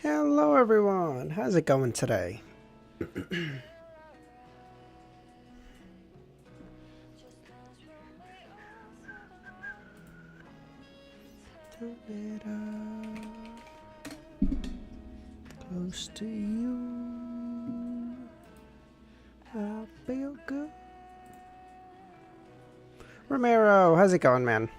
Hello everyone, how's it going today? Turn it up, close to you, I feel good. Romero, how's it going, man?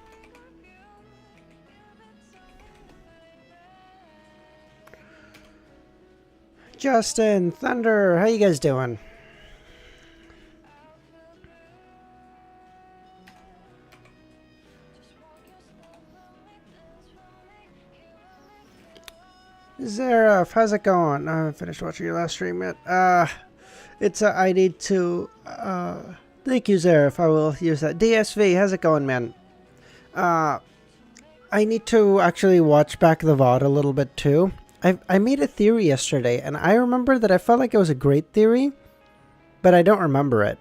Justin, Thunder, how you guys doing? Zaref, how's it going? I haven't finished watching your last stream yet. I need to, thank you, Zaref, I will use that. DSV, how's it going, man? I need to actually watch back the VOD a little bit too. I made a theory yesterday, and I remember that I felt like it was a great theory, but I don't remember it.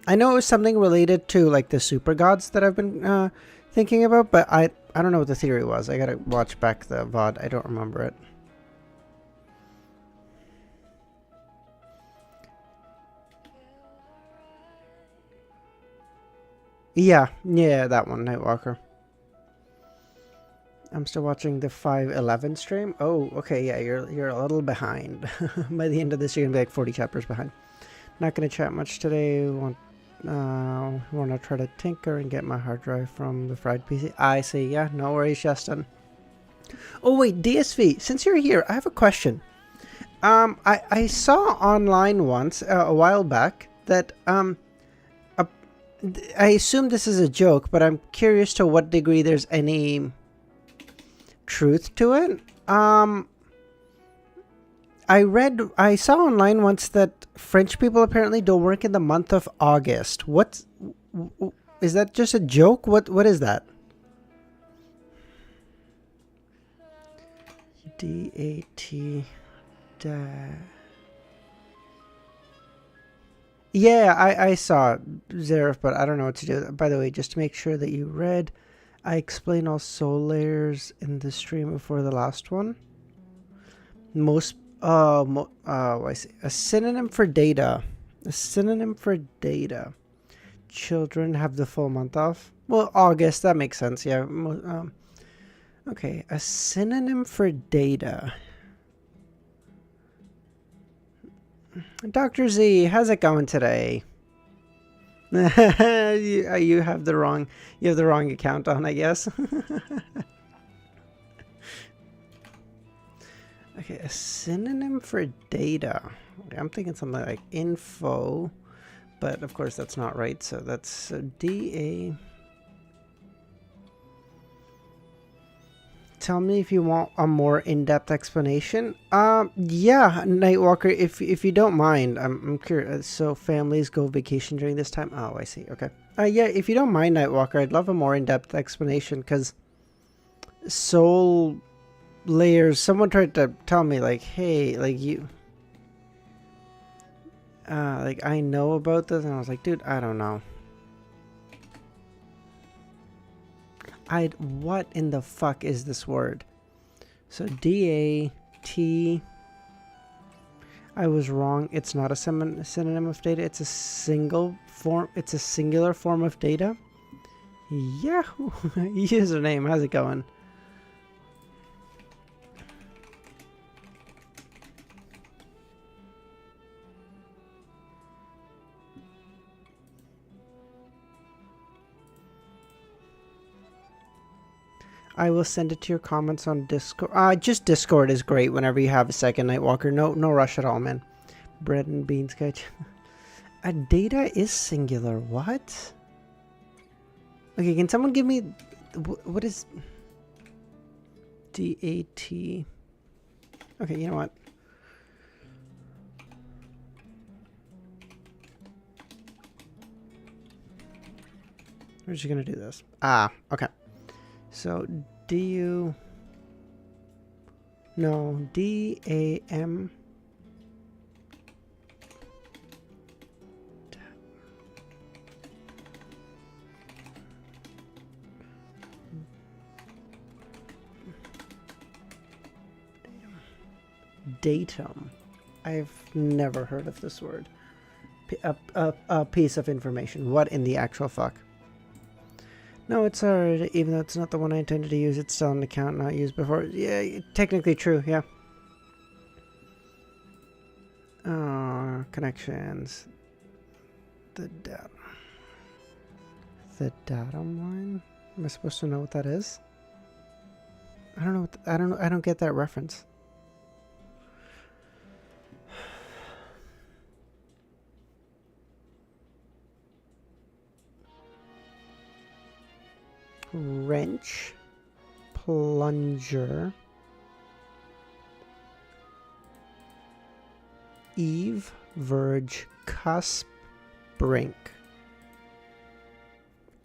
I know it was something related to like the super gods that I've been thinking about, but I don't know what the theory was. I gotta watch back the VOD. I don't remember it. Yeah, that one, Nightwalker. I'm still watching the 511 stream. Oh, okay, yeah, you're a little behind. By the end of this, you're gonna be like 40 chapters behind. Not gonna chat much today. Want to try to tinker and get my hard drive from the fried PC. I see. Yeah, no worries, Justin. Oh wait, DSV. Since you're here, I have a question. I saw online once a while back that a, I assume this is a joke, but I'm curious to what degree there's any truth to it. I saw online once that French people apparently don't work in the month of August. Is that just a joke? What is that? DAT. Yeah, I saw Zaref, but I don't know what to do. By the way, just to make sure that you read, I explained all soul layers in the stream before the last one. I see. A synonym for data. A synonym for data. Children have the full month off. Well, August, that makes sense. Yeah. Okay, a synonym for data. Dr. Z, how's it going today? You have the wrong account on, I guess. Okay, a synonym for data. Okay, I'm thinking something like info, but of course that's not right. So that's DA. Tell me if you want a more in-depth explanation. Yeah, Nightwalker, if you don't mind, I'm curious. So families go vacation during this time. Oh, I see. Okay. Yeah, if you don't mind, Nightwalker, I'd love a more in-depth explanation because soul layers. Someone tried to tell me like, hey, like like I know about this, and I was like, dude, I don't know. What in the fuck is this word? So DAT. I was wrong. It's not a synonym of data. It's a single form. It's a singular form of data. Yahoo! Username. How's it going? I will send it to your comments on Discord. Just Discord is great whenever you have a second, Nightwalker. No rush at all, man. Bread and beans, guy. A data is singular. What? Okay, can someone give me what is DAT? Okay, you know what? We're just gonna do this. Okay. So DAM. Datum. I've never heard of this word. A piece of information. What in the actual fuck? No, it's alright. Even though it's not the one I intended to use, it's still an account not used before. Yeah, technically true, yeah. Connections. The datum. The datum line? Am I supposed to know what that is? I don't know. I don't get that reference. Wrench, plunger, eave, verge, cusp, brink.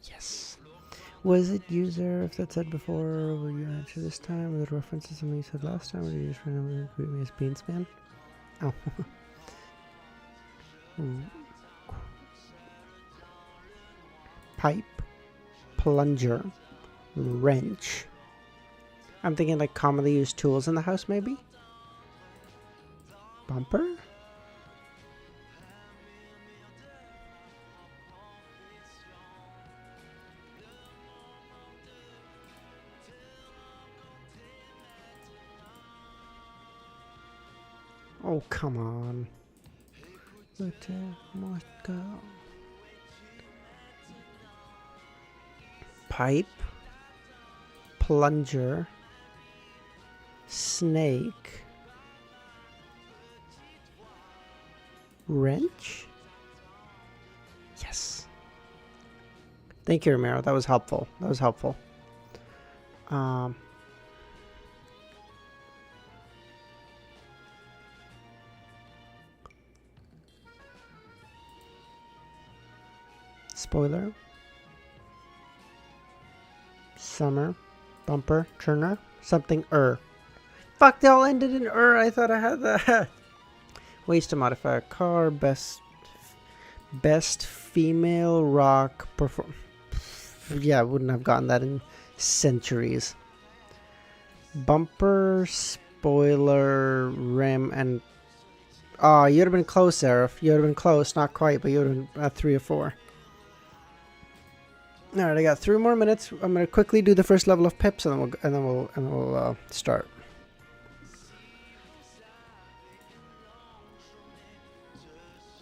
Yes. Was it user, if that said before, will you answer this time? Was it reference to something you said last time? Or did you just remember me as Beansman? Oh. Pipe, plunger, wrench. I'm thinking like commonly used tools in the house, maybe? Bumper? Oh, come on. Pipe, plunger, snake, wrench. Yes. Thank you, Romero. That was helpful. That was helpful. Spoiler. Summer. Bumper. Turner. Something. Fuck, they all ended in I thought I had that. Ways to modify a car. Best female rock perform. Yeah, I wouldn't have gotten that in centuries. Bumper, spoiler, rim, and... Oh, you'd have been close, Seraph. You'd have been close. Not quite, but you would have been at 3 or 4. Alright, I got 3 more minutes. I'm gonna quickly do the first level of pips, and then we'll start.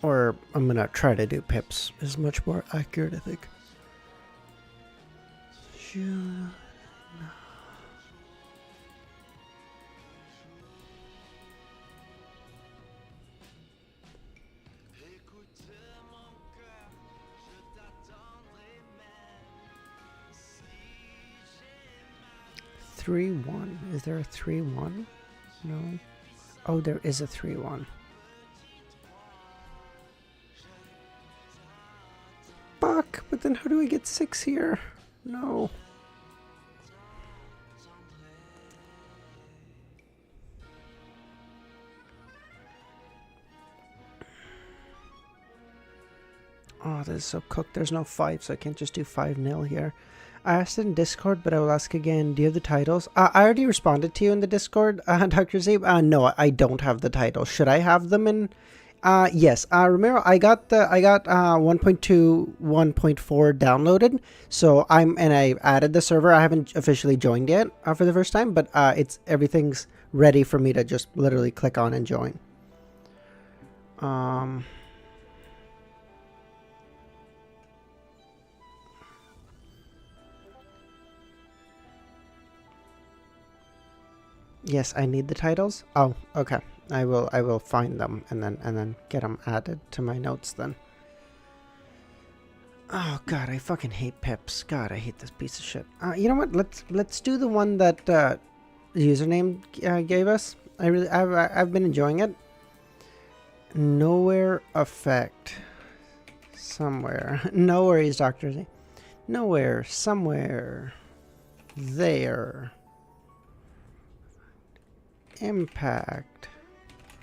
Or I'm gonna try to do pips. It's much more accurate, I think. Three one. Is there a 3-1? No. Oh, there is a 3-1. Fuck! But then how do I get 6 here? No. Oh, this is so cooked. There's no 5, so I can't just do 5-0 here. I asked it in Discord, but I will ask again. Do you have the titles? I already responded to you in the Discord, Dr. Zabe. No, I don't have the titles. Should I have them in? Yes. Romero, I got 1.2, 1.4 downloaded. So I added the server. I haven't officially joined yet for the first time, but everything's ready for me to just literally click on and join. Yes, I need the titles. Oh, okay. I will find them and then get them added to my notes then. Oh god, I fucking hate pips. God, I hate this piece of shit. You know what? Let's do the one that the username gave us. I've been enjoying it. Nowhere effect. Somewhere. No worries, Dr. Z. Nowhere. Somewhere. There. Impact,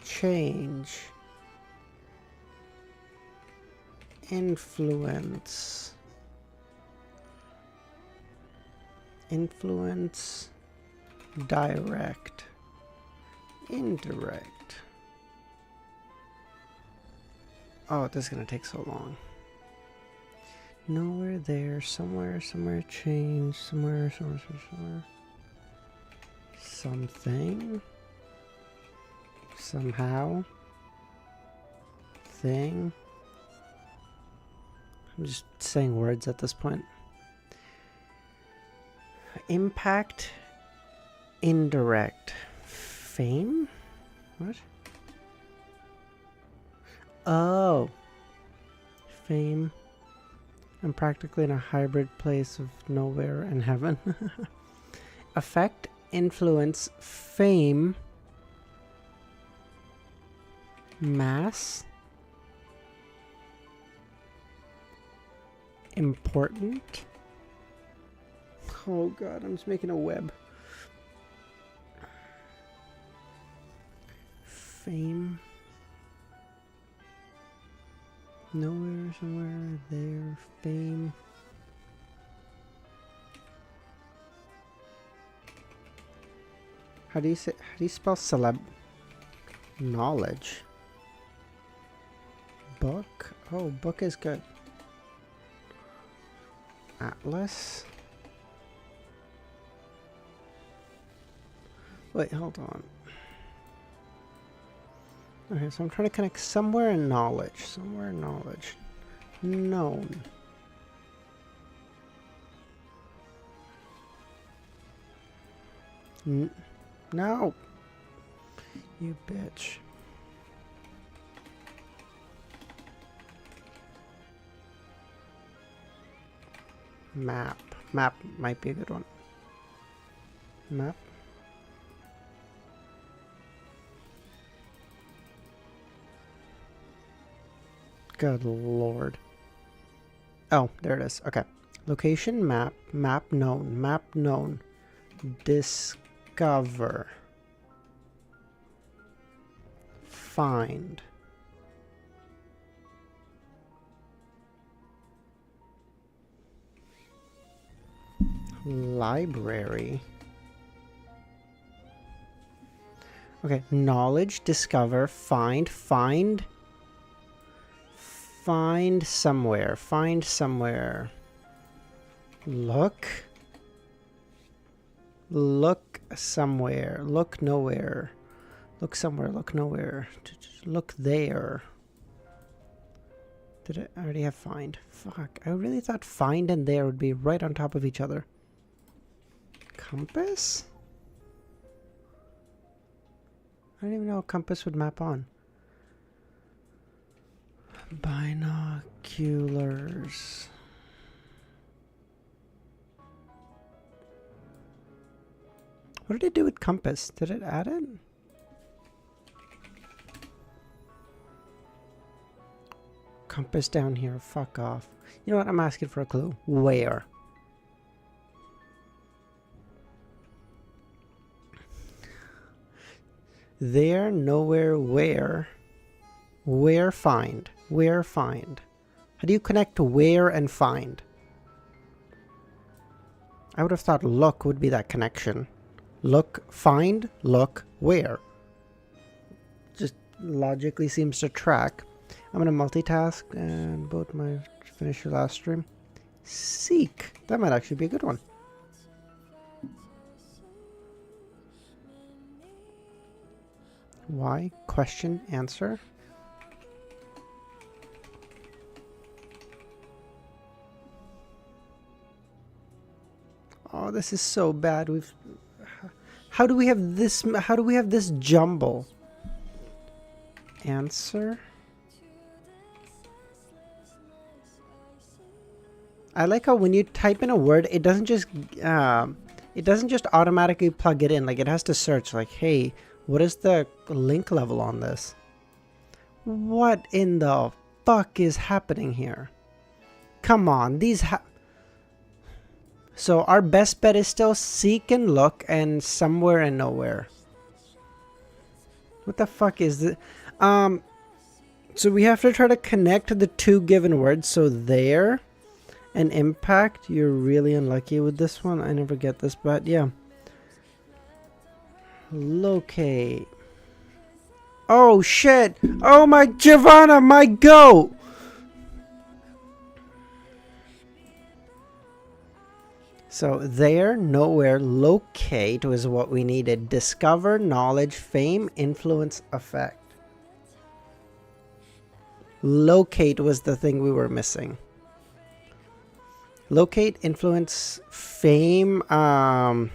change, influence, direct, indirect, Oh, this is gonna take so long. Nowhere there, somewhere, somewhere change, somewhere, somewhere, somewhere. Something. Somehow. Thing. I'm just saying words at this point. Impact. Indirect. Fame? What? Oh. Fame. I'm practically in a hybrid place of nowhere and heaven. Affect, influence, fame, mass, important. Oh god, I'm just making a web. Fame. Nowhere, somewhere, there, fame. How do you spell celeb? Knowledge. Book? Oh, book is good. Atlas. Wait, hold on. Okay, so I'm trying to connect somewhere in knowledge. Somewhere in knowledge. Known. No! You bitch. Map. Map might be a good one. Map. Good lord. Oh, there it is. Okay. Location, map, map known. Discover. Find. Library. Okay, knowledge, discover, find somewhere, look somewhere, look nowhere, look somewhere, look nowhere, look there. Did I already have find? Fuck, I really thought find and there would be right on top of each other. Compass? I didn't even know a compass would map on. Binoculars. What did it do with compass? Did it add it? Compass down here. Fuck off. You know what? I'm asking for a clue. Where? There, nowhere, where? Where find? Where find? How do you connect where and find? I would have thought look would be that connection. Look, find, look, where? Just logically seems to track. I'm going to multitask and both my finish your last stream. Seek. That might actually be a good one. Why? Question, answer. Oh, this is so bad. How do we have this? How do we have this jumble? Answer. I like how when you type in a word, it doesn't just automatically plug it in. Like it has to search. Like, hey, what is the link level on this? What in the fuck is happening here? Come on, so our best bet is still seek and look and somewhere and nowhere. What the fuck is this? So we have to try to connect the two given words. So there and impact. You're really unlucky with this one. I never get this, but yeah. Locate. Oh shit! Oh my Giovanna, my goat! So there, nowhere, locate was what we needed. Discover, knowledge, fame, influence, effect. Locate was the thing we were missing. Locate, influence, fame, username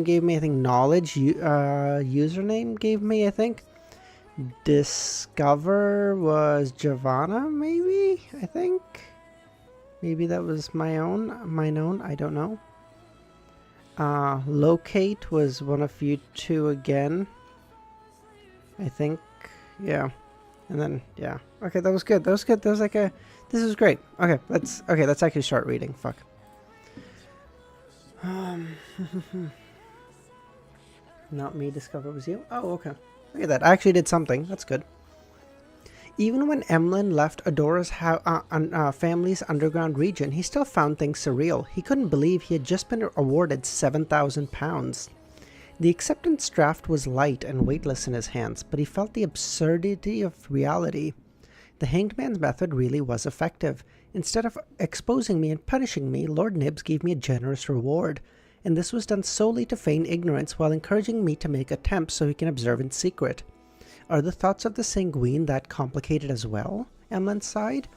gave me, I think, knowledge, username gave me, I think. Discover was Giovanna, maybe, I think. Maybe that was mine own, I don't know. Locate was one of you two again, I think, yeah. And then, yeah. Okay, that was good. That was good. That was like a... This is great. Okay, let's actually start reading. Fuck. Not me, discover it was you. Oh, okay. Look at that. I actually did something. That's good. Even when Emlyn left Adora's family's underground region, he still found things surreal. He couldn't believe he had just been awarded £7,000. The acceptance draft was light and weightless in his hands, but he felt the absurdity of reality. The Hanged Man's method really was effective. Instead of exposing me and punishing me, Lord Nibs gave me a generous reward, and this was done solely to feign ignorance while encouraging me to make attempts so he can observe in secret. Are the thoughts of the sanguine that complicated as well? Emlyn sighed.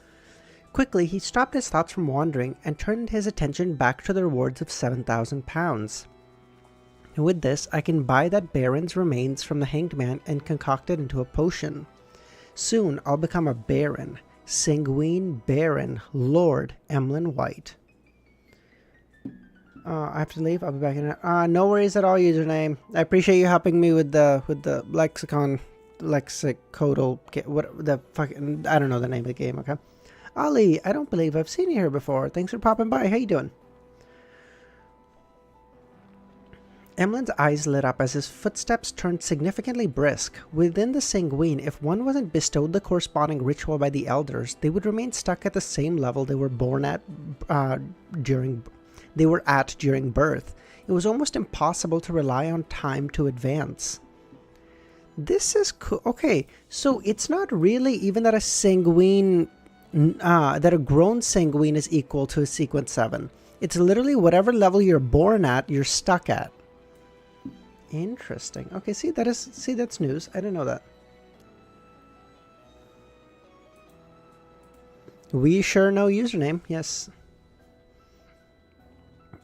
Quickly, he stopped his thoughts from wandering and turned his attention back to the rewards of £7,000. With this, I can buy that Baron's remains from the Hanged Man and concoct it into a potion. Soon, I'll become a Baron. Sanguine Baron, Lord Emlyn White. I have to leave. I'll be back in a... no worries at all, username. I appreciate you helping me with the lexicodal... What the fucking... I don't know the name of the game, okay? Ollie, I don't believe I've seen you here before. Thanks for popping by. How you doing? Emlyn's eyes lit up as his footsteps turned significantly brisk. Within the sanguine, if one wasn't bestowed the corresponding ritual by the elders, they would remain stuck at the same level they were at during birth. It was almost impossible to rely on time to advance. This is cool. Okay, so it's not really even that a sanguine, that a grown sanguine is equal to a sequence 7. It's literally whatever level you're born at, you're stuck at. Interesting. Okay, that's news. I didn't know that. We sure know username, yes.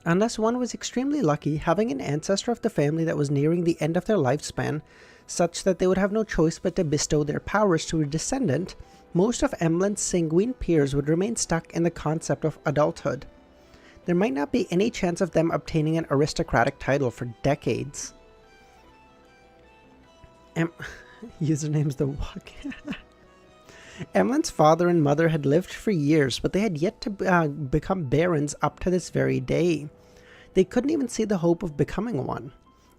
Unless one was extremely lucky, having an ancestor of the family that was nearing the end of their lifespan, such that they would have no choice but to bestow their powers to a descendant, most of Emlyn's sanguine peers would remain stuck in the concept of adulthood. There might not be any chance of them obtaining an aristocratic title for decades. Username's the walk. Emlyn's father and mother had lived for years, but they had yet to become barons up to this very day. They couldn't even see the hope of becoming one.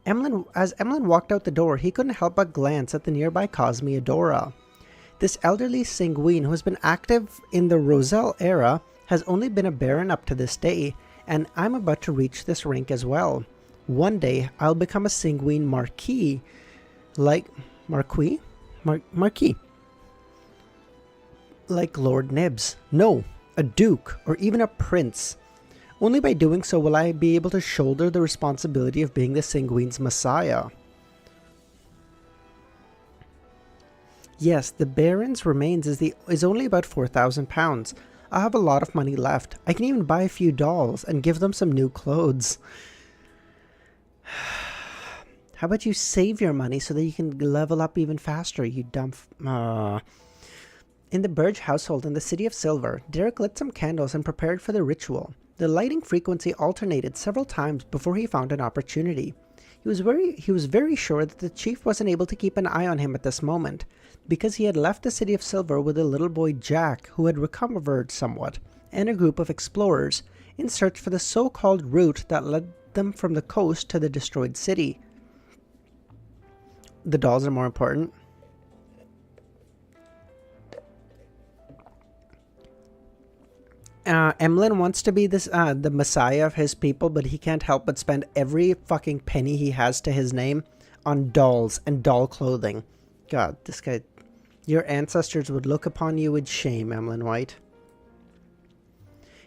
As Emlyn walked out the door, he couldn't help but glance at the nearby Cosme Adora. This elderly sanguine, who has been active in the Roselle era, has only been a baron up to this day, and I'm about to reach this rank as well. One day, I'll become a sanguine marquis, like Marquis? Marquis. Like Lord Nibs. No, a duke, or even a prince. Only by doing so will I be able to shoulder the responsibility of being the sanguine's messiah. Yes, the Baron's remains is only about £4,000. I'll have a lot of money left. I can even buy a few dolls and give them some new clothes. How about you save your money so that you can level up even faster, you dumb In the Burge household in the City of Silver, Derek lit some candles and prepared for the ritual. The lighting frequency alternated several times before he found an opportunity. He was very sure that the chief wasn't able to keep an eye on him at this moment, because he had left the City of Silver with a little boy Jack, who had recovered somewhat, and a group of explorers, in search for the so-called route that led them from the coast to the destroyed city. The dolls are more important. Emlyn wants to be the messiah of his people, but he can't help but spend every fucking penny he has to his name on dolls and doll clothing. God, this guy... Your ancestors would look upon you with shame, Emlyn White.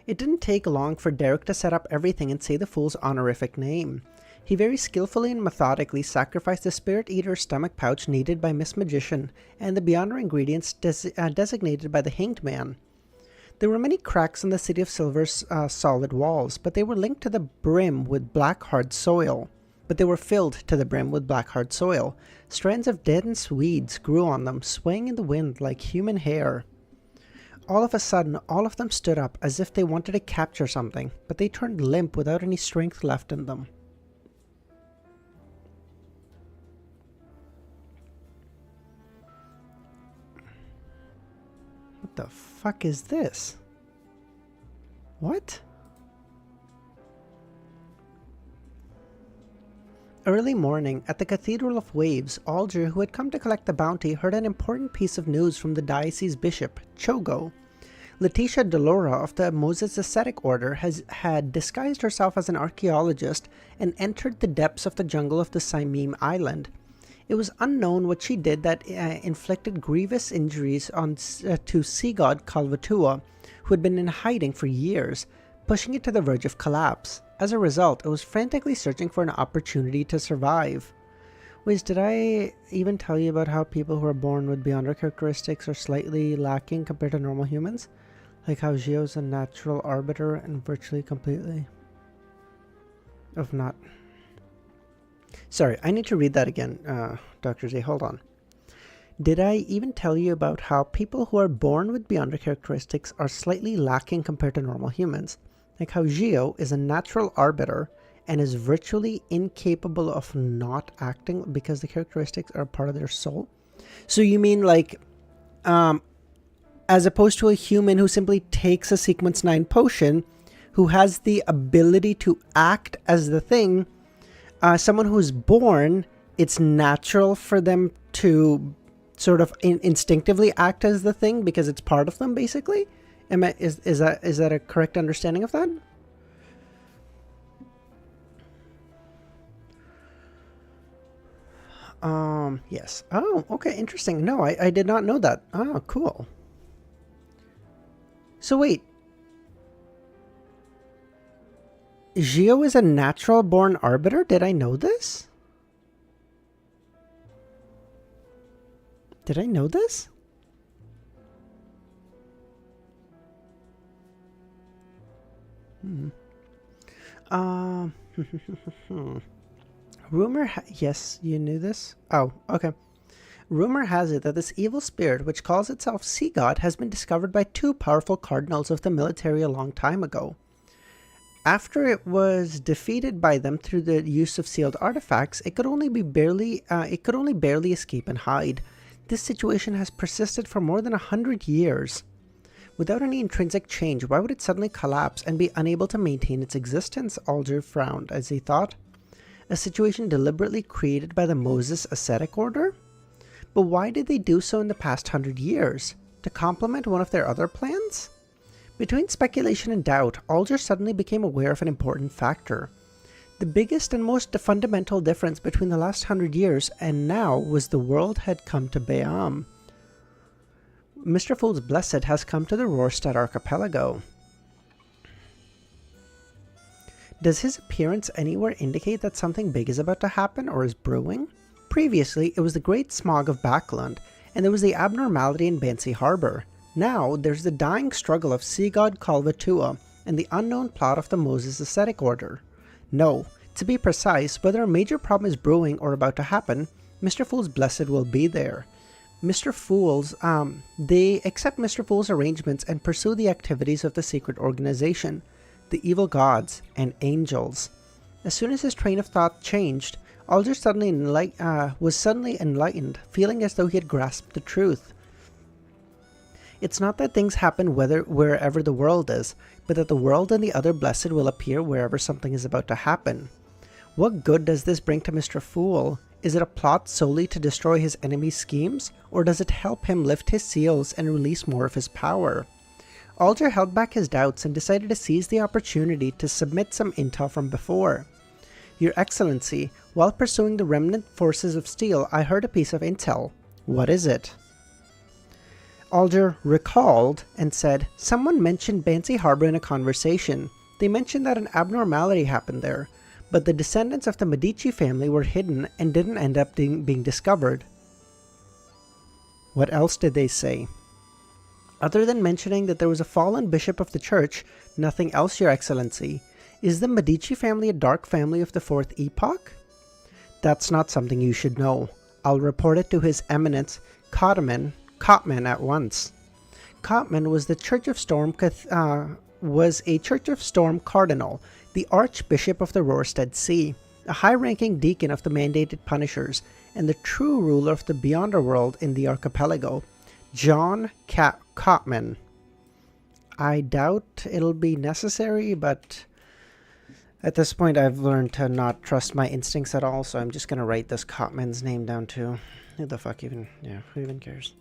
It didn't take long for Derek to set up everything and say the fool's honorific name. He very skillfully and methodically sacrificed the Spirit Eater's stomach pouch needed by Miss Magician and the Beyonder ingredients designated by the Hanged Man. There were many cracks in the City of Silver's solid walls, but they were linked to the brim with black hard soil. Strands of dense weeds grew on them, swaying in the wind like human hair. All of a sudden, all of them stood up as if they wanted to capture something, but they turned limp without any strength left in them. What the fuck is this? What? Early morning, at the Cathedral of Waves, Alger, who had come to collect the bounty, heard an important piece of news from the diocese bishop, Chogo. Letitia Delora of the Moses Ascetic Order had disguised herself as an archaeologist and entered the depths of the jungle of the Saimim Island. It was unknown what she did that inflicted grievous injuries to sea god Kalvatua, who had been in hiding for years, pushing it to the verge of collapse. As a result, it was frantically searching for an opportunity to survive. Wait, did I even tell you about how people who are born with Beyonder characteristics are slightly lacking compared to normal humans? Like how Gio's a natural arbiter and virtually completely... of not... Sorry, I need to read that again, Dr. Z, hold on. Did I even tell you about how people who are born with Beyonder characteristics are slightly lacking compared to normal humans? Like how Gio is a natural arbiter and is virtually incapable of not acting because the characteristics are part of their soul? So you mean like, as opposed to a human who simply takes a Sequence 9 potion, who has the ability to act as the thing, someone who's born, it's natural for them to sort of instinctively act as the thing because it's part of them, basically? Is that a correct understanding of that? Yes. Oh, okay, interesting. No, I did not know that. Oh, cool. So wait. Gio is a natural born arbiter? Did I know this? Did I know this? Yes, you knew this? Oh, okay. Rumor has it that this evil spirit, which calls itself Sea God, has been discovered by two powerful cardinals of the military a long time ago. After it was defeated by them through the use of sealed artifacts, it could only barely escape and hide. This situation has persisted for more than 100 years. Without any intrinsic change, why would it suddenly collapse and be unable to maintain its existence? Alger frowned as he thought. A situation deliberately created by the Moses Ascetic Order? But why did they do so in the past 100 years? To complement one of their other plans? Between speculation and doubt, Alger suddenly became aware of an important factor. The biggest and most fundamental difference between the last 100 years and now was the world had come to Beam. Mr. Fool's Blessed has come to the Rorstad Archipelago. Does his appearance anywhere indicate that something big is about to happen or is brewing? Previously, it was the Great Smog of Backland, and there was the abnormality in Bansi Harbor. Now, there's the dying struggle of Sea God Kalvatua and the unknown plot of the Moses Ascetic Order. No, to be precise, whether a major problem is brewing or about to happen, Mr. Fool's Blessed will be there. They accept Mr. Fool's arrangements and pursue the activities of the secret organization, the evil gods, and angels. As soon as his train of thought changed, Alger was suddenly enlightened, feeling as though he had grasped the truth. It's not that things happen wherever the world is, but that the world and the other blessed will appear wherever something is about to happen. What good does this bring to Mr. Fool? Is it a plot solely to destroy his enemy's schemes, or does it help him lift his seals and release more of his power? Alger held back his doubts and decided to seize the opportunity to submit some intel from before. Your Excellency, while pursuing the remnant forces of steel, I heard a piece of intel. What is it? Alder recalled and said, someone mentioned Bansi Harbor in a conversation. They mentioned that an abnormality happened there, but the descendants of the Medici family were hidden and didn't end up being discovered. What else did they say? Other than mentioning that there was a fallen bishop of the church, nothing else, Your Excellency. Is the Medici family a dark family of the 4th epoch? That's not something you should know. I'll report it to His Eminence Cotman at once. Cotman was the Church of Storm a Church of Storm cardinal, the Archbishop of the Rorstead See, a high-ranking deacon of the mandated Punishers, and the true ruler of the Beyonderworld in the archipelago, John Cotman. I doubt it'll be necessary, but at this point I've learned to not trust my instincts at all, so I'm just gonna write this Cotman's name down too. Who the fuck even, yeah, who even cares?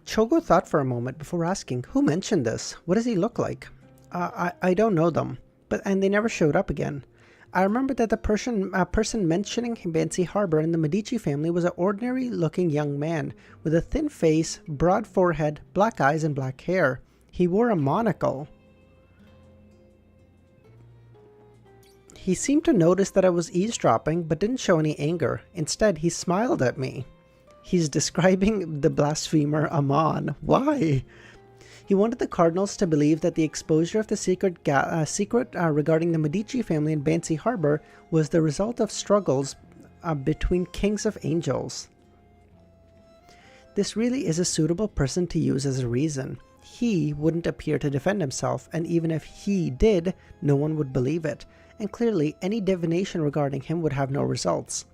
Chogo thought for a moment before asking, who mentioned this? What does he look like? I don't know them, and they never showed up again. I remember that the person mentioning Bansi Harbor and the Medici family was an ordinary-looking young man with a thin face, broad forehead, black eyes, and black hair. He wore a monocle. He seemed to notice that I was eavesdropping, but didn't show any anger. Instead, he smiled at me. He's describing the blasphemer Amon. Why? He wanted the cardinals to believe that the exposure of the secret regarding the Medici family in Bansi Harbor was the result of struggles between kings of angels. This really is a suitable person to use as a reason. He wouldn't appear to defend himself, and even if he did, no one would believe it, and clearly any divination regarding him would have no results.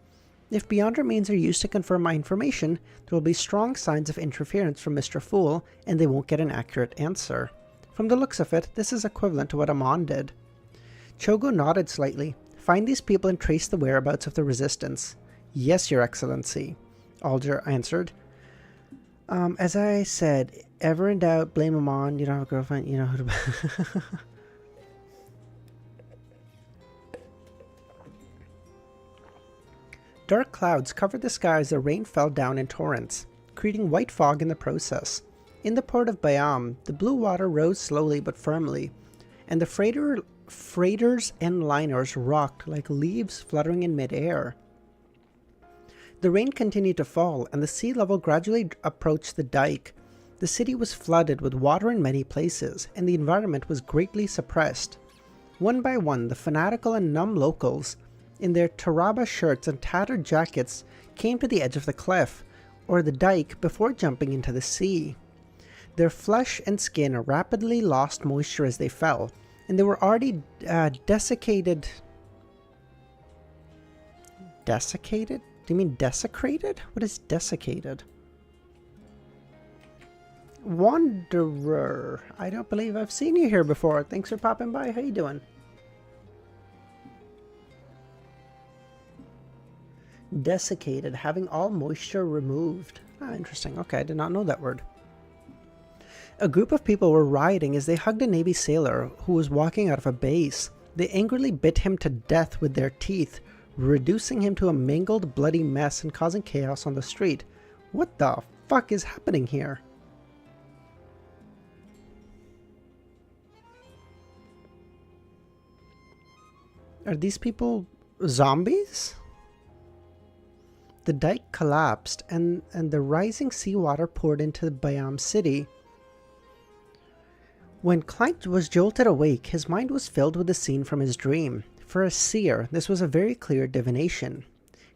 If Beyonder means are used to confirm my information, there will be strong signs of interference from Mr. Fool, and they won't get an accurate answer. From the looks of it, this is equivalent to what Amon did. Chogo nodded slightly. Find these people and trace the whereabouts of the resistance. Yes, Your Excellency, Alder answered. As I said, ever in doubt, blame Amon. You don't have a girlfriend, you know who to... Dark clouds covered the sky as the rain fell down in torrents, creating white fog in the process. In the port of Bayam, the blue water rose slowly but firmly, and the freighters and liners rocked like leaves fluttering in midair. The rain continued to fall, and the sea level gradually approached the dike. The city was flooded with water in many places, and the environment was greatly suppressed. One by one, the fanatical and numb locals, in their Taraba shirts and tattered jackets, came to the edge of the cliff, or the dike, before jumping into the sea. Their flesh and skin rapidly lost moisture as they fell, and they were already desiccated. Desiccated? Do you mean desecrated? What is desiccated? Wanderer. I don't believe I've seen you here before. Thanks for popping by. How you doing? Desiccated, having all moisture removed. Ah, interesting. Okay, I did not know that word. A group of people were rioting as they hugged a Navy sailor who was walking out of a base. They angrily bit him to death with their teeth, reducing him to a mangled, bloody mess and causing chaos on the street. What the fuck is happening here? Are these people zombies? The dike collapsed and the rising seawater poured into Bayam City. When Clyde was jolted awake, his mind was filled with the scene from his dream. For a seer, this was a very clear divination.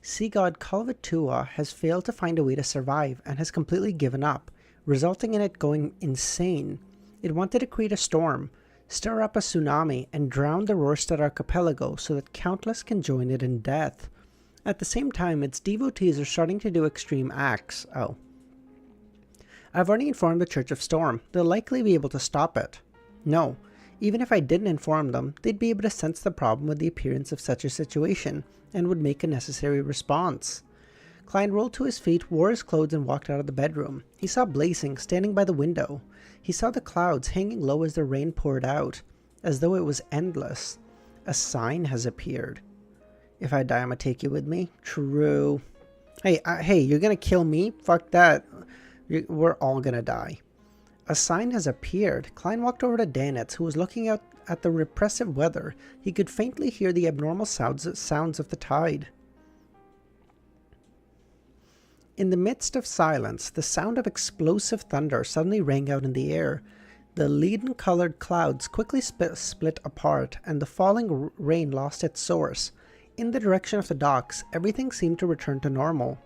Sea god Kalvatua has failed to find a way to survive and has completely given up, resulting in it going insane. It wanted to create a storm, stir up a tsunami, and drown the Rorstead archipelago so that countless can join it in death. At the same time, its devotees are starting to do extreme acts. Oh. I've already informed the Church of Storm. They'll likely be able to stop it. No, even if I didn't inform them, they'd be able to sense the problem with the appearance of such a situation, and would make a necessary response. Klein rolled to his feet, wore his clothes, and walked out of the bedroom. He saw Blazing standing by the window. He saw the clouds hanging low as the rain poured out, as though it was endless. A sign has appeared. If I die, I'ma take you with me. True. Hey, you're gonna kill me? Fuck that. We're all gonna die. A sign has appeared. Klein walked over to Danitz, who was looking out at the repressive weather. He could faintly hear the abnormal sounds of the tide. In the midst of silence, the sound of explosive thunder suddenly rang out in the air. The leaden-colored clouds quickly split apart, and the falling rain lost its source. In the direction of the docks, everything seemed to return to normal.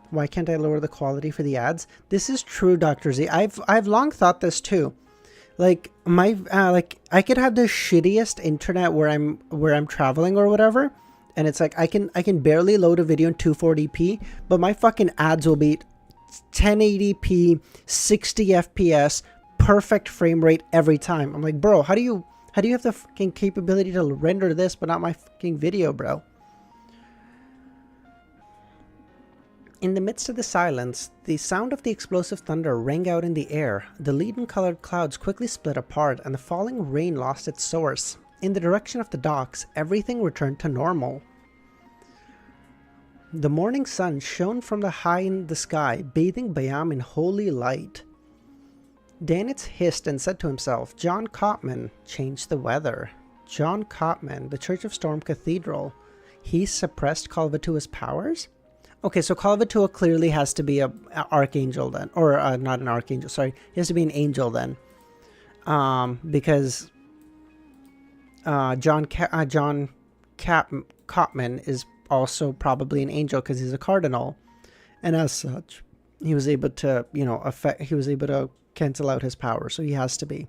Why can't I lower the quality for the ads? This is true, Dr. Z. I've long thought this too. Like I could have the shittiest internet where I'm traveling or whatever, and it's like I can barely load a video in 240p, but my fucking ads will be 1080p, 60 FPS, perfect frame rate every time. I'm like, bro, how do you have the fucking capability to render this but not my fucking video, bro? In the midst of the silence, the sound of the explosive thunder rang out in the air. The leaden-colored clouds quickly split apart, and the falling rain lost its source. In the direction of the docks, everything returned to normal. The morning sun shone from high in the sky, bathing Bayam in holy light. Danitz hissed and said to himself, John Cotman changed the weather. John Cotman, the Church of Storm Cathedral. He suppressed Kalvatua's powers? Okay, so Kalvatua clearly has to be an archangel then. Or not an archangel, sorry. He has to be an angel then. Because John Cotman is also probably an angel because he's a cardinal. And as such, he was able to, he was able to cancel out his power. So he has to be.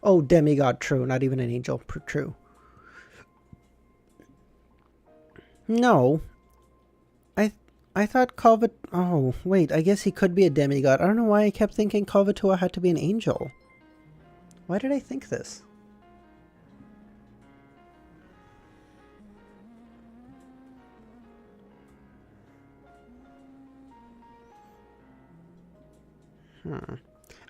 Oh, demigod, true. Not even an angel, true. No. I thought oh, wait, I guess he could be a demigod. I don't know why I kept thinking Kalvatua had to be an angel. Why did I think this?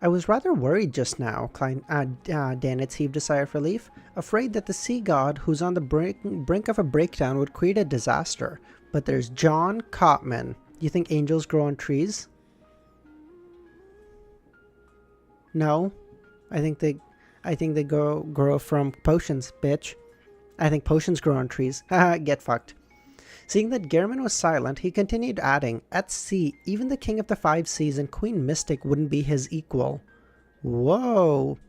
I was rather worried just now, Danitz heaved a sigh of relief, afraid that the sea god who's on the brink of a breakdown would create a disaster. But there's John Cotman. You think angels grow on trees? No. I think they grow from potions, bitch. I think potions grow on trees. Haha, get fucked. Seeing that Gehrman was silent, he continued adding, at sea, even the King of the Five Seas and Queen Mystic wouldn't be his equal. Whoa.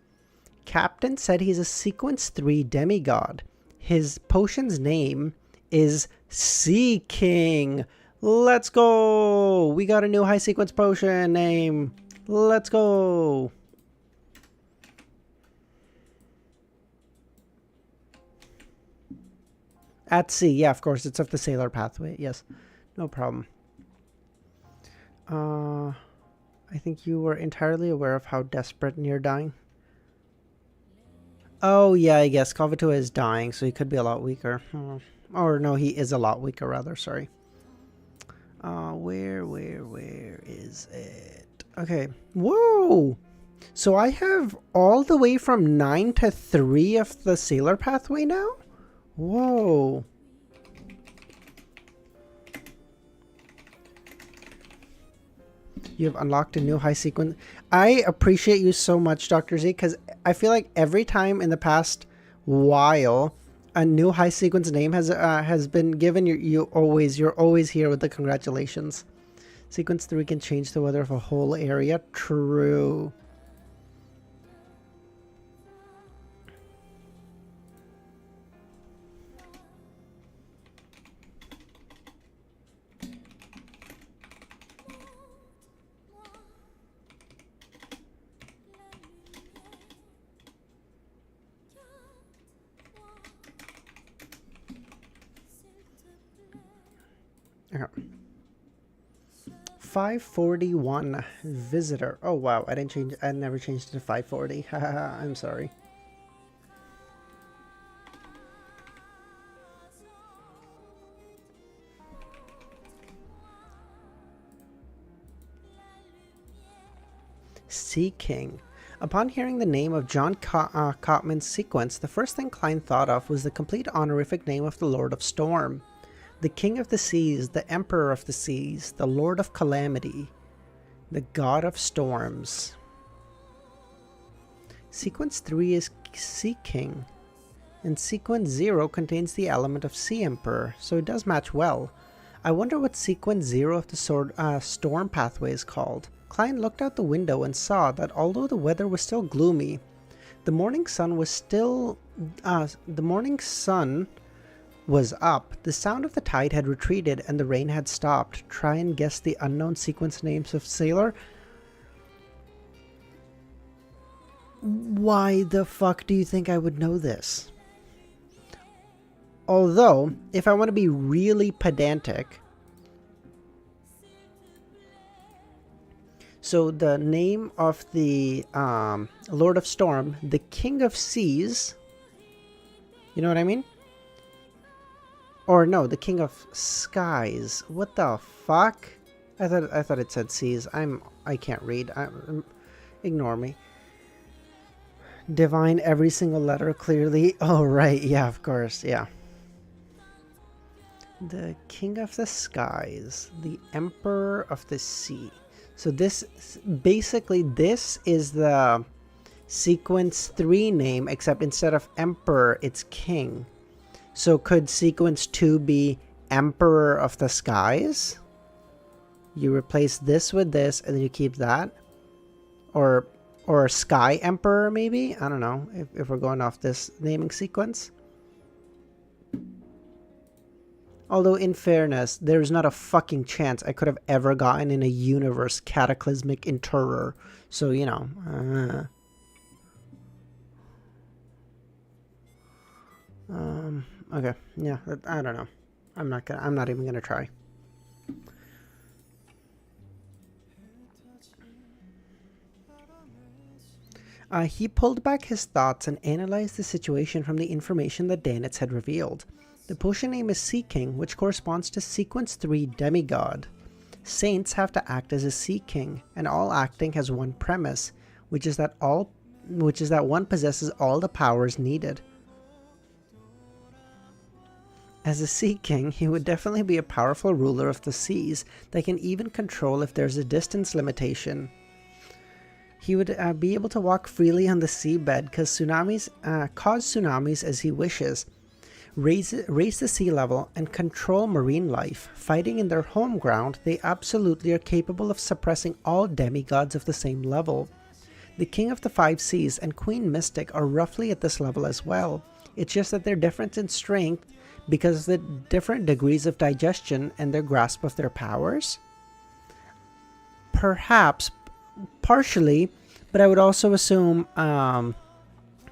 Captain said he's a Sequence 3 demigod. His potion's name is Sea King. Let's go. We got a new high sequence potion name. Let's go. At sea. Yeah, of course. It's of the sailor pathway. Yes. No problem. I think you were entirely aware of how desperate near dying. Oh, yeah, I guess. Kalvatua is dying, so he could be a lot weaker. Or no, he is a lot weaker, rather. Sorry. Where is it? Okay. Whoa! So I have all the way from 9 to 3 of the sailor pathway now? Whoa. You have unlocked a new high sequence. I appreciate you so much, Dr. Z, because I feel like every time in the past while a new high sequence name has been given, you're always here with the congratulations. Sequence 3 can change the weather of a whole area. True. Okay. 541 visitor. Oh wow, I never changed it to 540. Haha, I'm sorry. Sea King. Upon hearing the name of John Cotman's sequence, the first thing Klein thought of was the complete honorific name of the Lord of Storm. The King of the Seas, the Emperor of the Seas, the Lord of Calamity, the God of Storms. Sequence 3 is Sea King, and Sequence 0 contains the element of Sea Emperor, so it does match well. I wonder what Sequence 0 of the storm pathway is called. Klein looked out the window and saw that although the weather was still gloomy, the morning sun was up, the sound of the tide had retreated, and the rain had stopped. Try and guess the unknown sequence names of Sailor. Why the fuck do you think I would know this? Although, if I want to be really pedantic, so the name of the Lord of Storm, the King of Seas, you know what I mean? Or no, the King of Skies. What the fuck? I thought it said seas. I can't read. Ignore me. Divine every single letter clearly. Oh right, yeah, of course, yeah. The King of the Skies, the Emperor of the Sea. So this is the sequence 3 name, except instead of Emperor, it's King. So could sequence 2 be Emperor of the Skies? You replace this with this, and then you keep that? Or Sky Emperor, maybe? I don't know, if we're going off this naming sequence. Although, in fairness, there's not a fucking chance I could have ever gotten in a universe Cataclysmic Interrer. So, you know. Okay, yeah, I don't know. I'm not even gonna try. He pulled back his thoughts and analyzed the situation from the information that Danitz had revealed. The potion name is Sea King, which corresponds to Sequence 3 Demigod. Saints have to act as a Sea King, and all acting has one premise, which is that one possesses all the powers needed. As a Sea King, he would definitely be a powerful ruler of the seas that can even control if there's a distance limitation. He would be able to walk freely on the seabed, cause tsunamis as he wishes, raise the sea level, and control marine life. Fighting in their home ground, they absolutely are capable of suppressing all demigods of the same level. The King of the Five Seas and Queen Mystic are roughly at this level as well. It's just that they're different in strength because of the different degrees of digestion and their grasp of their powers. Perhaps, partially, but I would also assume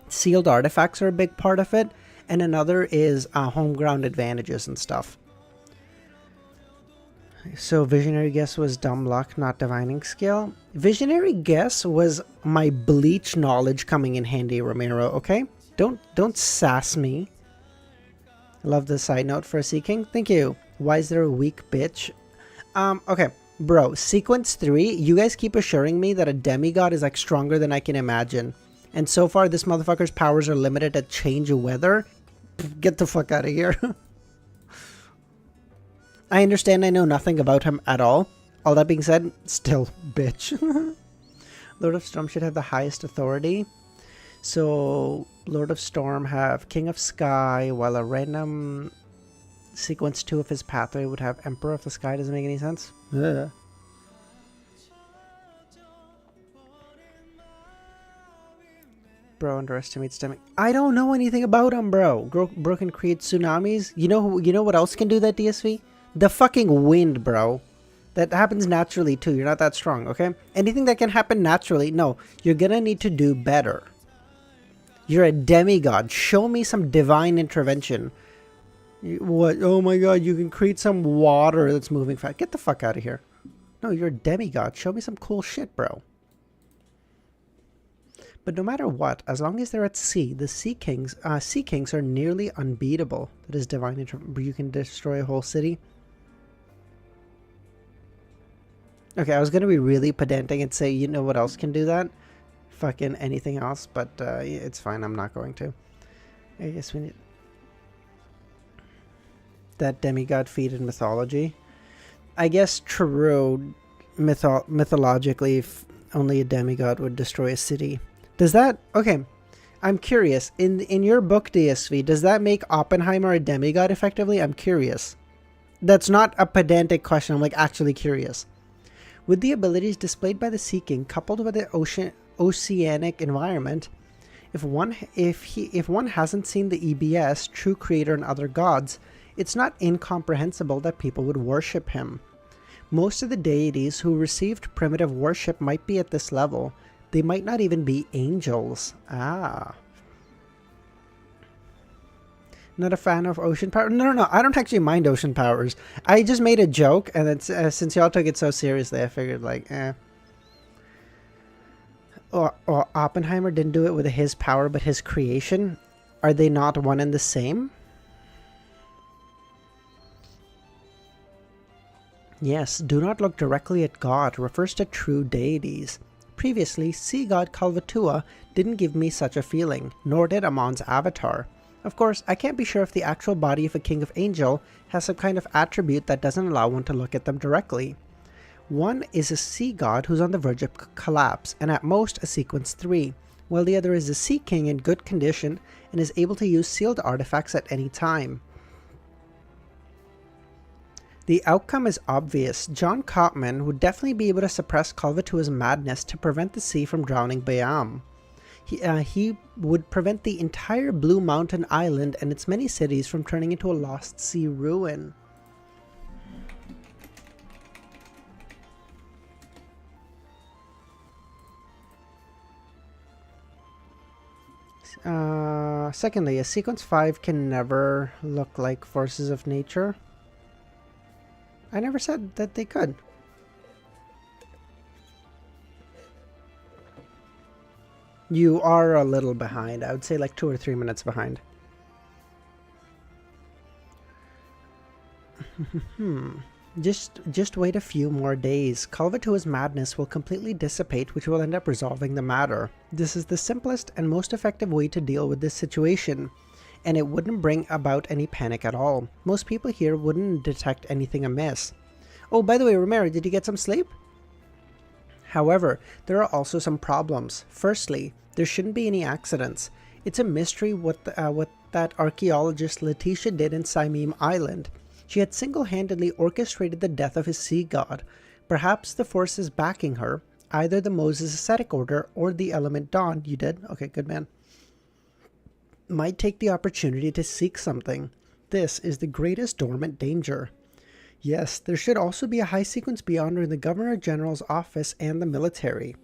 sealed artifacts are a big part of it. And another is home ground advantages and stuff. So Visionary Guess was dumb luck, not divining skill. Visionary Guess was my bleach knowledge coming in handy, Romero, okay? Don't sass me. I love the side note for a Sea King. Thank you. Why is there a weak bitch? Okay, bro, Sequence 3, you guys keep assuring me that a demigod is like stronger than I can imagine. And so far, this motherfucker's powers are limited to change of weather. Get the fuck out of here. I understand I know nothing about him at all. All that being said, still, bitch. Lord of Storm should have the highest authority. So, Lord of Storm have King of Sky, while a random sequence 2 of his pathway would have Emperor of the Sky. Doesn't make any sense. Ugh. Bro underestimates Demi. I don't know anything about him, bro. Bro can create tsunamis. You know what else can do that, DSV? The fucking wind, bro. That happens naturally too. You're not that strong, okay? Anything that can happen naturally, no. You're gonna need to do better. You're a demigod. Show me some divine intervention. What? Oh my god, you can create some water that's moving fast. Get the fuck out of here. No, you're a demigod. Show me some cool shit, bro. But no matter what, as long as they're at sea, the Sea Kings are nearly unbeatable. That is divine. You can destroy a whole city. Okay, I was gonna be really pedantic and say, you know what else can do that? Fucking anything else, but it's fine. I'm not going to. I guess we need that demigod feat in mythology. I guess true. Mythologically, if only a demigod would destroy a city. Does that? Okay, I'm curious. In your book, DSV, does that make Oppenheimer a demigod effectively? I'm curious. That's not a pedantic question. I'm like actually curious. With the abilities displayed by the Sea King, coupled with the oceanic environment, if one hasn't seen the EBS, True Creator and Other Gods, it's not incomprehensible that people would worship him. Most of the deities who received primitive worship might be at this level. They might not even be angels. Ah. Not a fan of ocean power? No. I don't actually mind ocean powers. I just made a joke, and then since y'all took it so seriously, I figured like, Or Oppenheimer didn't do it with his power, but his creation. Are they not one and the same? Yes, do not look directly at God refers to true deities. Previously, sea god Kalvatua didn't give me such a feeling, nor did Amon's avatar. Of course, I can't be sure if the actual body of a king of angel has some kind of attribute that doesn't allow one to look at them directly. One is a sea god who's on the verge of collapse, and at most a sequence 3, while the other is a sea king in good condition and is able to use sealed artifacts at any time. The outcome is obvious. John Cotman would definitely be able to suppress Kalvatua's madness to prevent the sea from drowning Bayam. He would prevent the entire Blue Mountain Island and its many cities from turning into a lost sea ruin. Secondly, a sequence 5 can never look like forces of nature. I never said that they could. You are a little behind. I would say like 2 or 3 minutes behind. Just wait a few more days. Kalvatua's madness will completely dissipate, which will end up resolving the matter. This is the simplest and most effective way to deal with this situation, and it wouldn't bring about any panic at all. Most people here wouldn't detect anything amiss. Oh, by the way, Romero, did you get some sleep? However, there are also some problems. Firstly, there shouldn't be any accidents. It's a mystery what that archaeologist Letitia did in Saimim Island. She had single-handedly orchestrated the death of his sea god. Perhaps the forces backing her, either the Moses Ascetic Order or the Element Dawn, you did? Okay, good man, might take the opportunity to seek something. This is the greatest dormant danger. Yes, there should also be a high sequence beyond in the Governor General's office and the military.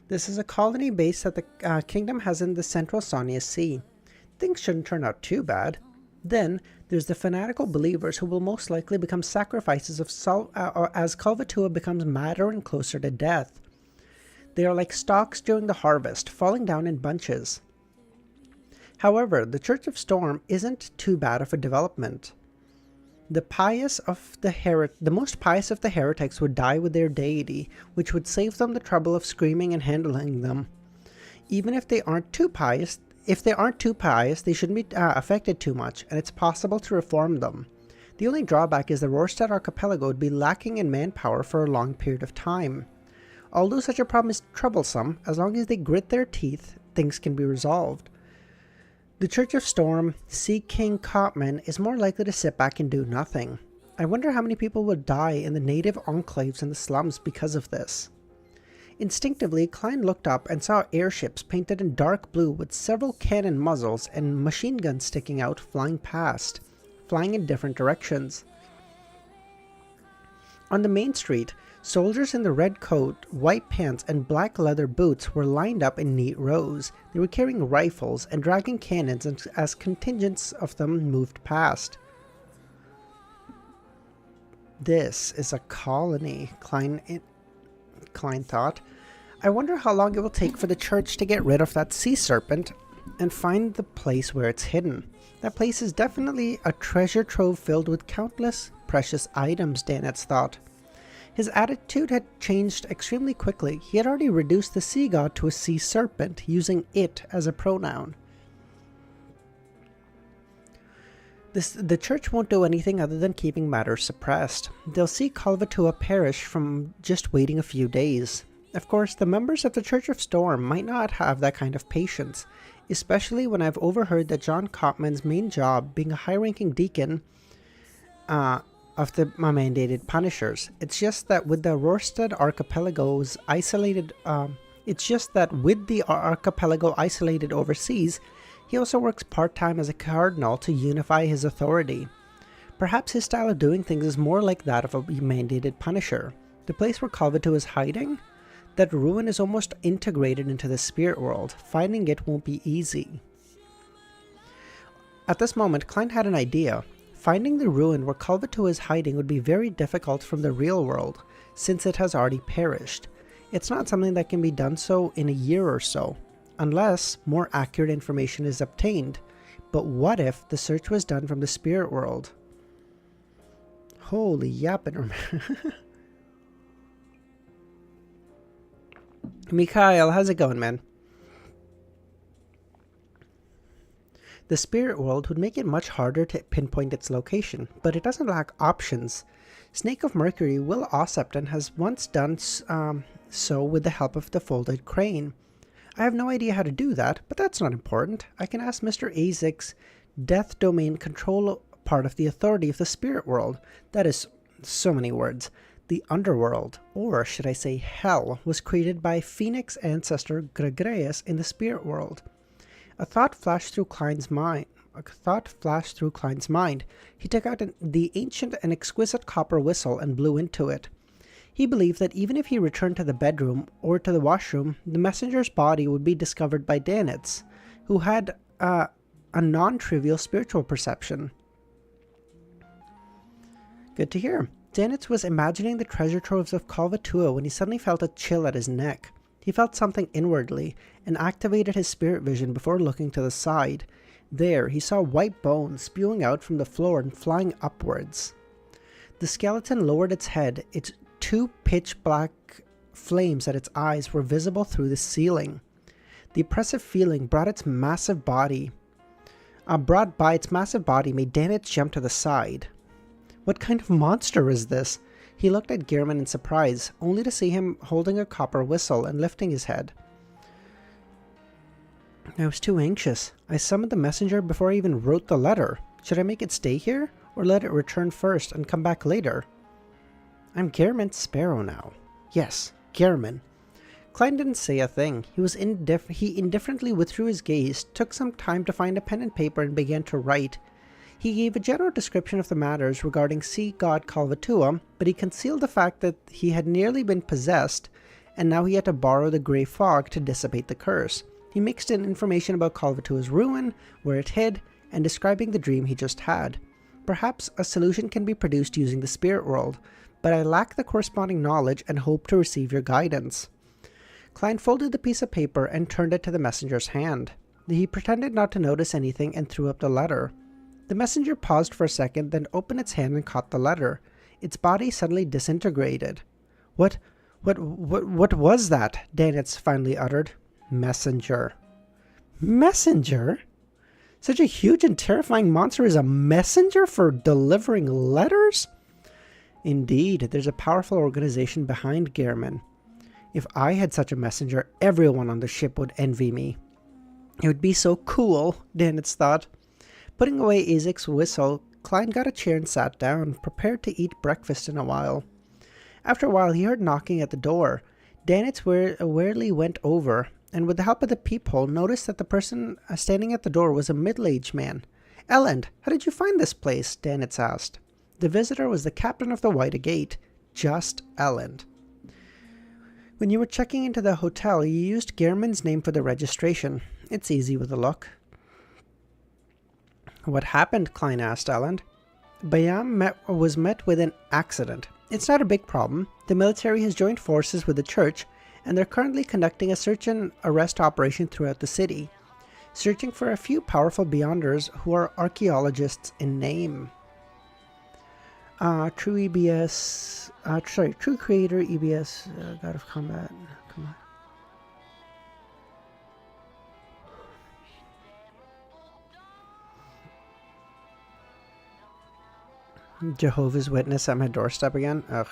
This is a colony base that the kingdom has in the central Sonia Sea. Things shouldn't turn out too bad. Then, there's the fanatical believers who will most likely become sacrifices of as Kalvatua becomes madder and closer to death. They are like stalks during the harvest, falling down in bunches. However, the Church of Storm isn't too bad of a development. The most pious of the heretics would die with their deity, which would save them the trouble of screaming and handling them. Even if they aren't too pious, they shouldn't be affected too much, and it's possible to reform them. The only drawback is the Rorstad Archipelago would be lacking in manpower for a long period of time. Although such a problem is troublesome, as long as they grit their teeth, things can be resolved. The Church of Storm, Sea King Cotman, is more likely to sit back and do nothing. I wonder how many people would die in the native enclaves in the slums because of this. Instinctively, Klein looked up and saw airships painted in dark blue with several cannon muzzles and machine guns sticking out flying in different directions. On the main street, soldiers in the red coat, white pants, and black leather boots were lined up in neat rows. They were carrying rifles and dragging cannons as contingents of them moved past. This is a colony, Klein thought. I wonder how long it will take for the church to get rid of that sea serpent and find the place where it's hidden. That place is definitely a treasure trove filled with countless precious items, Danetz thought. His attitude had changed extremely quickly. He had already reduced the sea god to a sea serpent, using it as a pronoun. The church won't do anything other than keeping matters suppressed. They'll see Kalvatua perish from just waiting a few days. Of course, the members of the Church of Storm might not have that kind of patience, especially when I've overheard that John Copman's main job being a high-ranking deacon of the mandated Punishers. It's just that with the Rorstad archipelago's isolated, isolated overseas, he also works part-time as a cardinal to unify his authority. Perhaps his style of doing things is more like that of a mandated Punisher. The place where Kalvatua is hiding? That ruin is almost integrated into the spirit world. Finding it won't be easy. At this moment, Klein had an idea. Finding the ruin where Kalvatua is hiding would be very difficult from the real world, since it has already perished. It's not something that can be done so in a year or so, unless more accurate information is obtained. But what if the search was done from the spirit world? Holy yappin'. Mikhail, how's it going, man? The spirit world would make it much harder to pinpoint its location, but it doesn't lack options. Snake of Mercury, Will Ossipton, has once done so with the help of the folded crane. I have no idea how to do that, but that's not important. I can ask Mr. Azek's death domain control part of the authority of the spirit world. That is so many words. The underworld, or should I say hell, was created by Phoenix ancestor Gregreus in the spirit world. A thought flashed through Klein's mind. He took out the ancient and exquisite copper whistle and blew into it. He believed that even if he returned to the bedroom or to the washroom, the messenger's body would be discovered by Danitz, who had a non-trivial spiritual perception. Good to hear. Danitz was imagining the treasure troves of Kalvatua when he suddenly felt a chill at his neck. He felt something inwardly and activated his spirit vision before looking to the side. There, he saw white bones spewing out from the floor and flying upwards. The skeleton lowered its head. Its two pitch-black flames at its eyes were visible through the ceiling. The oppressive feeling brought by its massive body made Danitz jump to the side. What kind of monster is this? He looked at Gehrman in surprise, only to see him holding a copper whistle and lifting his head. I was too anxious. I summoned the messenger before I even wrote the letter. Should I make it stay here, or let it return first and come back later? I'm Gehrman Sparrow now. Yes, Gehrman. Klein didn't say a thing. He indifferently withdrew his gaze, took some time to find a pen and paper, and began to write. He gave a general description of the matters regarding sea god Kalvatua, but he concealed the fact that he had nearly been possessed, and now he had to borrow the grey fog to dissipate the curse. He mixed in information about Kalvatua's ruin, where it hid, and describing the dream he just had. Perhaps a solution can be produced using the spirit world, but I lack the corresponding knowledge and hope to receive your guidance. Klein folded the piece of paper and turned it to the messenger's hand. He pretended not to notice anything and threw up the letter. The messenger paused for a second, then opened its hand and caught the letter. Its body suddenly disintegrated. What was that? Danitz finally uttered. Messenger. Messenger? Such a huge and terrifying monster is a messenger for delivering letters? Indeed, there's a powerful organization behind Gehrman. If I had such a messenger, everyone on the ship would envy me. It would be so cool, Danitz thought. Putting away Azek's whistle, Klein got a chair and sat down, prepared to eat breakfast in a while. After a while, he heard knocking at the door. Danitz warily went over, and with the help of the peephole, noticed that the person standing at the door was a middle-aged man. Elend, how did you find this place? Danitz asked. The visitor was the captain of the White Agate, just Elend. When you were checking into the hotel, you used Gehrman's name for the registration. It's easy with a look. What happened? Klein asked Elend. Bayam was met with an accident. It's not a big problem. The military has joined forces with the church, and they're currently conducting a search and arrest operation throughout the city, searching for a few powerful beyonders who are archaeologists in name. True EBS, sorry, True Creator EBS, God of Combat, come on. Jehovah's Witness at my doorstep again? Ugh.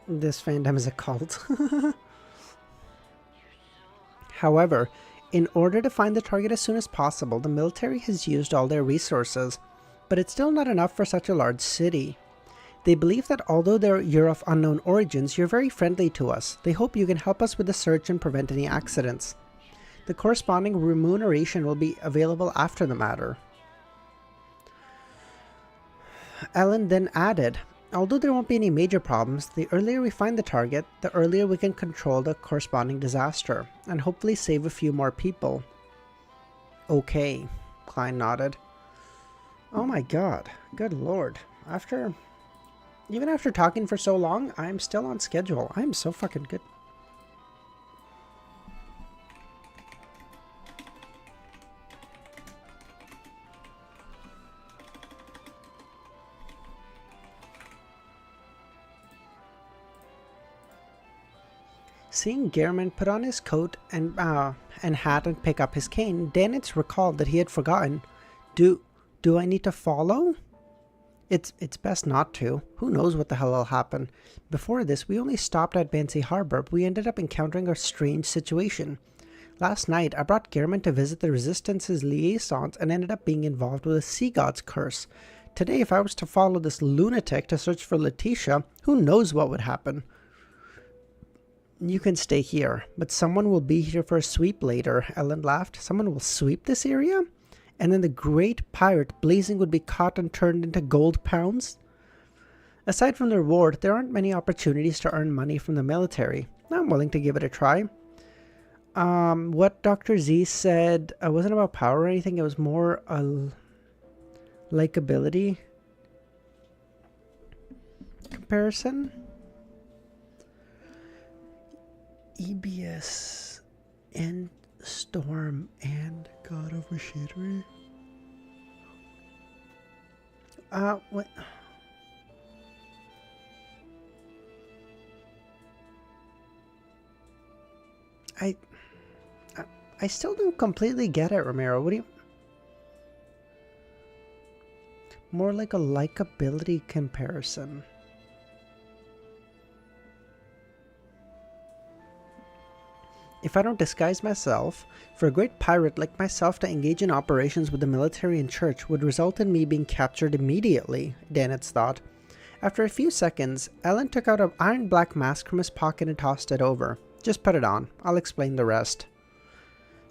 This fandom is a cult. However, in order to find the target as soon as possible, the military has used all their resources, but it's still not enough for such a large city. They believe that although you're of unknown origins, you're very friendly to us. They hope you can help us with the search and prevent any accidents. The corresponding remuneration will be available after the matter. Ellen then added, although there won't be any major problems, the earlier we find the target, the earlier we can control the corresponding disaster, and hopefully save a few more people. Okay, Klein nodded. Oh my god, good lord. Even after talking for so long, I'm still on schedule. I'm so fucking good. Seeing Gehrman put on his coat and hat and pick up his cane, Danitz recalled that he had forgotten. Do I need to follow? It's best not to. Who knows what the hell will happen. Before this, we only stopped at Bansi Harbor, but we ended up encountering a strange situation. Last night, I brought Gehrman to visit the Resistance's liaisons and ended up being involved with a sea god's curse. Today, if I was to follow this lunatic to search for Letitia, who knows what would happen. You can stay here, but someone will be here for a sweep later, Ellen laughed. Someone will sweep this area? And then the great pirate Blazing would be caught and turned into gold pounds? Aside from the reward, there aren't many opportunities to earn money from the military. I'm willing to give it a try. What Dr. Z said wasn't about power or anything, it was more likability comparison. EBS and Storm and God of Machinery. What? I still don't completely get it, Ramiro. What do you... More like a likability comparison. If I don't disguise myself, for a great pirate like myself to engage in operations with the military and church would result in me being captured immediately, Danitz thought. After a few seconds, Ellen took out an iron black mask from his pocket and tossed it over. Just put it on. I'll explain the rest.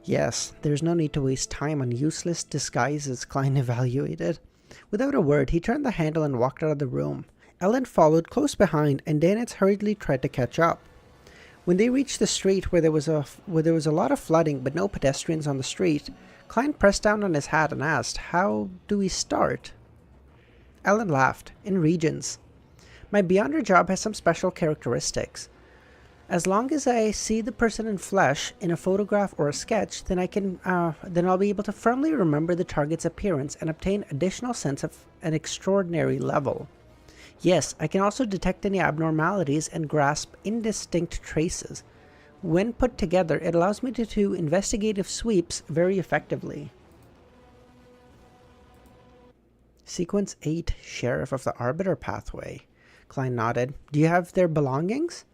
Yes, there's no need to waste time on useless disguises, Klein evaluated. Without a word, he turned the handle and walked out of the room. Ellen followed close behind, and Danitz hurriedly tried to catch up. When they reached the street where there was a lot of flooding but no pedestrians on the street, Klein pressed down on his hat and asked, "How do we start?" Ellen laughed. In regions. My Beyonder job has some special characteristics. As long as I see the person in flesh in a photograph or a sketch, then I'll be able to firmly remember the target's appearance and obtain additional sense of an extraordinary level. Yes, I can also detect any abnormalities and grasp indistinct traces. When put together, it allows me to do investigative sweeps very effectively. Sequence 8, Sheriff of the Arbiter Pathway. Klein nodded. Do you have their belongings?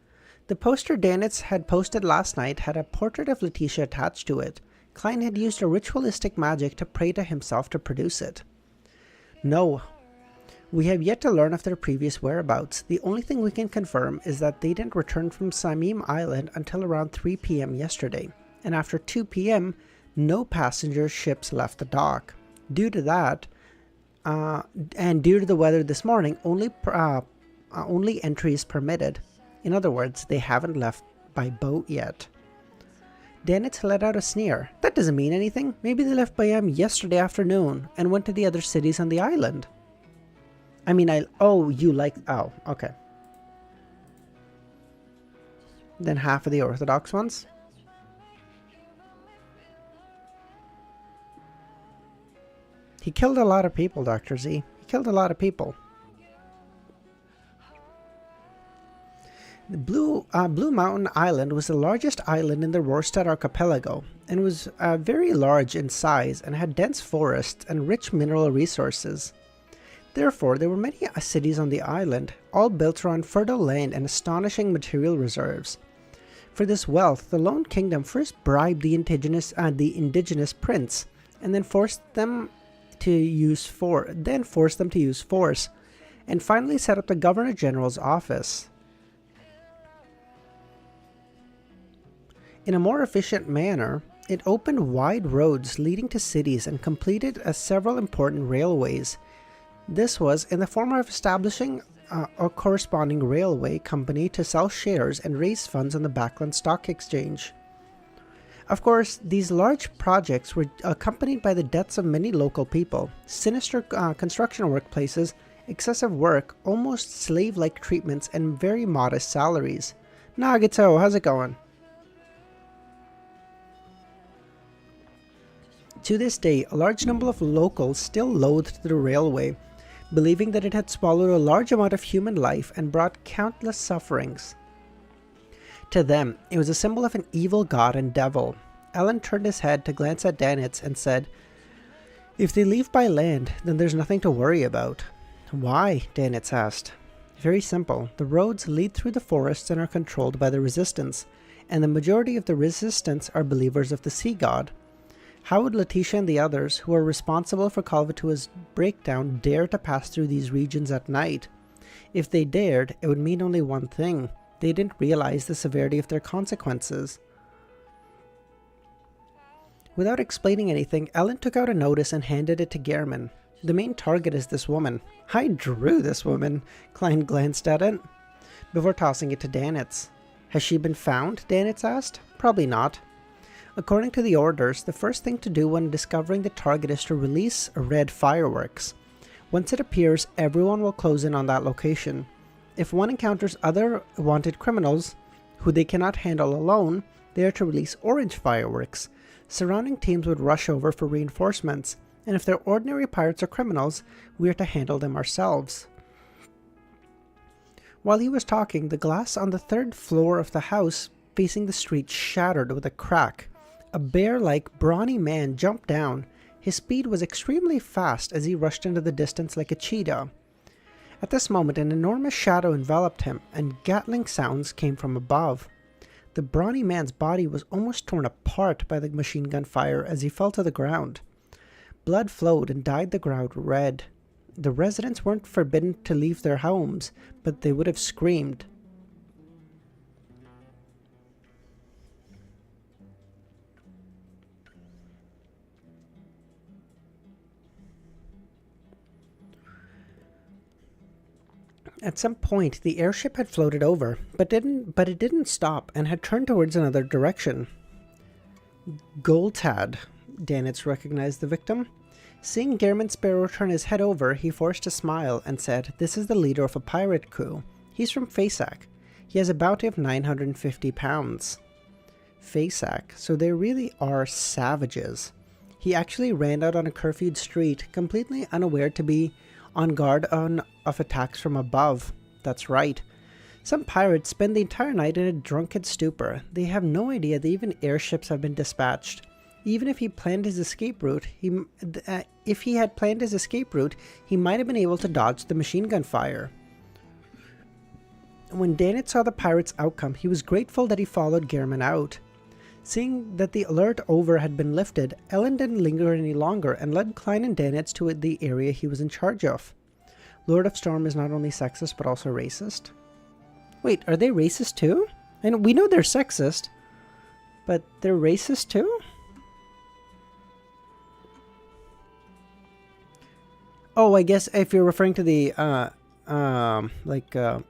The poster Danitz had posted last night had a portrait of Letitia attached to it. Klein had used a ritualistic magic to pray to himself to produce it. No. We have yet to learn of their previous whereabouts. The only thing we can confirm is that they didn't return from Samim Island until around 3 p.m. yesterday, and after 2 p.m., no passenger ships left the dock. Due to that, and due to the weather this morning, only entry is permitted. In other words, they haven't left by boat yet. Danitz let out a sneer. That doesn't mean anything. Maybe they left by yesterday afternoon and went to the other cities on the island. I mean, oh, okay. Then half of the Orthodox ones? He killed a lot of people, Dr. Z. He killed a lot of people. The Blue Mountain Island was the largest island in the Rorstad archipelago, and was very large in size and had dense forests and rich mineral resources. Therefore, there were many cities on the island, all built around fertile land and astonishing material reserves. For this wealth, the Lone Kingdom first bribed the indigenous prince, and then forced them to use force, and finally set up the Governor General's office. In a more efficient manner, it opened wide roads leading to cities and completed several important railways. This was in the form of establishing a corresponding railway company to sell shares and raise funds on the Backland Stock Exchange. Of course, these large projects were accompanied by the deaths of many local people, sinister construction workplaces, excessive work, almost slave-like treatments, and very modest salaries. Nagato, how's it going? To this day, a large number of locals still loathed the railway, believing that it had swallowed a large amount of human life and brought countless sufferings. To them, it was a symbol of an evil god and devil. Alan turned his head to glance at Danitz and said, "If they leave by land, then there's nothing to worry about." "Why?" Danitz asked. "Very simple. The roads lead through the forests and are controlled by the Resistance, and the majority of the Resistance are believers of the sea god. How would Letitia and the others, who are responsible for Kalvatua's breakdown, dare to pass through these regions at night? If they dared, it would mean only one thing. They didn't realize the severity of their consequences." Without explaining anything, Ellen took out a notice and handed it to Gehrman. "The main target is this woman." "I drew this woman," Klein glanced at it, before tossing it to Danitz. "Has she been found?" Danitz asked. "Probably not. According to the orders, the first thing to do when discovering the target is to release red fireworks. Once it appears, everyone will close in on that location. If one encounters other wanted criminals, who they cannot handle alone, they are to release orange fireworks. Surrounding teams would rush over for reinforcements, and if they're ordinary pirates or criminals, we are to handle them ourselves." While he was talking, the glass on the third floor of the house facing the street shattered with a crack. A bear-like, brawny man jumped down. His speed was extremely fast as he rushed into the distance like a cheetah. At this moment, an enormous shadow enveloped him, and Gatling sounds came from above. The brawny man's body was almost torn apart by the machine gun fire as he fell to the ground. Blood flowed and dyed the ground red. The residents weren't forbidden to leave their homes, but they would have screamed. At some point, the airship had floated over, but it didn't stop and had turned towards another direction. "Goltad," Danitz recognized the victim. Seeing Gehrman Sparrow turn his head over, he forced a smile and said, "This is the leader of a pirate crew. He's from Fasak. He has a bounty of 950 pounds. Fasak, so they really are savages. He actually ran out on a curfewed street, completely unaware to be on guard of attacks from above. That's right. Some pirates spend the entire night in a drunken stupor. They have no idea that even airships have been dispatched. Even if he planned his escape route, he might have been able to dodge the machine gun fire." When Danitz saw the pirates' outcome, he was grateful that he followed Gehrman out. Seeing that the alert over had been lifted, Ellen didn't linger any longer and led Klein and Danitz to the area he was in charge of. Lord of Storm is not only sexist but also racist. Wait, are they racist too? And we know they're sexist, but they're racist too? Oh, I guess if you're referring to the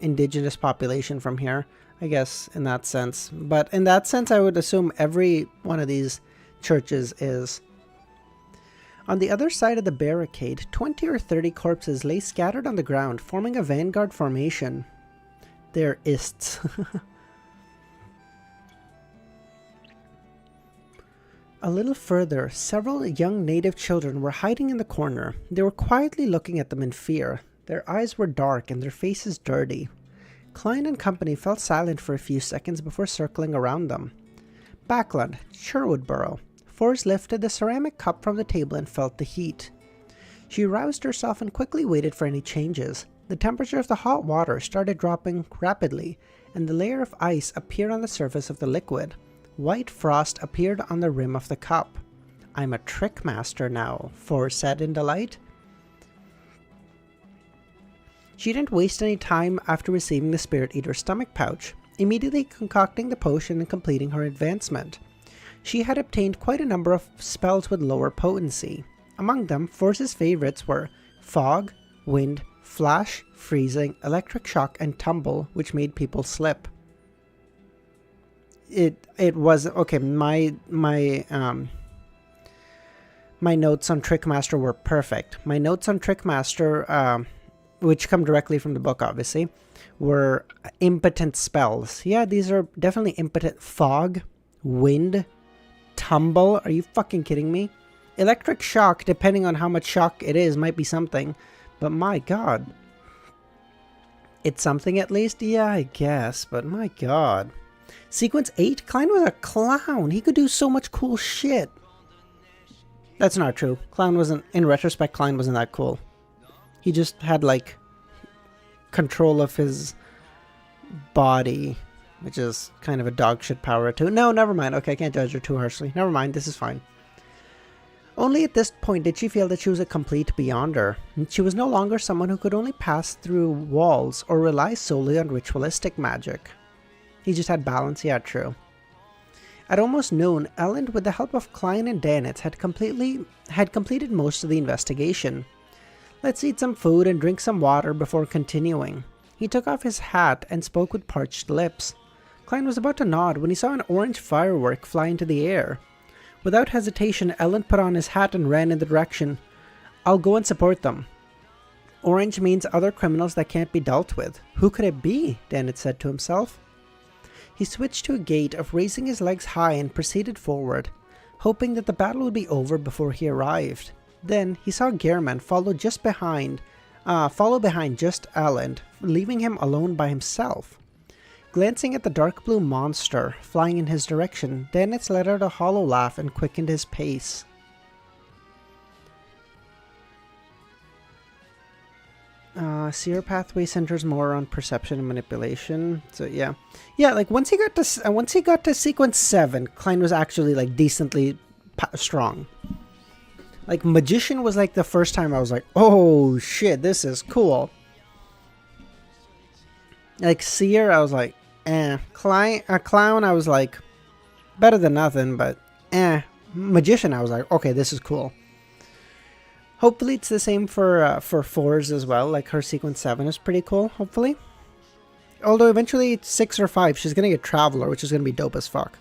indigenous population from here, I guess in that sense. But in that sense, I would assume every one of these churches is. On the other side of the barricade, 20 or 30 corpses lay scattered on the ground, forming a vanguard formation. They're ists. A little further, several young native children were hiding in the corner. They were quietly looking at them in fear. Their eyes were dark and their faces dirty. Klein and company fell silent for a few seconds before circling around them. Backland, Sherwoodboro. Forrest lifted the ceramic cup from the table and felt the heat. She roused herself and quickly waited for any changes. The temperature of the hot water started dropping rapidly, and the layer of ice appeared on the surface of the liquid. White frost appeared on the rim of the cup. "I'm a trick master now," Forrest said in delight. She didn't waste any time after receiving the Spirit Eater's stomach pouch, immediately concocting the potion and completing her advancement. She had obtained quite a number of spells with lower potency. Among them, Forrest's favorites were Fog, Wind, Flash, Freezing, Electric Shock, and Tumble, which made people slip. It was okay. My notes on Trickmaster were perfect. My notes on Trickmaster, which come directly from the book, obviously, were impotent spells. Yeah, these are definitely impotent. Fog, Wind, Tumble. Are you fucking kidding me? Electric Shock, depending on how much shock it is, might be something. But my god. It's something at least? Yeah, I guess. But my god. Sequence 8? Klein was a clown. He could do so much cool shit. That's not true. Klein wasn't, in retrospect, Klein wasn't that cool. He just had, like, control of his body, which is kind of a dog shit power too. No, never mind. Okay, I can't judge her too harshly. Never mind, this is fine. Only at this point did she feel that she was a complete beyonder. She was no longer someone who could only pass through walls or rely solely on ritualistic magic. He just had balance, yeah, true. At almost noon, Elend, with the help of Klein and Danitz, had completed most of the investigation. "Let's eat some food and drink some water before continuing." He took off his hat and spoke with parched lips. Klein was about to nod when he saw an orange firework fly into the air. Without hesitation, Elend put on his hat and ran in the direction. "I'll go and support them." Orange means other criminals that can't be dealt with. Who could it be? Danitz said to himself. He switched to a gait of raising his legs high and proceeded forward, hoping that the battle would be over before he arrived. Then he saw Gehrman follow behind just Elend, leaving him alone by himself. Glancing at the dark blue monster flying in his direction, Danitz let out a hollow laugh and quickened his pace. Seer pathway centers more on perception and manipulation. So yeah, like once he got to sequence 7, Klein was actually like decently strong. Like Magician was like the first time I was like, oh shit, this is cool. Like Seer, I was like, Clown, I was like, better than nothing, but Magician, I was like, okay, this is cool. Hopefully it's the same for Fours as well. Like her sequence 7 is pretty cool, hopefully. Although eventually it's 6 or 5, she's gonna get Traveler, which is gonna be dope as fuck.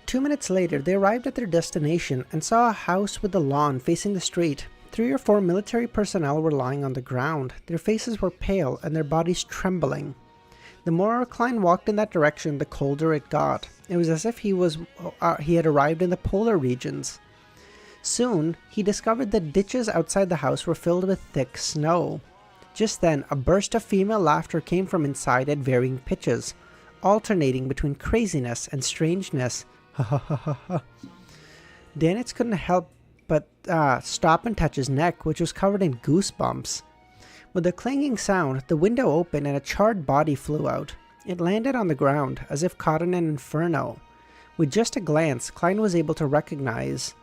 2 minutes later, they arrived at their destination and saw a house with a lawn facing the street. 3 or 4 military personnel were lying on the ground. Their faces were pale and their bodies trembling. The more Klein walked in that direction, the colder it got. It was as if he had arrived in the polar regions. Soon, he discovered that ditches outside the house were filled with thick snow. Just then, a burst of female laughter came from inside at varying pitches, alternating between craziness and strangeness. Ha ha ha ha ha. Danitz couldn't help but stop and touch his neck, which was covered in goosebumps. With a clanging sound, the window opened and a charred body flew out. It landed on the ground, as if caught in an inferno. With just a glance, Klein was able to recognize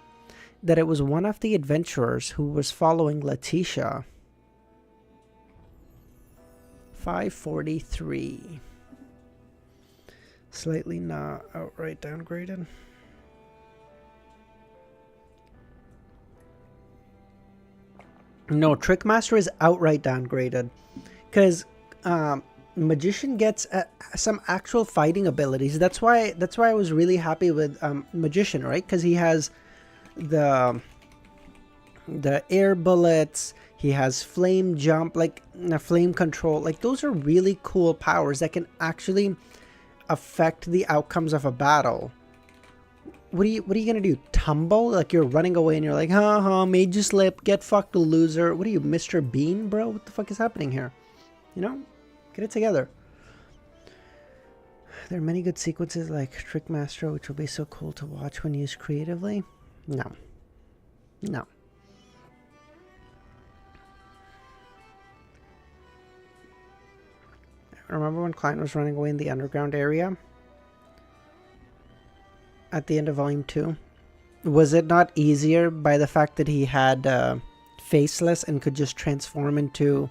that it was one of the adventurers who was following Letitia. 543. Slightly not outright downgraded. No, Trickmaster is outright downgraded. Because Magician gets some actual fighting abilities. That's why I was really happy with Magician, right? Because he has the air bullets, he has flame jump, like flame control. Like those are really cool powers that can actually affect the outcomes of a battle. What are you gonna do? Tumble? Like you're running away and you're like, made you slip, get fucked, loser. What are you, Mr. Bean, bro? What the fuck is happening here? You know? Get it together. There are many good sequences like Trickmaster, which will be so cool to watch when used creatively. No. No. Remember when Klein was running away in the underground area? At the end of Volume 2? Was it not easier by the fact that he had Faceless and could just transform into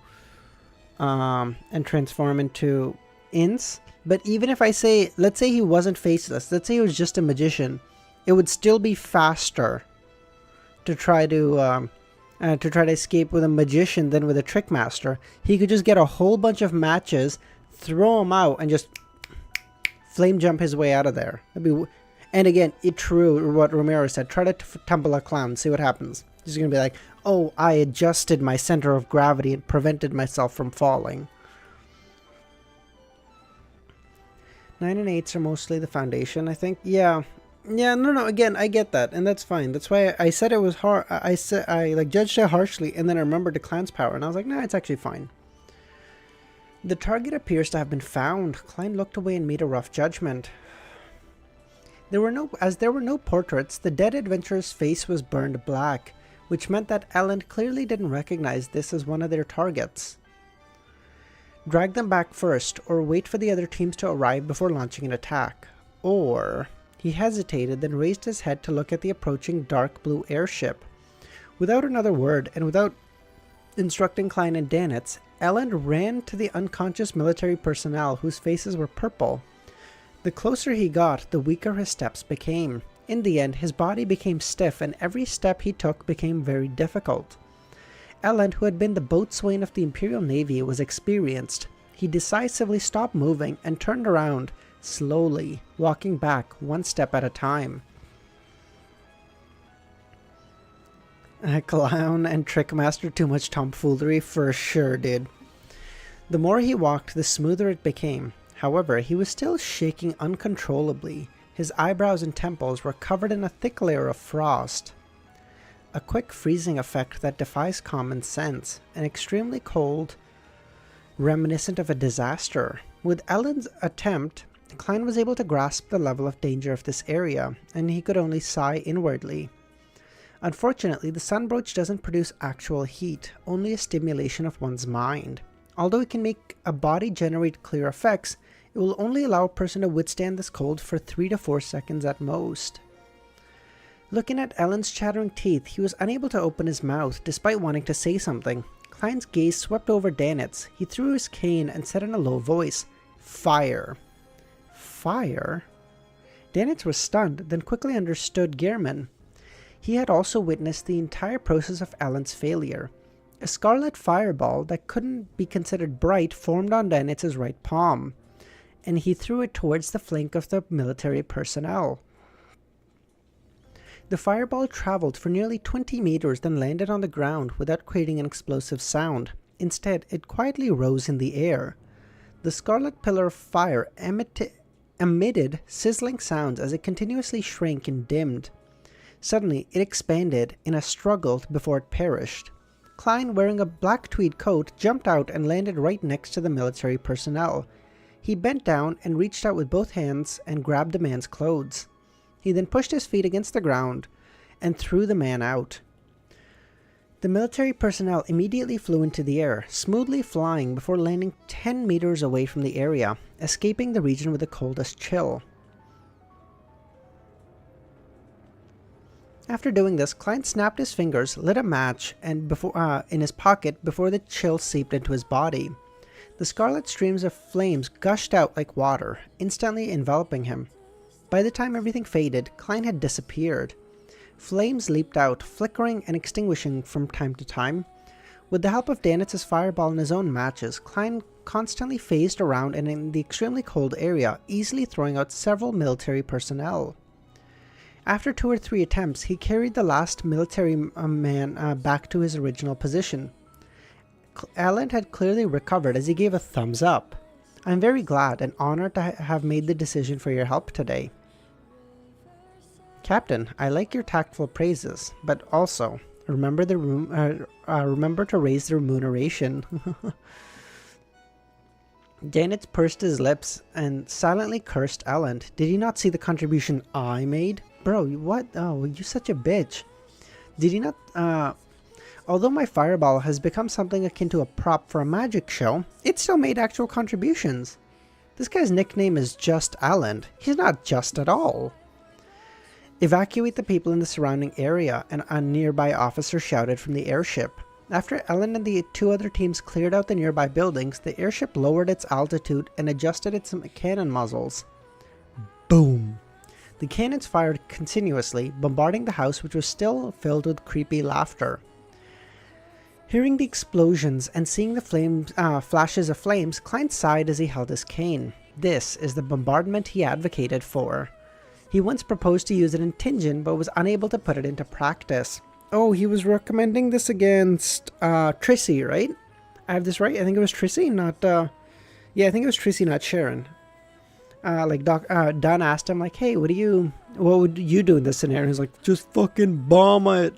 Ince? But even if I say, let's say he wasn't Faceless, let's say he was just a magician, it would still be faster to try to escape with a magician than with a Trickmaster. He could just get a whole bunch of matches, throw them out, and just flame jump his way out of there. And again, it's true what Romero said. Try to tumble a clown, see what happens. He's going to be like, oh, I adjusted my center of gravity and prevented myself from falling. 9 and 8s are mostly the foundation, I think. Yeah, no, again, I get that, and that's fine. That's why I said it was hard. I judged it harshly, and then I remembered the clan's power, and I was like, nah, it's actually fine. The target appears to have been found. Klein looked away and made a rough judgment. There were no portraits, the dead adventurer's face was burned black, which meant that Elend clearly didn't recognize this as one of their targets. Drag them back first, or wait for the other teams to arrive before launching an attack. Or... He hesitated, then raised his head to look at the approaching dark blue airship. Without another word, and without instructing Klein and Danitz, Elend ran to the unconscious military personnel whose faces were purple. The closer he got, the weaker his steps became. In the end, his body became stiff, and every step he took became very difficult. Elend, who had been the boatswain of the Imperial Navy, was experienced. He decisively stopped moving and turned around, slowly, walking back one step at a time. Clown and Trickmaster, too much tomfoolery for sure, dude. The more he walked, the smoother it became. However, he was still shaking uncontrollably. His eyebrows and temples were covered in a thick layer of frost. A quick freezing effect that defies common sense, and extremely cold, reminiscent of a disaster. With Elend's attempt, Klein was able to grasp the level of danger of this area, and he could only sigh inwardly. Unfortunately, the Sunbroach doesn't produce actual heat, only a stimulation of one's mind. Although it can make a body generate clear effects, it will only allow a person to withstand this cold for 3 to 4 seconds at most. Looking at Elend's chattering teeth, he was unable to open his mouth, despite wanting to say something. Klein's gaze swept over Danitz. He threw his cane and said in a low voice, "Fire." Fire? Danitz was stunned, then quickly understood Gehrman. He had also witnessed the entire process of Elend's failure. A scarlet fireball that couldn't be considered bright formed on Danitz's right palm, and he threw it towards the flank of the military personnel. The fireball traveled for nearly 20 meters, then landed on the ground without creating an explosive sound. Instead, it quietly rose in the air. The scarlet pillar of fire emitted sizzling sounds as it continuously shrank and dimmed. Suddenly, it expanded in a struggle before it perished. Klein, wearing a black tweed coat, jumped out and landed right next to the military personnel. He bent down and reached out with both hands and grabbed the man's clothes. He then pushed his feet against the ground and threw the man out. The military personnel immediately flew into the air, smoothly flying before landing 10 meters away from the area, escaping the region with the coldest chill. After doing this, Klein snapped his fingers, lit a match in his pocket before the chill seeped into his body. The scarlet streams of flames gushed out like water, instantly enveloping him. By the time everything faded, Klein had disappeared. Flames leaped out, flickering and extinguishing from time to time. With the help of Danitz's fireball and his own matches, Klein constantly phased around and in the extremely cold area, easily throwing out several military personnel. After 2 or 3 attempts, he carried the last military man back to his original position. Elend had clearly recovered as he gave a thumbs up. I'm very glad and honored to have made the decision for your help today. Captain, I like your tactful praises, but also remember remember to raise the remuneration. Janet pursed his lips and silently cursed Elend. Did he not see the contribution I made? Bro, what? Oh, you such a bitch. Did he not, although my fireball has become something akin to a prop for a magic show, it still made actual contributions. This guy's nickname is Just Elend. He's not just at all. Evacuate the people in the surrounding area, and a nearby officer shouted from the airship. After Elend and the two other teams cleared out the nearby buildings, the airship lowered its altitude and adjusted its cannon muzzles. Boom! The cannons fired continuously, bombarding the house, which was still filled with creepy laughter. Hearing the explosions and seeing the flashes of flames, Klein sighed as he held his cane. This is the bombardment he advocated for. He once proposed to use it in Tingen, but was unable to put it into practice. Oh, he was recommending this against Trissy, right? I have this right? I think it was Trissy, not... Yeah, I think it was Trissy, not Sharon. Don asked him, like, hey, what would you do in this scenario? He's like, just fucking bomb it.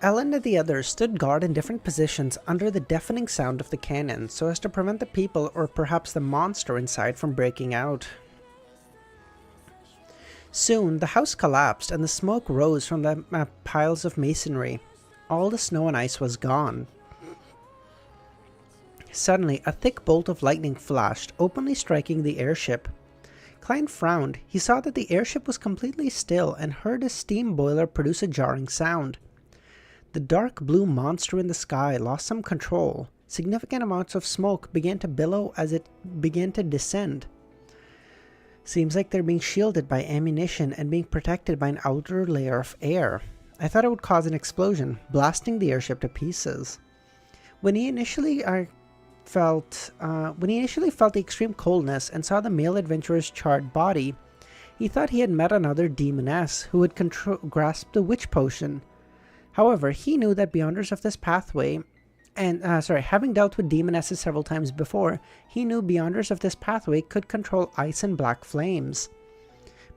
Elend and the others stood guard in different positions under the deafening sound of the cannon, so as to prevent the people or perhaps the monster inside from breaking out. Soon, the house collapsed and the smoke rose from the piles of masonry. All the snow and ice was gone. Suddenly, a thick bolt of lightning flashed, openly striking the airship. Klein frowned. He saw that the airship was completely still and heard a steam boiler produce a jarring sound. The dark blue monster in the sky lost some control. Significant amounts of smoke began to billow as it began to descend. Seems like they're being shielded by ammunition and being protected by an outer layer of air. I thought it would cause an explosion, blasting the airship to pieces. When he initially felt the extreme coldness and saw the male adventurer's charred body, he thought he had met another demoness who had grasped the witch potion. However, he knew that Beyonders of this pathway, having dealt with demonesses several times before, he knew Beyonders of this pathway could control ice and black flames.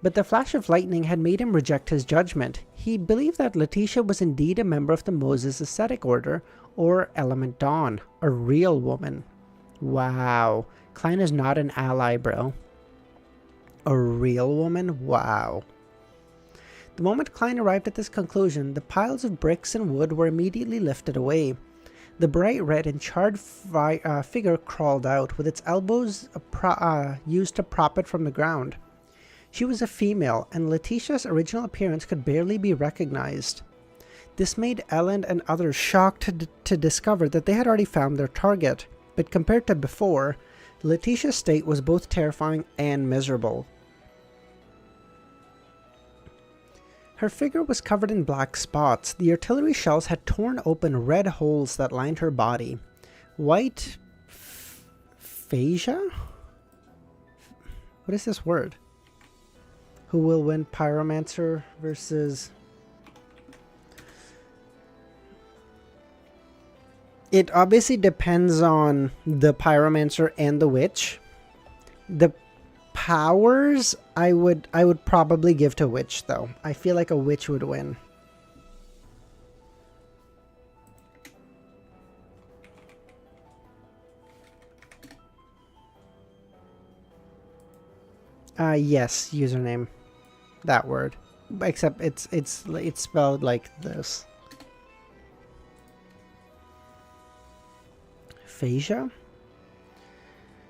But the flash of lightning had made him reject his judgment. He believed that Letitia was indeed a member of the Moses Ascetic Order, or Element Dawn, a real woman. Wow. Klein is not an ally, bro. A real woman? Wow. The moment Klein arrived at this conclusion, the piles of bricks and wood were immediately lifted away. The bright red and charred figure crawled out, with its elbows used to prop it from the ground. She was a female, and Letitia's original appearance could barely be recognized. This made Elend and others shocked to discover that they had already found their target, but compared to before, Letitia's state was both terrifying and miserable. Her figure was covered in black spots. The artillery shells had torn open red holes that lined her body. White Phasia? What is this word? Who will win, Pyromancer versus... It obviously depends on the Pyromancer and the Witch. The powers, I would probably give to Witch, though. I feel like a Witch would win. Yes, username. That word. Except it's spelled like this. Phasia?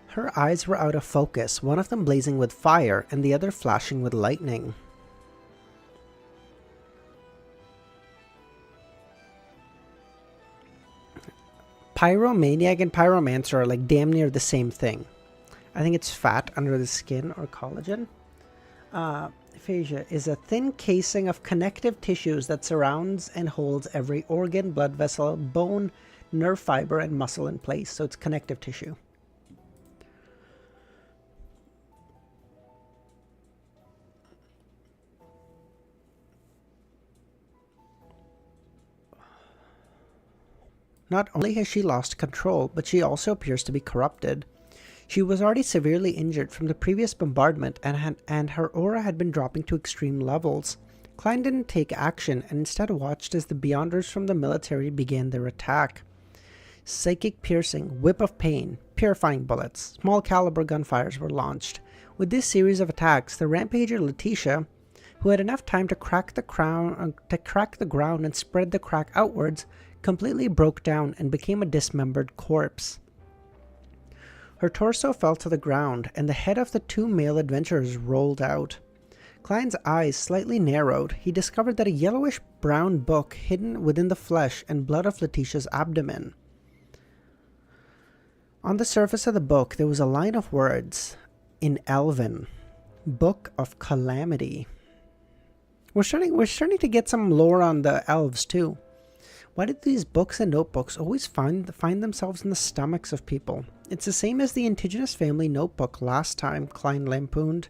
Her eyes were out of focus, one of them blazing with fire and the other flashing with lightning. Pyromaniac and Pyromancer are like damn near the same thing. I think it's fat under the skin or collagen. Phasia is a thin casing of connective tissues that surrounds and holds every organ, blood vessel, bone, nerve fiber, and muscle in place. So it's connective tissue. Not only has she lost control, but she also appears to be corrupted. She was already severely injured from the previous bombardment, and her aura had been dropping to extreme levels. Klein didn't take action and instead watched as the Beyonders from the military began their attack. Psychic piercing, whip of pain, purifying bullets, small caliber gunfires were launched. With this series of attacks, the rampager Letitia, who had enough time to crack the ground and spread the crack outwards, completely broke down and became a dismembered corpse. Her torso fell to the ground, and the head of the two male adventurers rolled out. Klein's eyes slightly narrowed. He discovered that a yellowish-brown book hidden within the flesh and blood of Letitia's abdomen. On the surface of the book, there was a line of words in Elven. Book of Calamity. We're starting to get some lore on the elves, too. Why did these books and notebooks always find themselves in the stomachs of people? It's the same as the indigenous family notebook last time, Klein lampooned.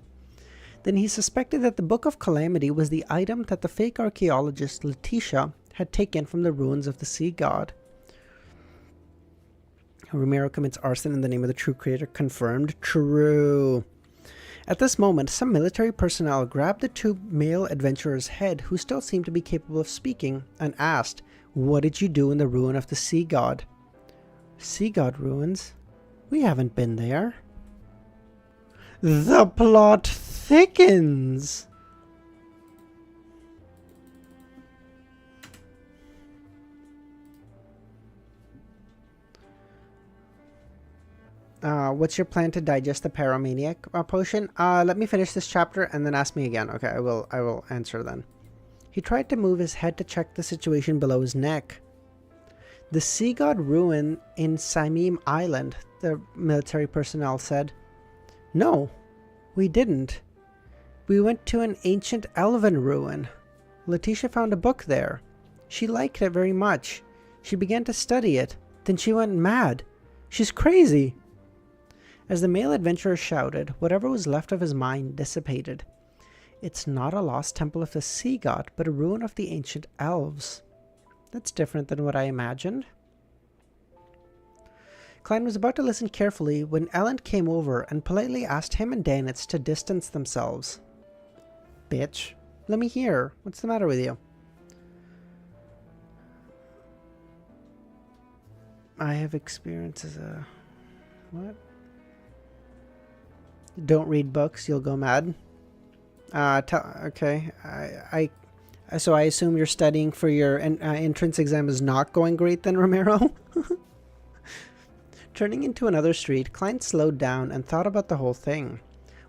Then he suspected that the Book of Calamity was the item that the fake archaeologist Letitia had taken from the ruins of the sea god. Romero commits arson in the name of the true creator. Confirmed. True. At this moment, some military personnel grabbed the two male adventurers' head, who still seemed to be capable of speaking, and asked, "What did you do in the ruin of the sea god?" Sea god ruins? We haven't been there. The plot thickens! What's your plan to digest the Paramaniac potion? Let me finish this chapter and then ask me again. Okay, I will answer then. He tried to move his head to check the situation below his neck. The sea god ruin in Samim Island, the military personnel said. No, we didn't. We went to an ancient elven ruin. Letitia found a book there. She liked it very much. She began to study it. Then she went mad. She's crazy. As the male adventurer shouted, whatever was left of his mind dissipated. It's not a lost temple of the sea god, but a ruin of the ancient elves. That's different than what I imagined. Klein was about to listen carefully when Ellen came over and politely asked him and Danitz to distance themselves. Bitch, let me hear. What's the matter with you? I have experience as a... What? Don't read books, you'll go mad. Okay. So I assume you're studying for your entrance exam is not going great then, Romero? Turning into another street, Klein slowed down and thought about the whole thing.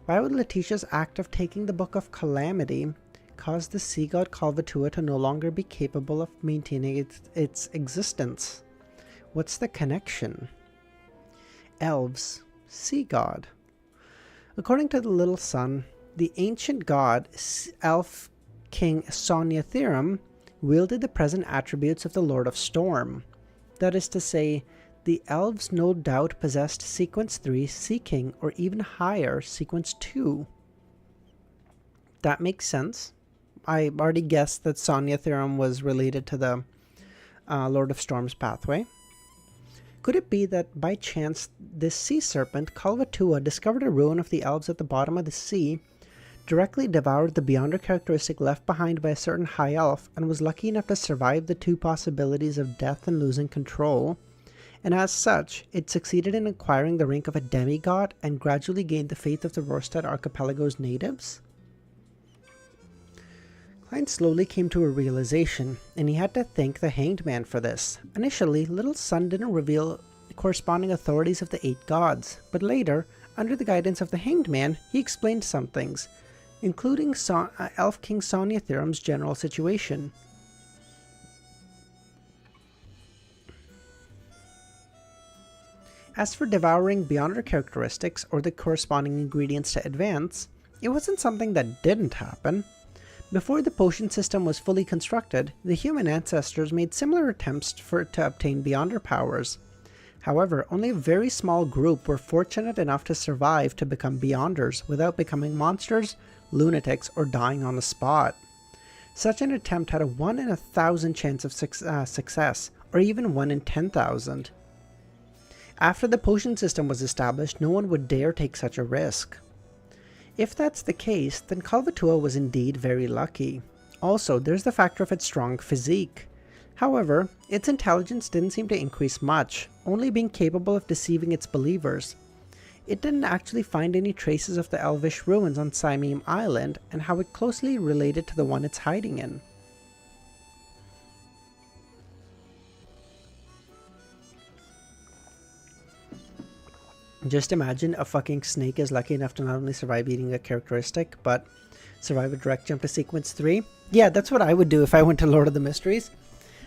Why would Letitia's act of taking the Book of Calamity cause the sea god Kalvatua to no longer be capable of maintaining its existence? What's the connection? Elves. Sea god. According to the Little Sun, the ancient god, Elf King Soniatherum, wielded the present attributes of the Lord of Storm. That is to say, the elves no doubt possessed Sequence 3 Sea King, or even higher, Sequence 2. That makes sense. I already guessed that Soniatherum was related to the Lord of Storm's pathway. Could it be that by chance this sea serpent, Kalvatua, discovered a ruin of the elves at the bottom of the sea, directly devoured the Beyonder characteristic left behind by a certain high elf, and was lucky enough to survive the two possibilities of death and losing control, and as such, it succeeded in acquiring the rank of a demigod and gradually gained the faith of the Rorstad Archipelago's natives? Klein slowly came to a realization, and he had to thank the Hanged Man for this. Initially, Little Sun didn't reveal the corresponding authorities of the 8 gods, but later, under the guidance of the Hanged Man, he explained some things, including Elf King Soniatherum's general situation. As for devouring Beyonder characteristics or the corresponding ingredients to advance, it wasn't something that didn't happen. Before the potion system was fully constructed, the human ancestors made similar attempts to obtain Beyonder powers. However, only a very small group were fortunate enough to survive to become Beyonders without becoming monsters, lunatics, or dying on the spot. Such an attempt had a 1 in 1,000 chance of success, or even 1 in 10,000. After the potion system was established, no one would dare take such a risk. If that's the case, then Kalvatua was indeed very lucky. Also, there's the factor of its strong physique. However, its intelligence didn't seem to increase much, only being capable of deceiving its believers. It didn't actually find any traces of the Elvish ruins on Saimim Island and how it closely related to the one it's hiding in. Just imagine a fucking snake is lucky enough to not only survive eating a characteristic, but survive a direct jump to sequence 3. Yeah, that's what I would do if I went to Lord of the Mysteries.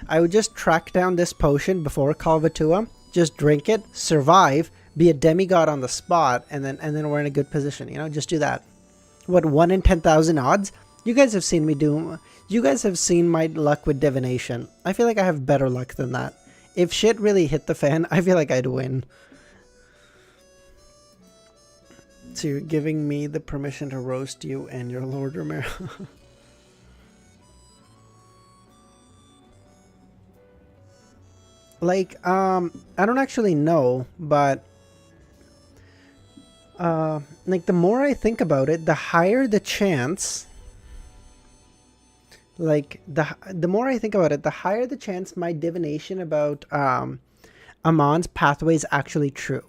I would just track down this potion before Kalvatua, just drink it, survive, be a demigod on the spot, and then we're in a good position, you know? Just do that. What, 1 in 10,000 odds? You guys have seen me do... You guys have seen my luck with divination. I feel like I have better luck than that. If shit really hit the fan, I feel like I'd win. So you're giving me the permission to roast you and your Lord Romero. Like, I don't actually know, but, like, the more I think about it, the higher the chance, like, the more I think about it, the higher the chance my divination about, Amon's pathway is actually true.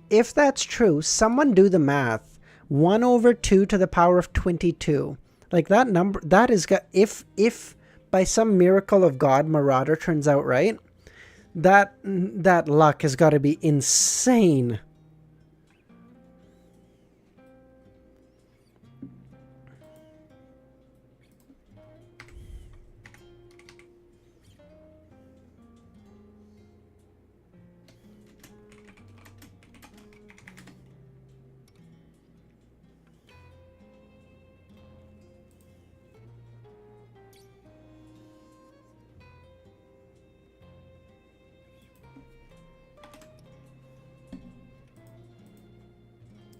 If that's true, someone do the math. 1 over 2 to the power of 22. Like, that number, that is, if by some miracle of God, Marauder turns out right, that luck has got to be insane.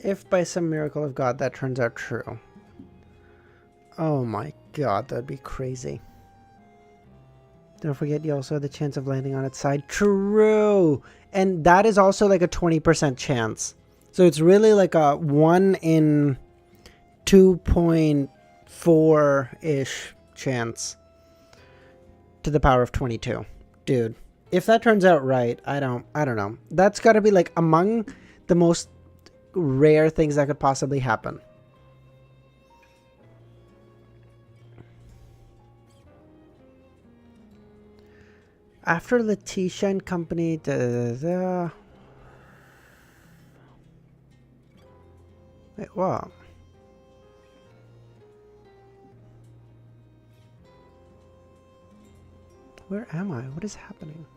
If by some miracle of God that turns out true. Oh my god, that'd be crazy. Don't forget you also have the chance of landing on its side. True! And that is also like a 20% chance. So it's really like a 1 in 2.4-ish chance to the power of 22. Dude, if that turns out right, I don't know. That's got to be like among the most rare things that could possibly happen. After Letitia and company, wait, what? Where am I? What is happening?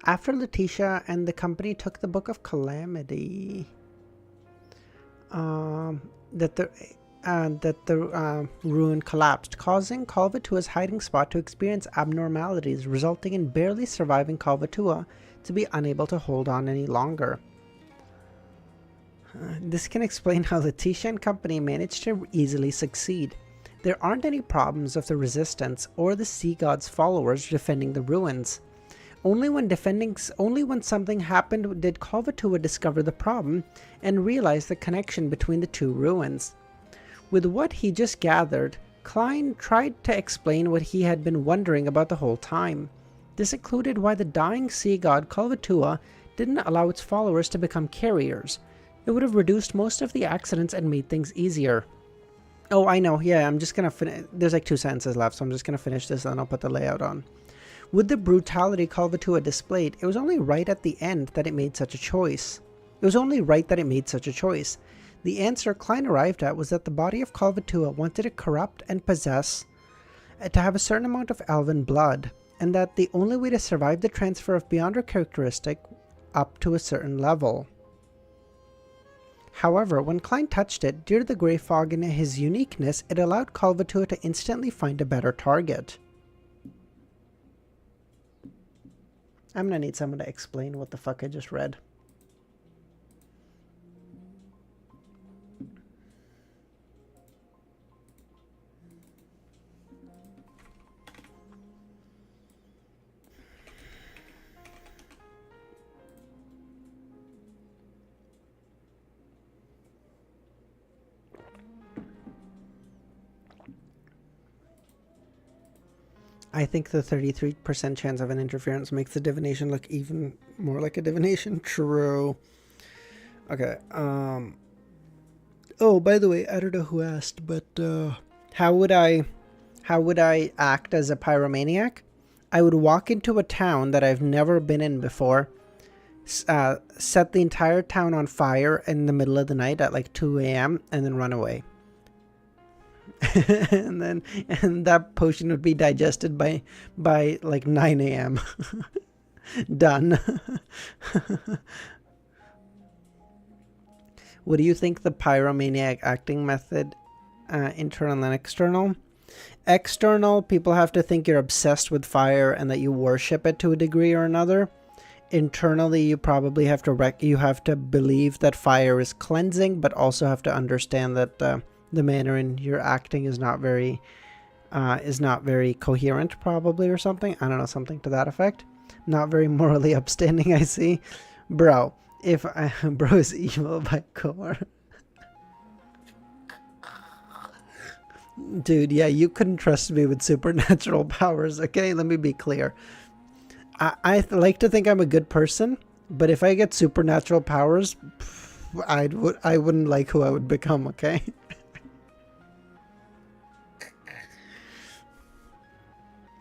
After Letitia and the company took the Book of Calamity, that the ruin collapsed, causing Kalvatua's hiding spot to experience abnormalities, resulting in barely surviving Kalvatua to be unable to hold on any longer. This can explain how Letitia and company managed to easily succeed. There aren't any problems of the Resistance or the Sea God's followers defending the ruins. Only when something happened did Kalvatua discover the problem and realize the connection between the two ruins. With what he just gathered, Klein tried to explain what he had been wondering about the whole time. This included why the dying sea god Kalvatua didn't allow its followers to become carriers. It would have reduced most of the accidents and made things easier. Oh, I know. Yeah, I'm just gonna finish. There's like 2 sentences left, so I'm just gonna finish this and then I'll put the layout on. With the brutality Kalvatua displayed, it was only right at the end that it made such a choice. The answer Klein arrived at was that the body of Kalvatua wanted to corrupt and possess, to have a certain amount of elven blood, and that the only way to survive the transfer of Beyonder characteristic up to a certain level. However, when Klein touched it, due to the grey fog and his uniqueness, it allowed Kalvatua to instantly find a better target. I'm gonna need someone to explain what the fuck I just read. I think the 33% chance of an interference makes the divination look even more like a divination. True. Okay. Oh, by the way, I don't know who asked, but how would I act as a pyromaniac? I would walk into a town that I've never been in before, set the entire town on fire in the middle of the night at like 2 a.m. and then run away. and that potion would be digested by like 9 a.m. Done. What do you think the pyromaniac acting method, internal and external? External, people have to think you're obsessed with fire and that you worship it to a degree or another. Internally, you probably have to believe that fire is cleansing, but also have to understand that the manner in your acting is not very coherent, probably, or something. I don't know, something to that effect. Not very morally upstanding, I see. Bro, bro's evil by core. Dude, yeah, you couldn't trust me with supernatural powers, okay? Let me be clear. I like to think I'm a good person, but if I get supernatural powers, I wouldn't like who I would become, okay?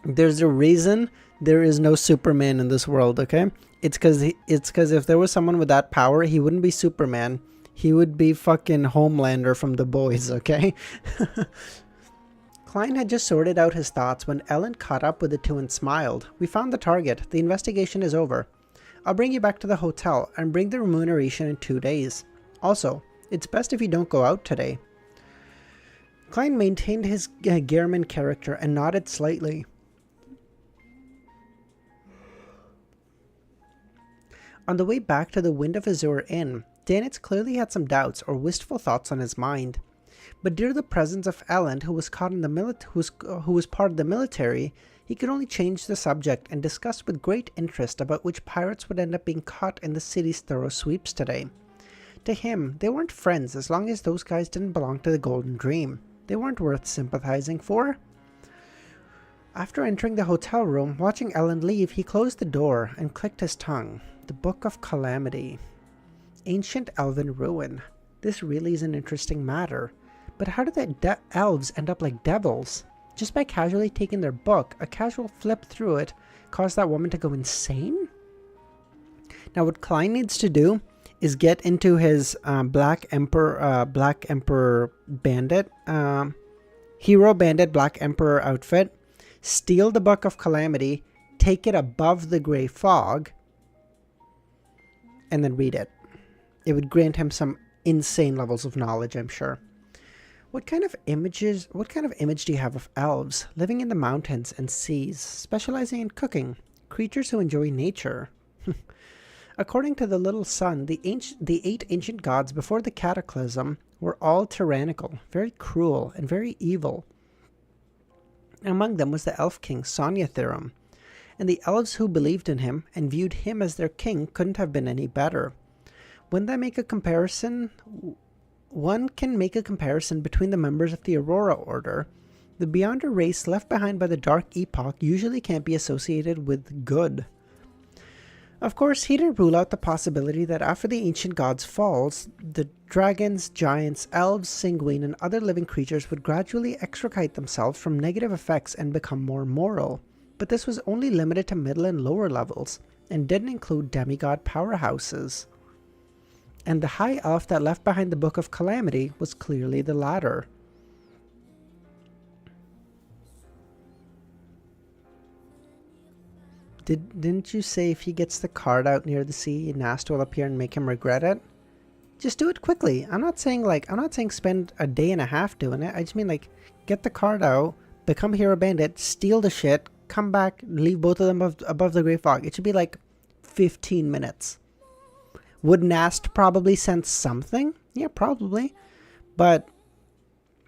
There's a reason there is no Superman in this world, okay? It's because if there was someone with that power, he wouldn't be Superman. He would be fucking Homelander from The Boys, okay? Klein had just sorted out his thoughts when Ellen caught up with the two and smiled. We found the target. The investigation is over. I'll bring you back to the hotel and bring the remuneration in 2 days. Also, it's best if you don't go out today. Klein maintained his Gehrman character and nodded slightly. On the way back to the Wind of Azure Inn, Danitz clearly had some doubts or wistful thoughts on his mind. But due to the presence of Ellen, who was caught in the who was part of the military, he could only change the subject and discuss with great interest about which pirates would end up being caught in the city's thorough sweeps today. To him, they weren't friends as long as those guys didn't belong to the Golden Dream. They weren't worth sympathizing for. After entering the hotel room, watching Ellen leave, he closed the door and clicked his tongue. The Book of Calamity. Ancient elven ruin. This really is an interesting matter. But how did the elves end up like devils? Just by casually taking their book, a casual flip through it caused that woman to go insane? Now what Klein needs to do is get into his Black Emperor bandit, Hero Bandit Black Emperor outfit, steal the Book of Calamity, take it above the Grey Fog, and then read it. It would grant him some insane levels of knowledge, I'm sure. What kind of image do you have of elves living in the mountains and seas, specializing in cooking, creatures who enjoy nature? According to the Little Sun, the 8 ancient gods before the cataclysm were all tyrannical, very cruel, and very evil. Among them was the elf king Sonyathirum, and the elves who believed in him and viewed him as their king couldn't have been any better. When they make a comparison, one can make a comparison between the members of the Aurora Order. The Beyonder race left behind by the Dark Epoch usually can't be associated with good. Of course, he didn't rule out the possibility that after the ancient gods' falls, the dragons, giants, elves, sanguine, and other living creatures would gradually extricate themselves from negative effects and become more moral. But this was only limited to middle and lower levels, and didn't include demigod powerhouses. And the high elf that left behind the Book of Calamity was clearly the latter. Didn't you say if he gets the card out near the sea, Nast will appear and make him regret it? Just do it quickly. I'm not saying spend a day and a half doing it. I just mean get the card out, become Hero Bandit, steal the shit, come back, leave both of them above the Grey Fog. It should be 15 minutes. Would Nast probably sense something? Yeah, probably. But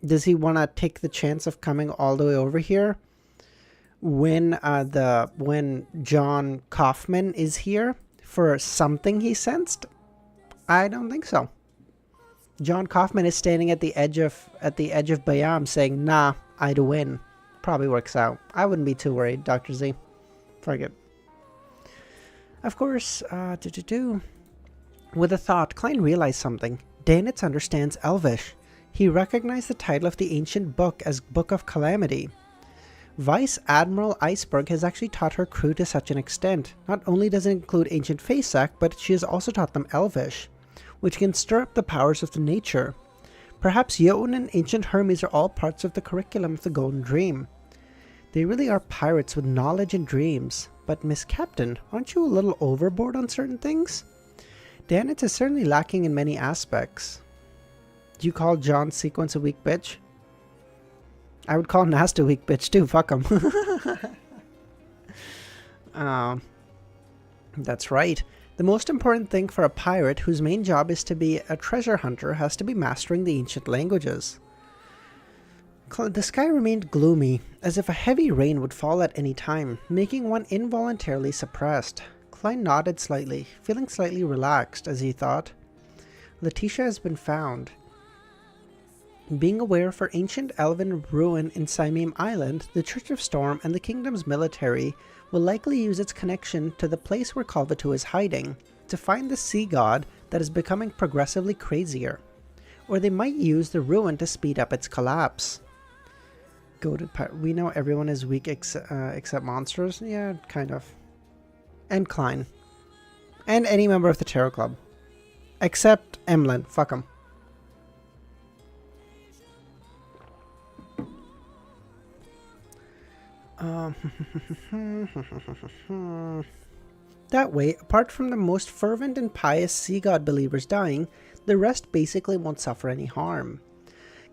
does he want to take the chance of coming all the way over here when John Kaufman is here for something he sensed? I don't think so. John Kaufman is standing at the edge of Bayam saying, "Nah, I'd win." Probably works out. I wouldn't be too worried, Dr. Z. Forget. Of course, with a thought, Klein realized something. Danitz understands Elvish. He recognized the title of the ancient book as Book of Calamity. Vice Admiral Iceberg has actually taught her crew to such an extent. Not only does it include ancient Faceak, but she has also taught them Elvish, which can stir up the powers of the nature. Perhaps Jotun and ancient Hermes are all parts of the curriculum of the Golden Dream. They really are pirates with knowledge and dreams. But Miss Captain, aren't you a little overboard on certain things? Danitz is certainly lacking in many aspects. Do you call John's sequence a weak bitch? I would call Nast a weak bitch too, fuck him. That's right. The most important thing for a pirate whose main job is to be a treasure hunter has to be mastering the ancient languages. The sky remained gloomy, as if a heavy rain would fall at any time, making one involuntarily suppressed. Klein nodded slightly, feeling slightly relaxed, as he thought. Letitia has been found. Being aware for ancient elven ruin in Saimim Island, the Church of Storm and the kingdom's military will likely use its connection to the place where Kalvatu is hiding to find the sea god that is becoming progressively crazier. Or they might use the ruin to speed up its collapse. We know everyone is weak except monsters. Yeah, kind of. And Klein. And any member of the Tarot Club. Except Emlyn. Fuck him. That way, apart from the most fervent and pious sea god believers dying, the rest basically won't suffer any harm.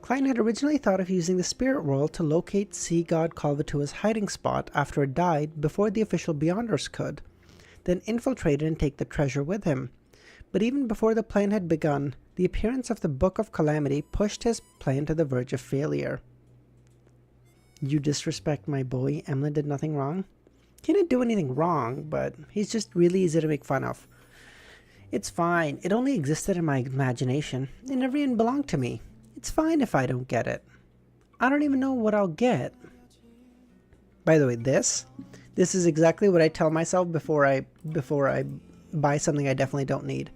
Klein had originally thought of using the spirit world to locate sea god Kalvatua's hiding spot after it died before the official Beyonders could, then infiltrate it and take the treasure with him. But even before the plan had begun, the appearance of the Book of Calamity pushed his plan to the verge of failure. You disrespect my boy. Emlyn did nothing wrong. He didn't do anything wrong, but he's just really easy to make fun of. It's fine. It only existed in my imagination. It never even belonged to me. It's fine if I don't get it. I don't even know what I'll get. By the way, this is exactly what I tell myself before I buy something I definitely don't need.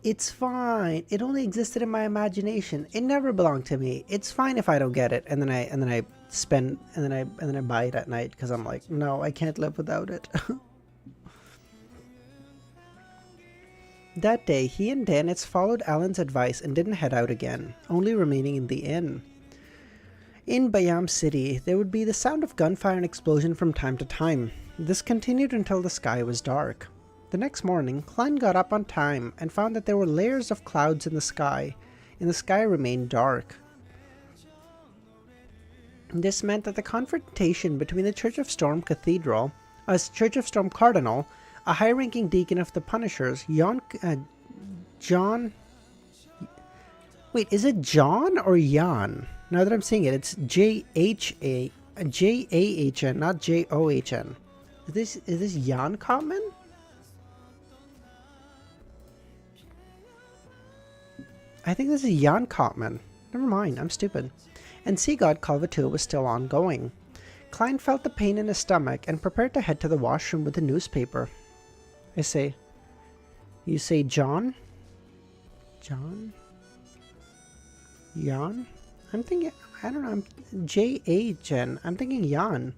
It's fine. It only existed in my imagination. It never belonged to me. It's fine if I don't get it. And then I buy it at night because I'm like, no, I can't live without it. That day, he and Danitz followed Alan's advice and didn't head out again, only remaining in the inn. In Bayam City, there would be the sound of gunfire and explosion from time to time. This continued until the sky was dark. The next morning, Klein got up on time and found that there were layers of clouds in the sky, and the sky remained dark. This meant that the confrontation between the Church of Storm Cathedral, Church of Storm Cardinal, a high-ranking deacon of the Punishers, John... Wait, is it John or Jan? Now that I'm seeing it, it's J-H-A... J-A-H-N, not J-O-H-N. Is this Jan Kaufman? I think this is Jan Kaufman. Never mind, I'm stupid. And Sea God Kalvatua was still ongoing. Klein felt the pain in his stomach and prepared to head to the washroom with the newspaper. You say John? John? Jan? I'm thinking, I don't know, I'm J-A-J-N. I'm thinking Jan.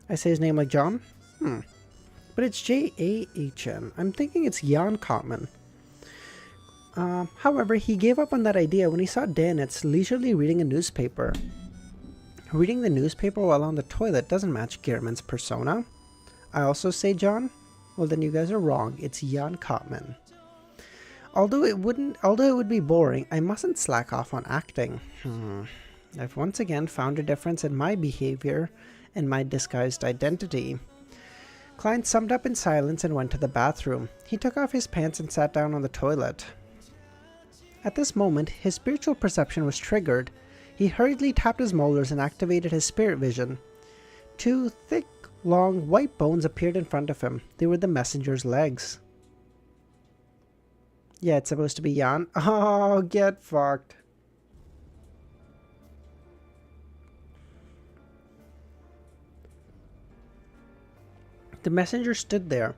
I say his name like John? But it's J-A-H-N. I'm thinking it's Jan Kaufman. However, he gave up on that idea when he saw Danitz leisurely reading a newspaper. Reading the newspaper while on the toilet doesn't match Gehrman's persona. I also say John? Well, then you guys are wrong. It's Jan Kaufman. Although it would be boring, I mustn't slack off on acting. I've once again found a difference in my behavior and my disguised identity. Klein summed up in silence and went to the bathroom. He took off his pants and sat down on the toilet. At this moment, his spiritual perception was triggered. He hurriedly tapped his molars and activated his spirit vision. Two thick, long, white bones appeared in front of him. They were the messenger's legs. Yeah, it's supposed to be Jan. Oh, get fucked. The messenger stood there,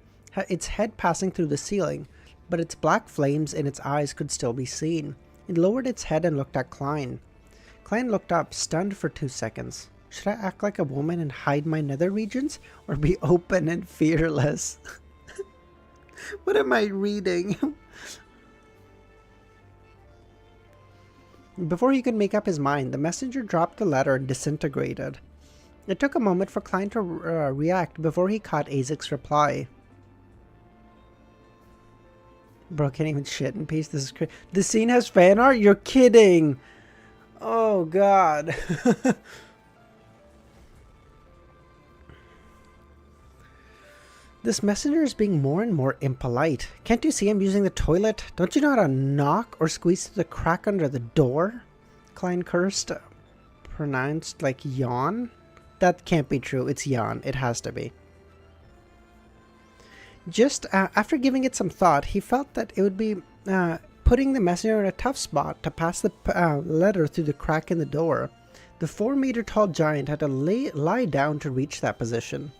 its head passing through the ceiling, but its black flames in its eyes could still be seen. It lowered its head and looked at Klein. Klein looked up, stunned for 2 seconds. Should I act like a woman and hide my nether regions, or be open and fearless? What am I reading? Before he could make up his mind, the messenger dropped the letter and disintegrated. It took a moment for Klein to react before he caught Azek's reply. Bro, can't even shit in peace. This is crazy. This scene has fan art? You're kidding! Oh, God. This messenger is being more and more impolite. Can't you see him using the toilet? Don't you know how to knock or squeeze through the crack under the door? Klein cursed. Pronounced like yawn? That can't be true. It's yawn. It has to be. Just after giving it some thought, he felt that it would be putting the messenger in a tough spot to pass the letter through the crack in the door. The 4-meter-tall giant had to lie down to reach that position.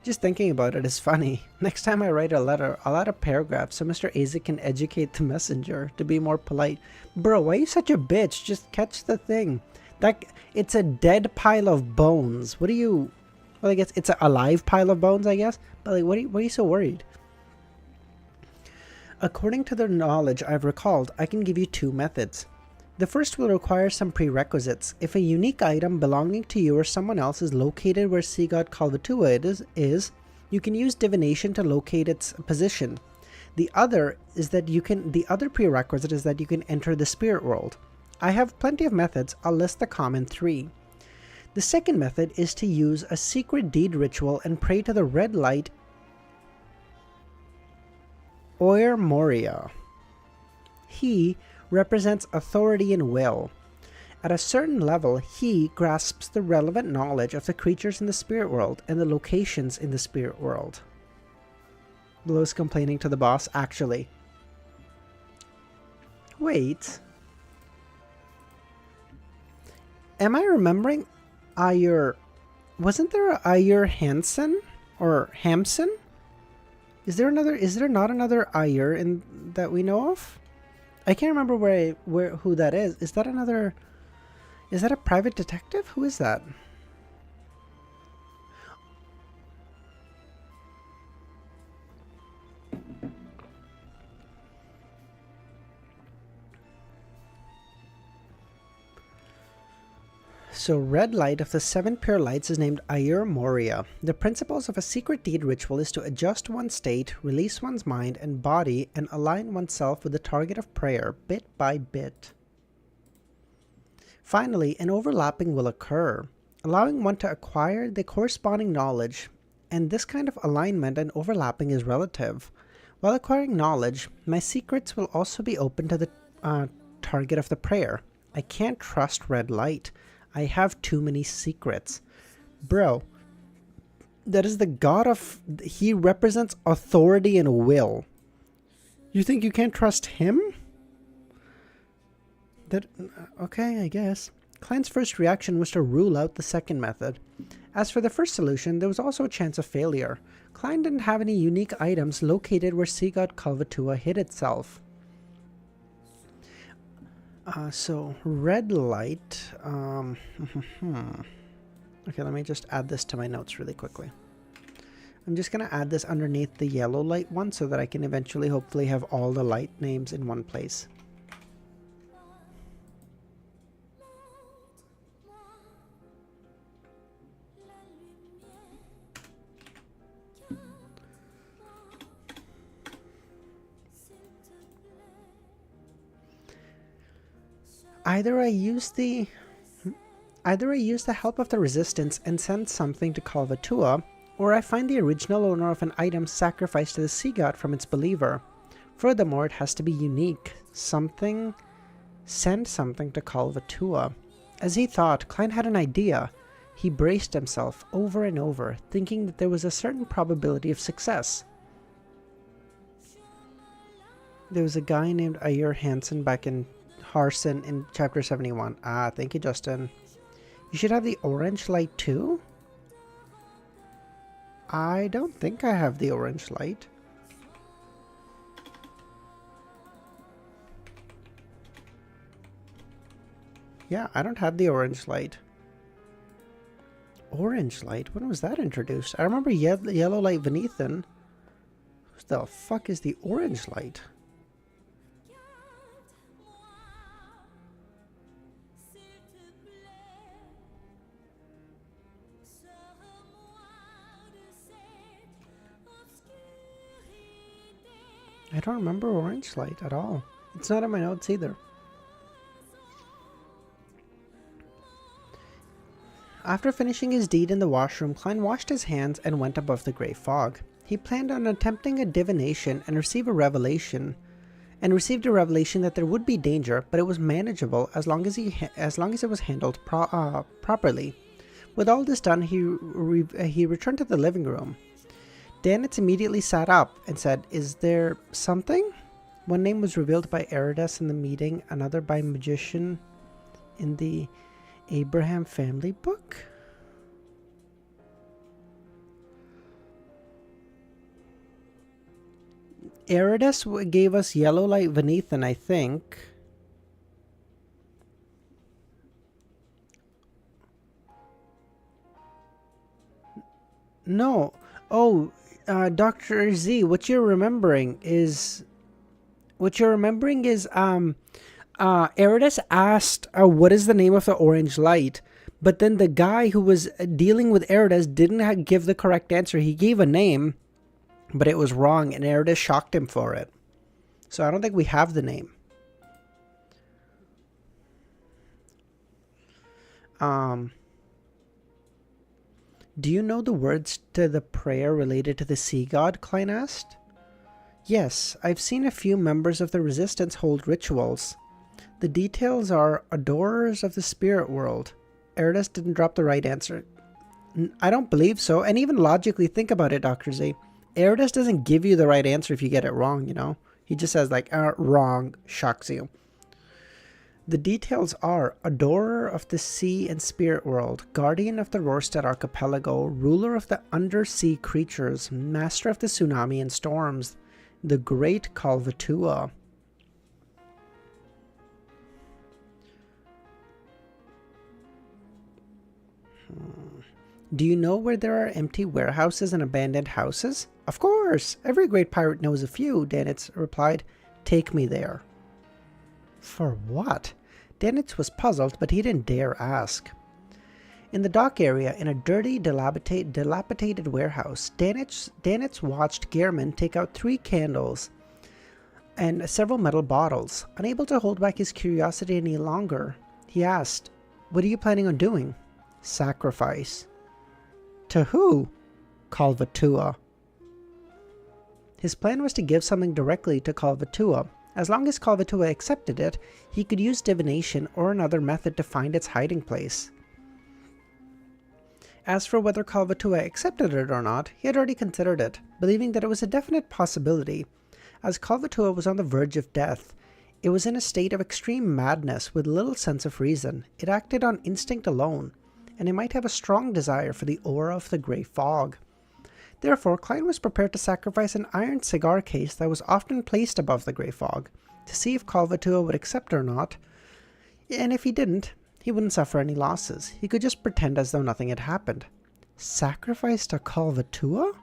Just thinking about it is funny. Next time I write a letter, I'll add a paragraph so Mr. Azek can educate the messenger to be more polite. Bro, why are you such a bitch? Just catch the thing. It's a dead pile of bones. What are you... Well, I guess it's a alive pile of bones, I guess. But like, what are you so worried? According to the knowledge I've recalled, I can give you 2 methods. The first will require some prerequisites. If a unique item belonging to you or someone else is located where Sea God Kalvatua is, you can use divination to locate its position. The other prerequisite is that you can enter the spirit world. I have plenty of methods. I'll list the common 3. The second method is to use a secret deed ritual and pray to the red light Oer Moria. He represents authority and will. At a certain level, he grasps the relevant knowledge of the creatures in the spirit world and the locations in the spirit world. Blow's complaining to the boss, actually. Wait. Am I remembering Ayur? Wasn't there a Ayur Hansen or Hamsen? Is there not another Ayur in that we know of? I can't remember who that is. Is that a private detective? Who is that? So red light of the 7 pure lights is named Ayur Moria. The principles of a secret deed ritual is to adjust one's state, release one's mind and body, and align oneself with the target of prayer, bit by bit. Finally, an overlapping will occur, allowing one to acquire the corresponding knowledge, and this kind of alignment and overlapping is relative. While acquiring knowledge, my secrets will also be open to the target of the prayer. I can't trust red light. I have too many secrets. Bro, that is the god of... He represents authority and will. You think you can't trust him? Okay, I guess. Klein's first reaction was to rule out the second method. As for the first solution, there was also a chance of failure. Klein didn't have any unique items located where Sea God Kalvatua hid itself. So red light. Okay, let me just add this to my notes really quickly. I'm just going to add this underneath the yellow light one so that I can eventually hopefully have all the light names in one place. Either I use the help of the resistance and send something to Kalvatua, or I find the original owner of an item sacrificed to the sea god from its believer. Furthermore, it has to be unique. Send something to Kalvatua. As he thought, Klein had an idea. He braced himself over and over, thinking that there was a certain probability of success. There was a guy named Ayer Hansen back in Harson in chapter 71. Ah, thank you, Justin. You should have the orange light too? I don't think I have the orange light. Yeah, I don't have the orange light. Orange light? When was that introduced? I remember yellow light Venethan. Who the fuck is the orange light? I don't remember orange light at all. It's not in my notes either. After finishing his deed in the washroom, Klein washed his hands and went above the grey fog. He planned on attempting a divination and received a revelation that there would be danger, but it was manageable as long as it was handled properly. With all this done, he returned to the living room. Danitz immediately sat up and said, "Is there something?" One name was revealed by Eridas in the meeting, another by magician in the Abraham family book? Eridas gave us yellow light Venethan, I think. No. Oh, Dr. Z, what you're remembering is Eridas asked, what is the name of the orange light? But then the guy who was dealing with Eridas didn't give the correct answer. He gave a name, but it was wrong, and Eridas shocked him for it. So I don't think we have the name. Do you know the words to the prayer related to the sea god? Klein asked. Yes, I've seen a few members of the Resistance hold rituals. The details are adorers of the spirit world. Eridas didn't drop the right answer. I don't believe so, and even logically think about it, Dr. Z. Eridas doesn't give you the right answer if you get it wrong, you know? He just says, like, wrong, shocks you. The details are adorer of the sea and spirit world, guardian of the Rorstad archipelago, ruler of the undersea creatures, master of the tsunami and storms, the great Kalvatua. Do you know where there are empty warehouses and abandoned houses? Of course! Every great pirate knows a few, Danitz replied. Take me there. For what? Danitz was puzzled, but he didn't dare ask. In the dock area, in a dirty, dilapidated warehouse, Danitz watched Gehrman take out 3 candles and several metal bottles. Unable to hold back his curiosity any longer, he asked, "What are you planning on doing?" "Sacrifice." To who? Kalvatua. His plan was to give something directly to Kalvatua. As long as Kalvatua accepted it, he could use divination or another method to find its hiding place. As for whether Kalvatua accepted it or not, he had already considered it, believing that it was a definite possibility. As Kalvatua was on the verge of death, it was in a state of extreme madness with little sense of reason. It acted on instinct alone, and it might have a strong desire for the aura of the grey fog. Therefore, Klein was prepared to sacrifice an iron cigar case that was often placed above the grey fog, to see if Kalvatua would accept or not, and if he didn't, he wouldn't suffer any losses. He could just pretend as though nothing had happened. Sacrifice to Kalvatua?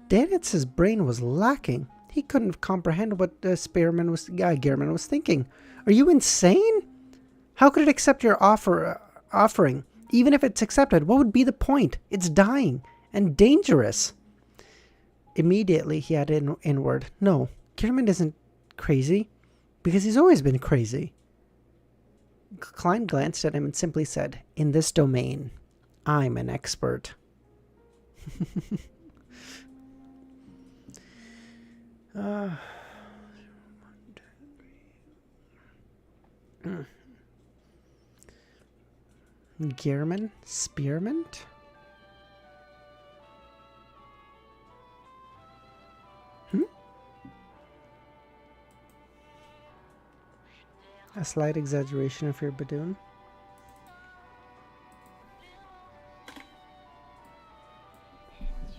Danitz's brain was lacking. He couldn't comprehend what Gehrman was thinking. Are you insane? How could it accept your offering? Even if it's accepted, what would be the point? It's dying and dangerous. Immediately he added inward, no, Gehrman isn't crazy, because he's always been crazy. Klein glanced at him and simply said, in this domain, I'm an expert. Gearman? Spearmint? A slight exaggeration of your Badoon.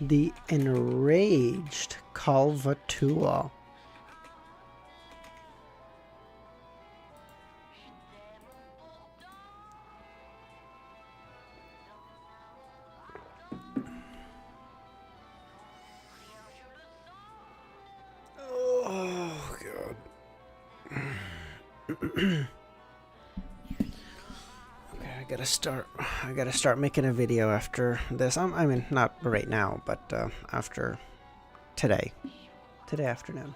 The enraged Kalvatua. Oh, God. Okay, I gotta start making a video after this. I mean, not right now, but after today afternoon.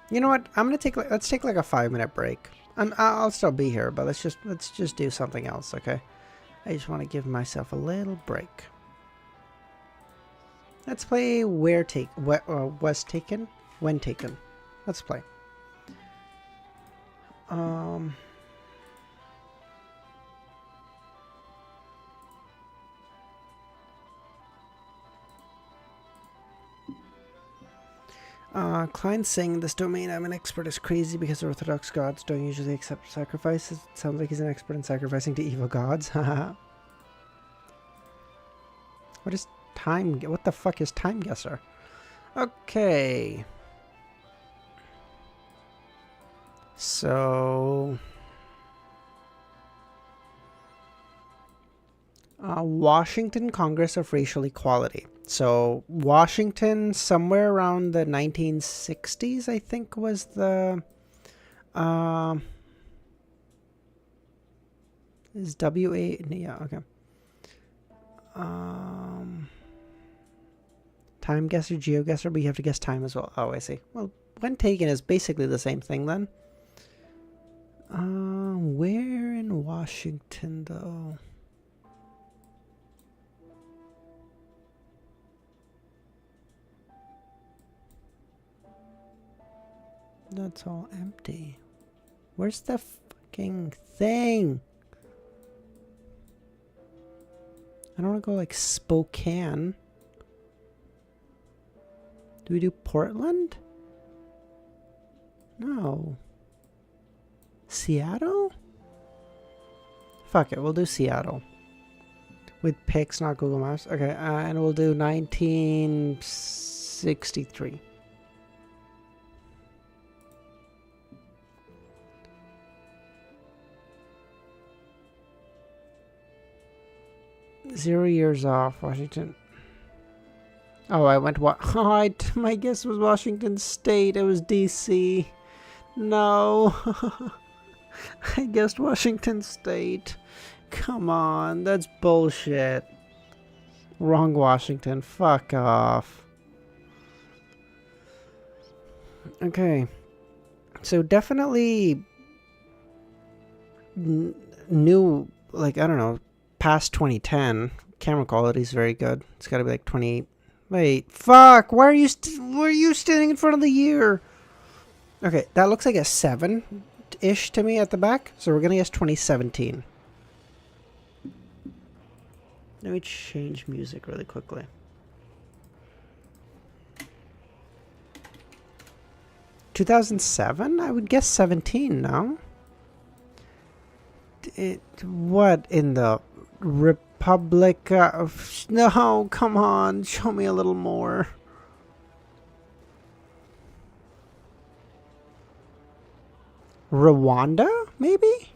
You know what? I'm gonna let's take like a 5-minute break. I'll still be here, but let's just do something else, okay? I just want to give myself a little break. Let's play Was Taken? When Taken. Let's play. Klein saying this domain I'm an expert is crazy because Orthodox gods don't usually accept sacrifices. It sounds like he's an expert in sacrificing to evil gods. What is time? What the fuck is Time Guesser? Okay. So... Washington Congress of Racial Equality. So Washington, somewhere around the 1960s, I think, was the... is W-A... Yeah, okay. Time guesser, GeoGuessr, but you have to guess time as well. Oh, I see. Well, when taken is basically the same thing then. Where in Washington, though? That's all empty. Where's the fucking thing? I don't want to go like Spokane. Do we do Portland? No. Seattle? Fuck it, we'll do Seattle. With pics, not Google Maps. Okay, and we'll do 1963. Zero years off, Washington. Oh, I went my guess was Washington State. It was DC. No. I guessed Washington State. Come on, that's bullshit. Wrong Washington. Fuck off. Okay. So definitely new, like, I don't know, past 2010. Camera quality is very good. It's got to be like 20. Wait, fuck! Why are you standing in front of the year? Okay, that looks like a 7-ish to me at the back. So we're gonna guess 2017. Let me change music really quickly. (2007) I would guess 17. No. What in the Republic of... No, come on, show me a little more. Rwanda, maybe?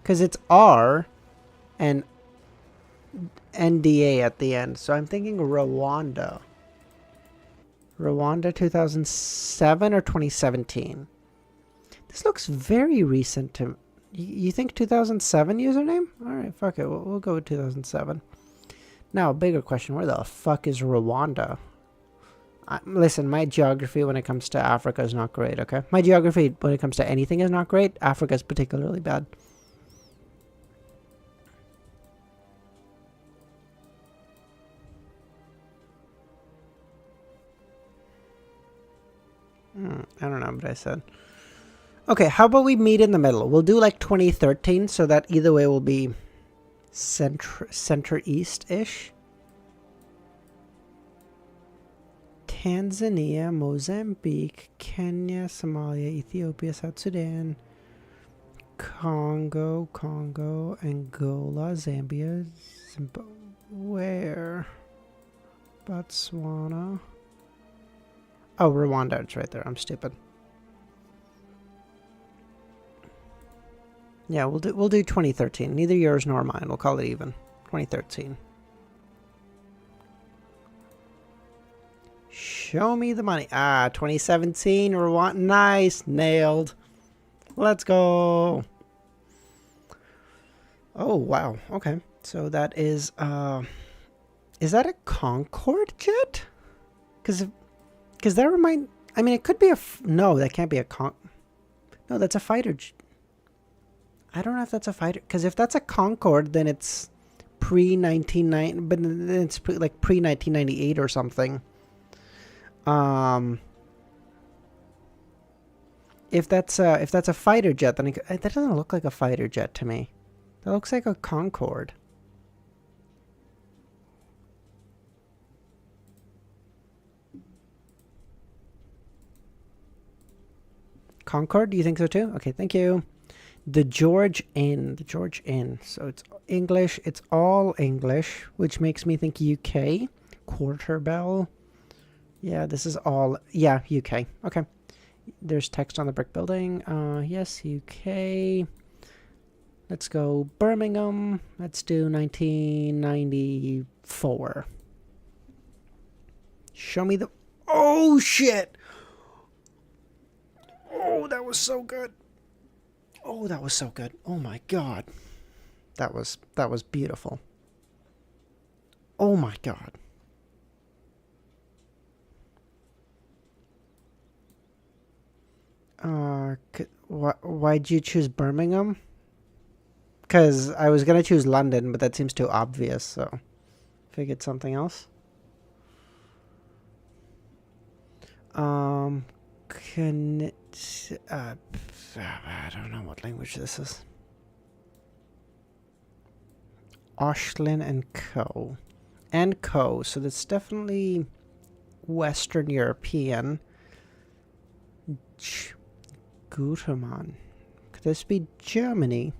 Because it's R and NDA at the end, so I'm thinking Rwanda. Rwanda 2007 or 2017? This looks very recent to... You think 2007 username? Alright, fuck it. We'll go with 2007. Now, a bigger question. Where the fuck is Rwanda? Listen, my geography when it comes to Africa is not great, okay? My geography when it comes to anything is not great. Africa is particularly bad. I don't know what I said. Okay, how about we meet in the middle? We'll do like 2013, so that either way will be center east-ish. Tanzania, Mozambique, Kenya, Somalia, Ethiopia, South Sudan, Congo, Angola, Zambia, Zimbabwe, Botswana. Oh, Rwanda, it's right there. I'm stupid. Yeah, we'll do 2013. Neither yours nor mine. We'll call it even. 2013. Show me the money. 2017. Rwanda. Nice. Nailed. Let's go. Oh, wow. Okay. So that is that a Concorde jet? Because that remind... I mean, it could be a... No, that can't be a No, that's a fighter jet. I don't know if that's a fighter, because if that's a Concorde, then it's pre-1990, but then it's pre-1998 or something. If that's a fighter jet, then that doesn't look like a fighter jet to me. That looks like a Concorde. Concorde? Do you think so too? Okay, thank you. The George Inn. So it's English. It's all English, which makes me think UK. Quarter Bell. Yeah, this is all... Yeah, UK. Okay. There's text on the brick building. Yes, UK. Let's go Birmingham. Let's do 1994. Show me the... Oh, shit! Oh, that was so good. Oh, that was so good. Oh my god. That was beautiful. Oh my god. Why'd you choose Birmingham? Because I was going to choose London, but that seems too obvious, so figured something else. I don't know what language this is. Oshlin and Co. So that's definitely Western European. Gutermann. Could this be Germany?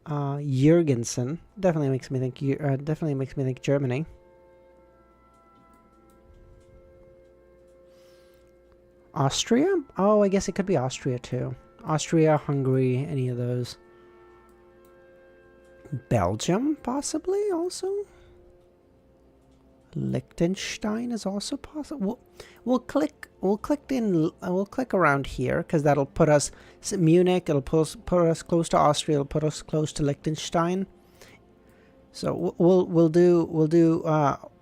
Jurgensen. Definitely makes me think Germany. Austria? Oh, I guess it could be Austria too. Austria, Hungary, any of those. Belgium, possibly, also. Liechtenstein is also possible. We'll click around here because that'll put us Munich. It'll put us close to Austria. It'll put us close to Liechtenstein. So we'll do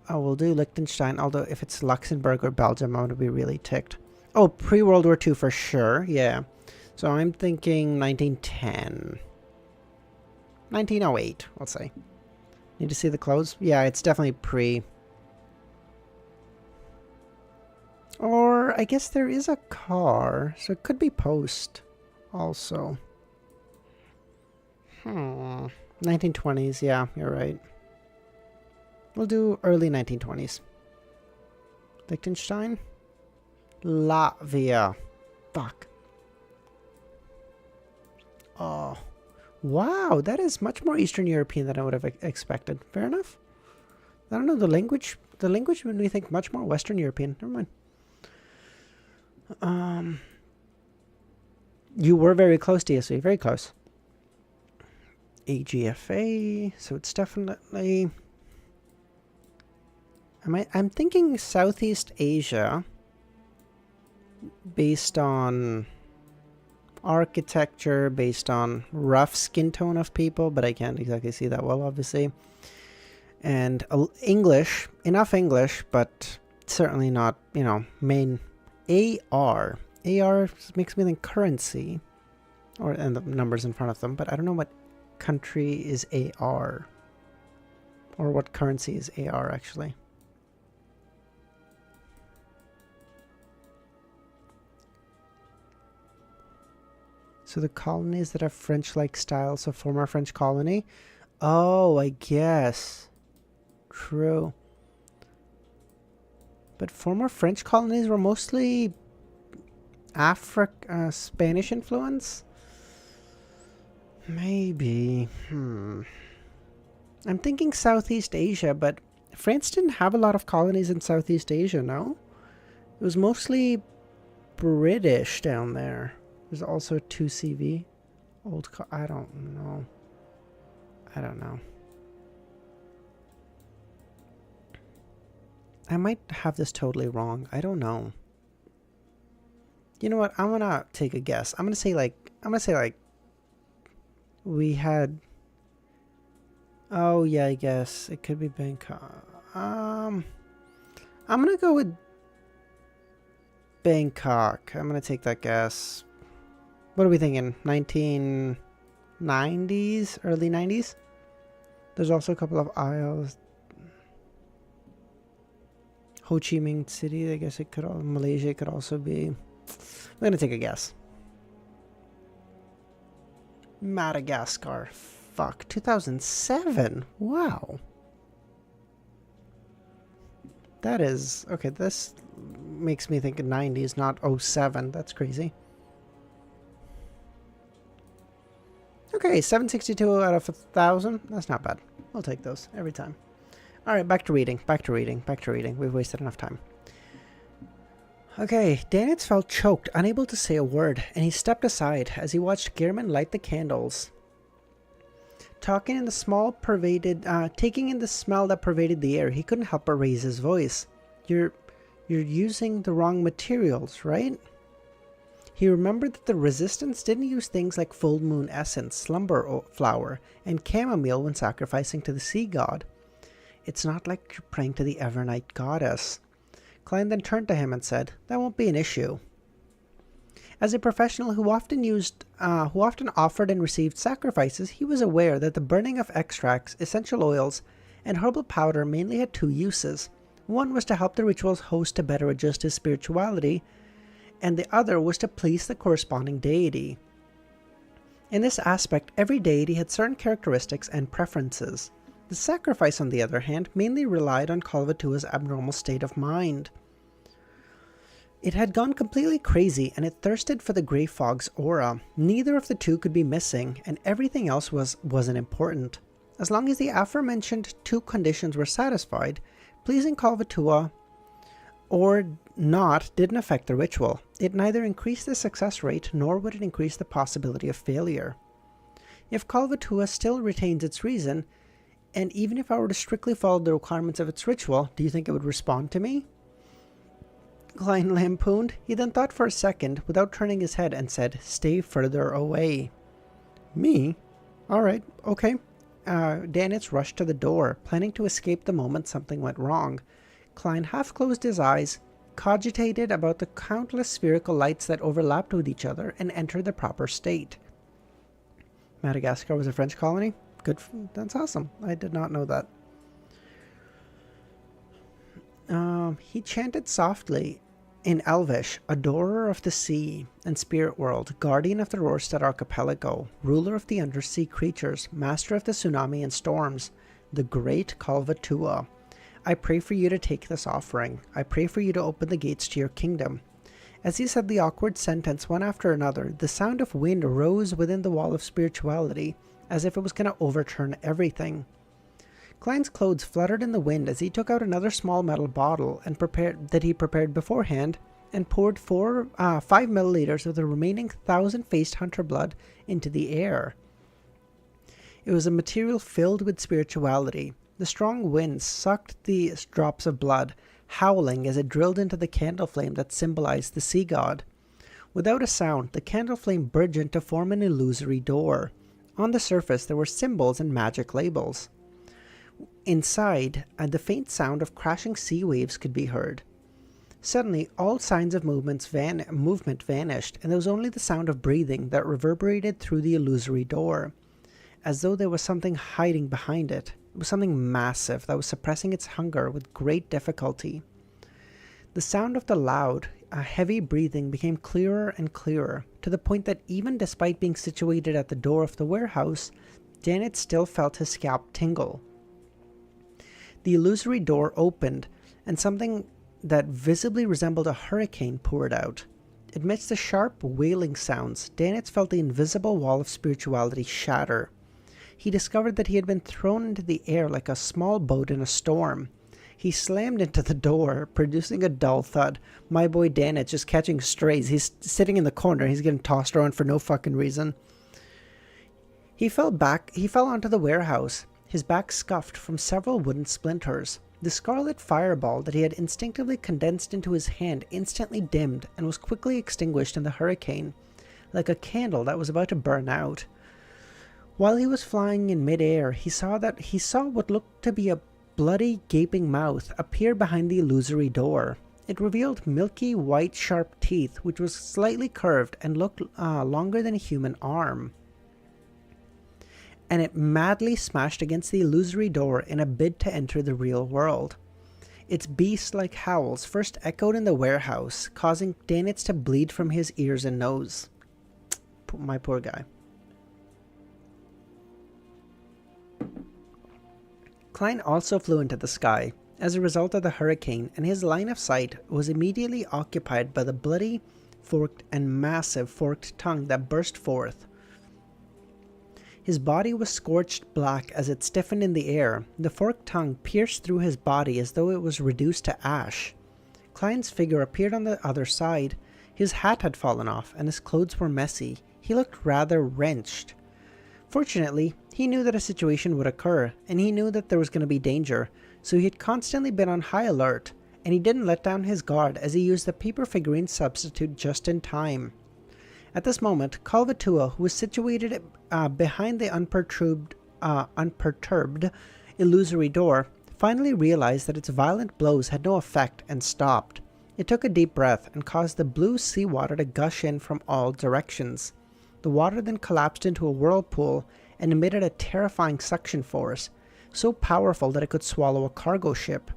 Liechtenstein. Although if it's Luxembourg or Belgium, I'm gonna be really ticked. Oh, pre-World War II for sure. Yeah. So I'm thinking 1910. 1908, I'll say. Need to see the clothes? Yeah, it's definitely pre. Or I guess there is a car, so it could be post also. 1920s, yeah, you're right. We'll do early 1920s. Liechtenstein? Latvia. Fuck. Oh. Wow, that is much more Eastern European than I would have expected. Fair enough. I don't know, the language made me think much more Western European. Never mind. You were very close, DSV. Very close. AGFA. So it's definitely... I'm thinking Southeast Asia based on architecture, based on rough skin tone of people, but I can't exactly see that well, obviously. And English, enough English, but certainly not, main AR. AR makes me think currency, and the numbers in front of them, but I don't know what country is AR, or what currency is AR, actually. So the colonies that have French-like styles of former French colony. Oh, I guess. True. But former French colonies were mostly Spanish influence? Maybe. I'm thinking Southeast Asia, but France didn't have a lot of colonies in Southeast Asia, no? It was mostly British down there. There's also 2CV. I don't know. I don't know. I might have this totally wrong. I don't know. You know what? I'm gonna take a guess. I'm gonna say like we had. Oh yeah, I guess it could be Bangkok. I'm gonna go with Bangkok. I'm gonna take that guess. What are we thinking? 1990s, early 90s. There's also a couple of isles. Ho Chi Minh City. I guess it could. Malaysia could also be. I'm gonna take a guess. Madagascar. Fuck. 2007. Wow. That is okay. This makes me think 90s, not 07. That's crazy. Okay, 762 out of 1,000. That's not bad. I'll take those every time. All right, back to reading. We've wasted enough time. Okay, Danitz felt choked, unable to say a word, and he stepped aside as he watched Gehrman light the candles. Taking in the smell that pervaded the air, he couldn't help but raise his voice. You're using the wrong materials, right? He remembered that the Resistance didn't use things like full moon essence, slumber flower, and chamomile when sacrificing to the sea god. It's not like you're praying to the Evernight goddess. Klein then turned to him and said, "That won't be an issue." As a professional who often offered and received sacrifices, he was aware that the burning of extracts, essential oils, and herbal powder mainly had two uses. One was to help the ritual's host to better adjust his spirituality, and the other was to please the corresponding deity. In this aspect, every deity had certain characteristics and preferences. The sacrifice, on the other hand, mainly relied on Kalvatua's abnormal state of mind. It had gone completely crazy, and it thirsted for the Grey Fog's aura. Neither of the two could be missing, and everything else wasn't important. As long as the aforementioned two conditions were satisfied, pleasing Kalvatua or not didn't affect the ritual. It neither increased the success rate, nor would it increase the possibility of failure. If Kalvatua still retains its reason, and even if I were to strictly follow the requirements of its ritual, do you think it would respond to me? Klein lampooned. He then thought for a second, without turning his head, and said, "Stay further away." Me? Alright, okay. Danitz rushed to the door, planning to escape the moment something went wrong. Klein half closed his eyes, cogitated about the countless spherical lights that overlapped with each other, and entered the proper state. Madagascar was a French colony? That's awesome. I did not know that. He chanted softly in Elvish, Adorer of the Sea and Spirit World, Guardian of the Rorstad Archipelago, Ruler of the Undersea Creatures, Master of the Tsunami and Storms, the Great Kalvatua. I pray for you to take this offering. I pray for you to open the gates to your kingdom. As he said the awkward sentence one after another, the sound of wind rose within the wall of spirituality, as if it was going to overturn everything. Klein's clothes fluttered in the wind as he took out another small metal bottle and prepared beforehand, and poured 5 milliliters of the remaining 1,000-faced hunter blood into the air. It was a material filled with spirituality. The strong wind sucked the drops of blood, howling as it drilled into the candle flame that symbolized the sea god. Without a sound, the candle flame burgeoned to form an illusory door. On the surface, there were symbols and magic labels. Inside, the faint sound of crashing sea waves could be heard. Suddenly, all signs of movement vanished, and there was only the sound of breathing that reverberated through the illusory door, as though there was something hiding behind it. It was something massive that was suppressing its hunger with great difficulty. The sound of the loud, heavy breathing became clearer and clearer, to the point that even despite being situated at the door of the warehouse, Janet still felt his scalp tingle. The illusory door opened, and something that visibly resembled a hurricane poured out. Amidst the sharp, wailing sounds, Danitz felt the invisible wall of spirituality shatter. He discovered that he had been thrown into the air like a small boat in a storm. He slammed into the door, producing a dull thud. My boy Danitz just catching strays. He's sitting in the corner. He's getting tossed around for no fucking reason. He fell onto the warehouse, his back scuffed from several wooden splinters. The scarlet fireball that he had instinctively condensed into his hand instantly dimmed and was quickly extinguished in the hurricane, like a candle that was about to burn out. While he was flying in midair, he saw what looked to be a bloody, gaping mouth appear behind the illusory door. It revealed milky, white, sharp teeth, which was slightly curved and looked longer than a human arm. And it madly smashed against the illusory door in a bid to enter the real world. Its beast-like howls first echoed in the warehouse, causing Danitz to bleed from his ears and nose. My poor guy. Klein also flew into the sky as a result of the hurricane, and his line of sight was immediately occupied by the bloody, forked, and massive forked tongue that burst forth. His body was scorched black as it stiffened in the air. The forked tongue pierced through his body as though it was reduced to ash. Klein's figure appeared on the other side. His hat had fallen off, and his clothes were messy. He looked rather wrenched. Fortunately, he knew that a situation would occur, and he knew that there was going to be danger, so he had constantly been on high alert, and he didn't let down his guard as he used the paper figurine substitute just in time. At this moment, Kalvatua, who was situated behind the unperturbed illusory door, finally realized that its violent blows had no effect and stopped. It took a deep breath and caused the blue seawater to gush in from all directions. The water then collapsed into a whirlpool and emitted a terrifying suction force, so powerful that it could swallow a cargo ship.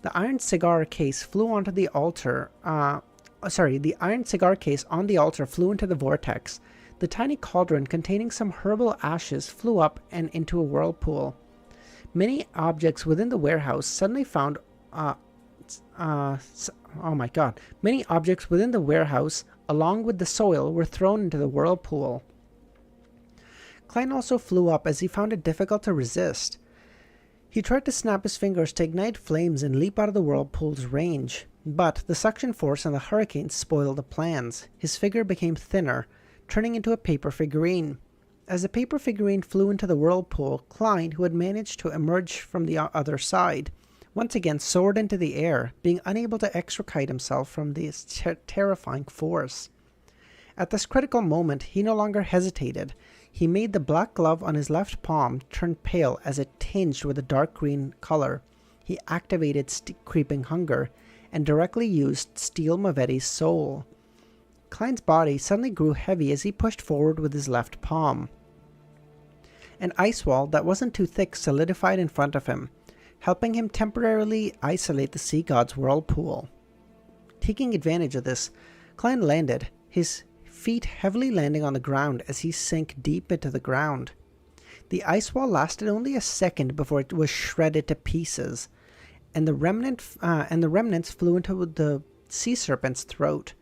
The iron cigar case flew onto the altar. The iron cigar case on the altar flew into the vortex. The tiny cauldron containing some herbal ashes flew up and into a whirlpool. Many objects within the warehouse suddenly found. Many objects within the warehouse, along with the soil, were thrown into the whirlpool. Klein also flew up as he found it difficult to resist. He tried to snap his fingers to ignite flames and leap out of the whirlpool's range, but the suction force and the hurricane spoiled the plans. His figure became thinner, turning into a paper figurine. As the paper figurine flew into the whirlpool, Klein, who had managed to emerge from the other side, once again soared into the air, being unable to extricate himself from this terrifying force. At this critical moment, he no longer hesitated. He made the black glove on his left palm turn pale as it tinged with a dark green color. He activated Creeping Hunger and directly used Steel Mavetti's soul. Klein's body suddenly grew heavy as he pushed forward with his left palm. An ice wall that wasn't too thick solidified in front of him, helping him temporarily isolate the sea god's whirlpool. Taking advantage of this, Klein landed, his feet heavily landing on the ground as he sank deep into the ground. The ice wall lasted only a second before it was shredded to pieces, and the remnants flew into the sea serpent's throat.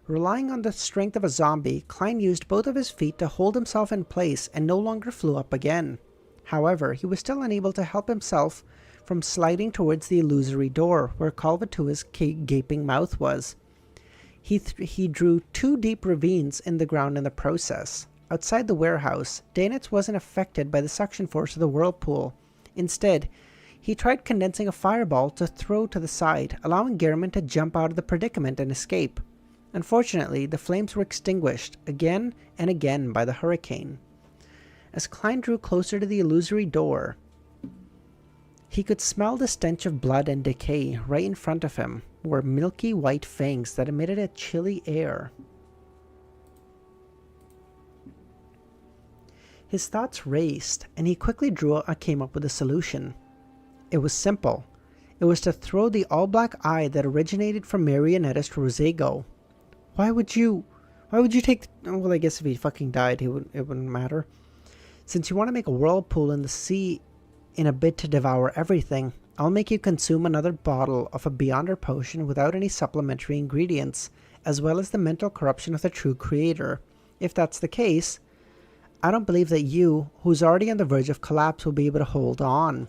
Relying on the strength of a zombie, Klein used both of his feet to hold himself in place and no longer flew up again. However, he was still unable to help himself from sliding towards the illusory door where Kalvatua's gaping mouth was. He drew 2 deep ravines in the ground in the process. Outside the warehouse, Danitz wasn't affected by the suction force of the whirlpool. Instead, he tried condensing a fireball to throw to the side, allowing Gehrman to jump out of the predicament and escape. Unfortunately, the flames were extinguished again and again by the hurricane. As Klein drew closer to the illusory door, he could smell the stench of blood and decay. Right in front of him were milky white fangs that emitted a chilly air. His thoughts raced, and he quickly came up with a solution. It was simple. It was to throw the all-black eye that originated from marionnettist Rosego. Why would you take... Well, I guess if he fucking died, it wouldn't matter. Since you want to make a whirlpool in the sea in a bid to devour everything, I'll make you consume another bottle of a Beyonder potion without any supplementary ingredients, as well as the mental corruption of the true creator. If that's the case, I don't believe that you, who's already on the verge of collapse, will be able to hold on.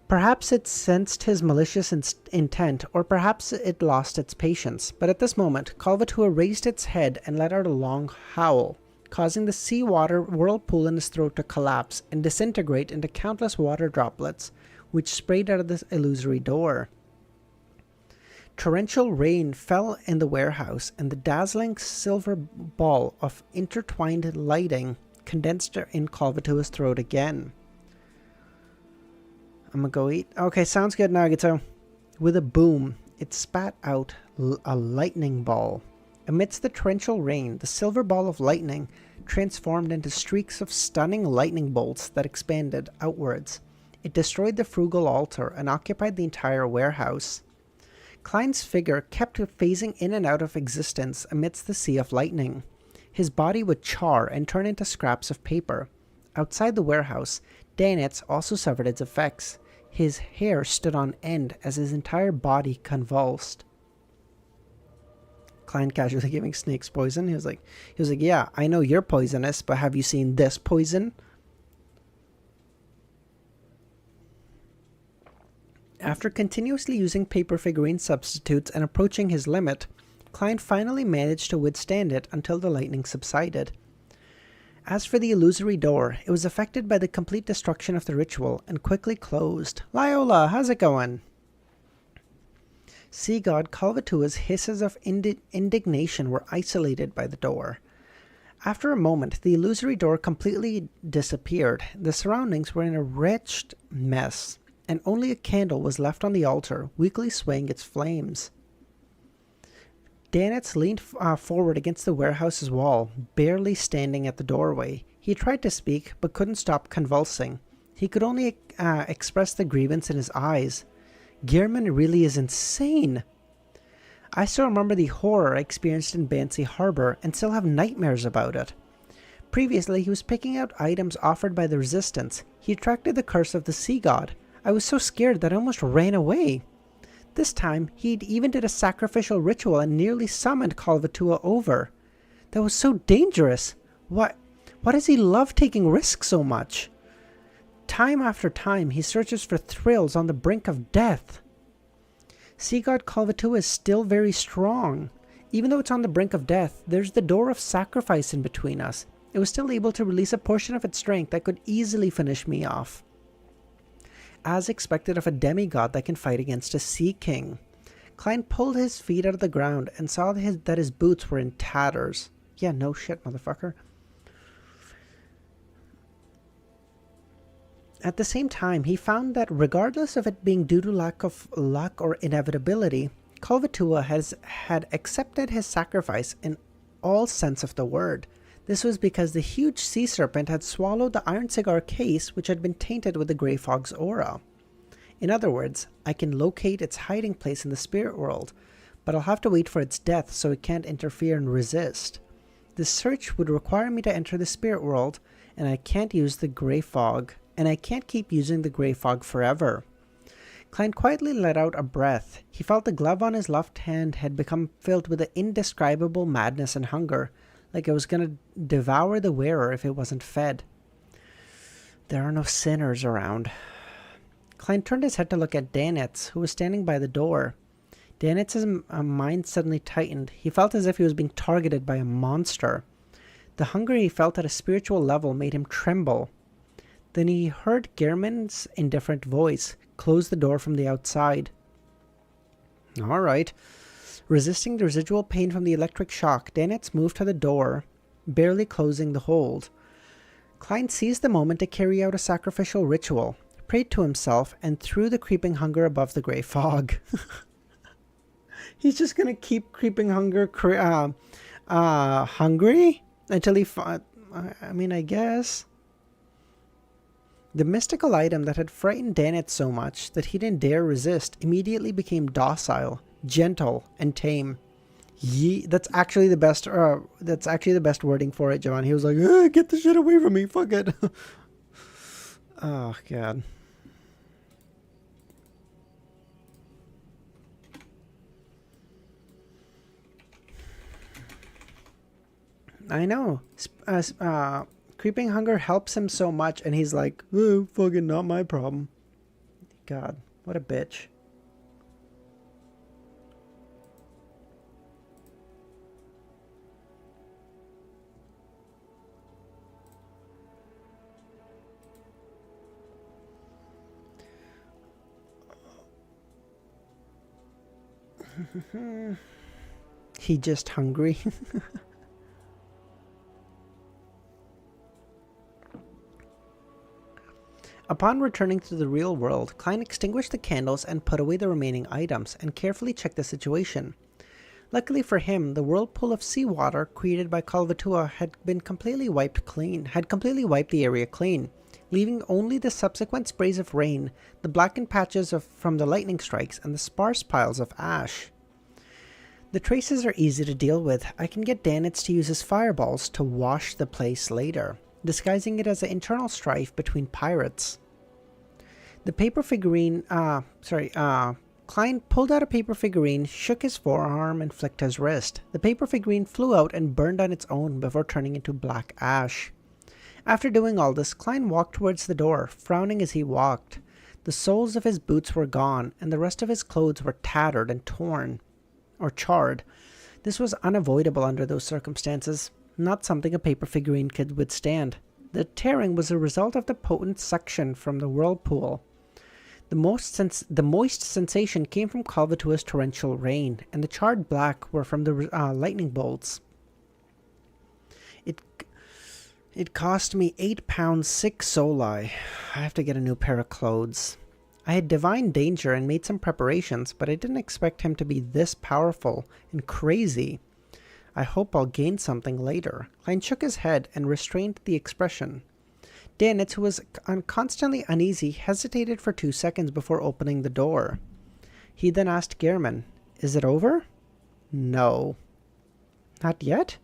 Perhaps it sensed his malicious intent, or perhaps it lost its patience, but at this moment, Kalvatua raised its head and let out a long howl, causing the seawater whirlpool in his throat to collapse and disintegrate into countless water droplets, which sprayed out of the illusory door. Torrential rain fell in the warehouse, and the dazzling silver ball of intertwined lighting condensed in Kalvatua's throat again. I'm gonna go eat. Okay, sounds good, Nagato. With a boom, it spat out a lightning ball. Amidst the torrential rain, the silver ball of lightning transformed into streaks of stunning lightning bolts that expanded outwards. It destroyed the frugal altar and occupied the entire warehouse. Klein's figure kept phasing in and out of existence amidst the sea of lightning. His body would char and turn into scraps of paper. Outside the warehouse, Danitz also suffered its effects. His hair stood on end as his entire body convulsed. Klein casually giving snakes poison. He was like, yeah, I know you're poisonous, but have you seen this poison? After continuously using paper figurine substitutes and approaching his limit, Klein finally managed to withstand it until the lightning subsided. As for the illusory door, it was affected by the complete destruction of the ritual and quickly closed. Lyola, how's it going? Sea God Kalvatua's hisses of indignation were isolated by the door. After a moment, the illusory door completely disappeared. The surroundings were in a wretched mess, and only a candle was left on the altar, weakly swaying its flames. Danitz leaned forward against the warehouse's wall, barely standing at the doorway. He tried to speak, but couldn't stop convulsing. He could only express the grievance in his eyes. Gehrman really is insane. I still remember the horror I experienced in Bansi Harbor and still have nightmares about it. Previously, he was picking out items offered by the Resistance. He attracted the curse of the Sea God. I was so scared that I almost ran away. This time, he even did a sacrificial ritual and nearly summoned Kalvatua over. That was so dangerous. Why does he love taking risks so much? Time after time, he searches for thrills on the brink of death. Sea God Kalvatua is still very strong. Even though it's on the brink of death, there's the door of sacrifice in between us. It was still able to release a portion of its strength that could easily finish me off. As expected of a demigod that can fight against a sea king. Klein pulled his feet out of the ground and saw that his boots were in tatters. Yeah, no shit, motherfucker. At the same time, he found that regardless of it being due to lack of luck or inevitability, Kalvatua had accepted his sacrifice in all sense of the word. This was because the huge sea serpent had swallowed the iron cigar case which had been tainted with the Grey Fog's aura. In other words, I can locate its hiding place in the spirit world, but I'll have to wait for its death so it can't interfere and resist. This search would require me to enter the spirit world, and I can't use the Grey Fog, and I can't keep using the Grey Fog forever. Klein quietly let out a breath. He felt the glove on his left hand had become filled with an indescribable madness and hunger, like it was going to devour the wearer if it wasn't fed. There are no sinners around. Klein turned his head to look at Danitz, who was standing by the door. Danitz's mind suddenly tightened. He felt as if he was being targeted by a monster. The hunger he felt at a spiritual level made him tremble. Then he heard Gehrman's indifferent voice close the door from the outside. All right. Resisting the residual pain from the electric shock, Danitz moved to the door, barely closing the hold. Klein seized the moment to carry out a sacrificial ritual, prayed to himself, and threw the creeping hunger above the Grey Fog. He's just gonna keep creeping hunger, hungry until he. I mean, I guess. The mystical item that had frightened Dennett so much that he didn't dare resist immediately became docile, gentle, and tame. That's actually the best. That's actually the best wording for it, John. He was like, "Get the shit away from me, fuck it." Oh god. I know. Creeping hunger helps him so much, and he's like, "Oh, fucking not my problem." God, what a bitch. He just hungry. Upon returning to the real world, Klein extinguished the candles and put away the remaining items, and carefully checked the situation. Luckily for him, the whirlpool of seawater created by Kalvatua had completely wiped the area clean, leaving only the subsequent sprays of rain, the blackened patches from the lightning strikes, and the sparse piles of ash. The traces are easy to deal with. I can get Danitz to use his fireballs to wash the place later, disguising it as an internal strife between pirates. The paper figurine, Klein pulled out a paper figurine, shook his forearm, and flicked his wrist. The paper figurine flew out and burned on its own before turning into black ash. After doing all this, Klein walked towards the door, frowning as he walked. The soles of his boots were gone, and the rest of his clothes were tattered and torn, or charred. This was unavoidable under those circumstances, not something a paper figurine could withstand. The tearing was a result of the potent suction from the whirlpool. The moist sensation came from Kalvatua's torrential rain, and the charred black were from the lightning bolts. It cost me £8, 6 soli. I have to get a new pair of clothes. I had divined danger and made some preparations, but I didn't expect him to be this powerful and crazy. I hope I'll gain something later. Klein shook his head and restrained the expression. Danitz, who was constantly uneasy, hesitated for 2 seconds before opening the door. He then asked Gehrman, "Is it over?" "No." "Not yet?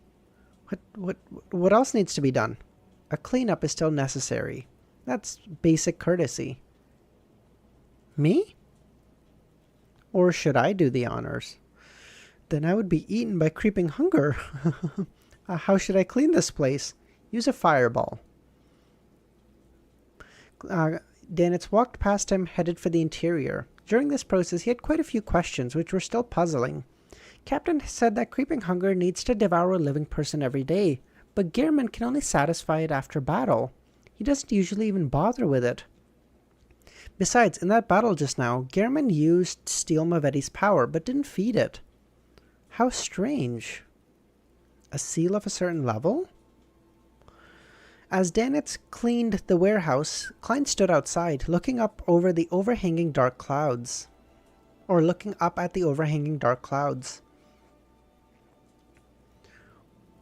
What else needs to be done?" "A cleanup is still necessary. That's basic courtesy." "Me? Or should I do the honors?" "Then I would be eaten by creeping hunger." How should I clean this place?" "Use a fireball." Danitz walked past him, headed for the interior. During this process, he had quite a few questions, which were still puzzling. Captain said that creeping hunger needs to devour a living person every day, but Gehrman can only satisfy it after battle. He doesn't usually even bother with it. Besides, in that battle just now, Gehrman used Steel Maveti's power, but didn't feed it. How strange. A seal of a certain level? As Danitz cleaned the warehouse, Klein stood outside, looking up at the overhanging dark clouds.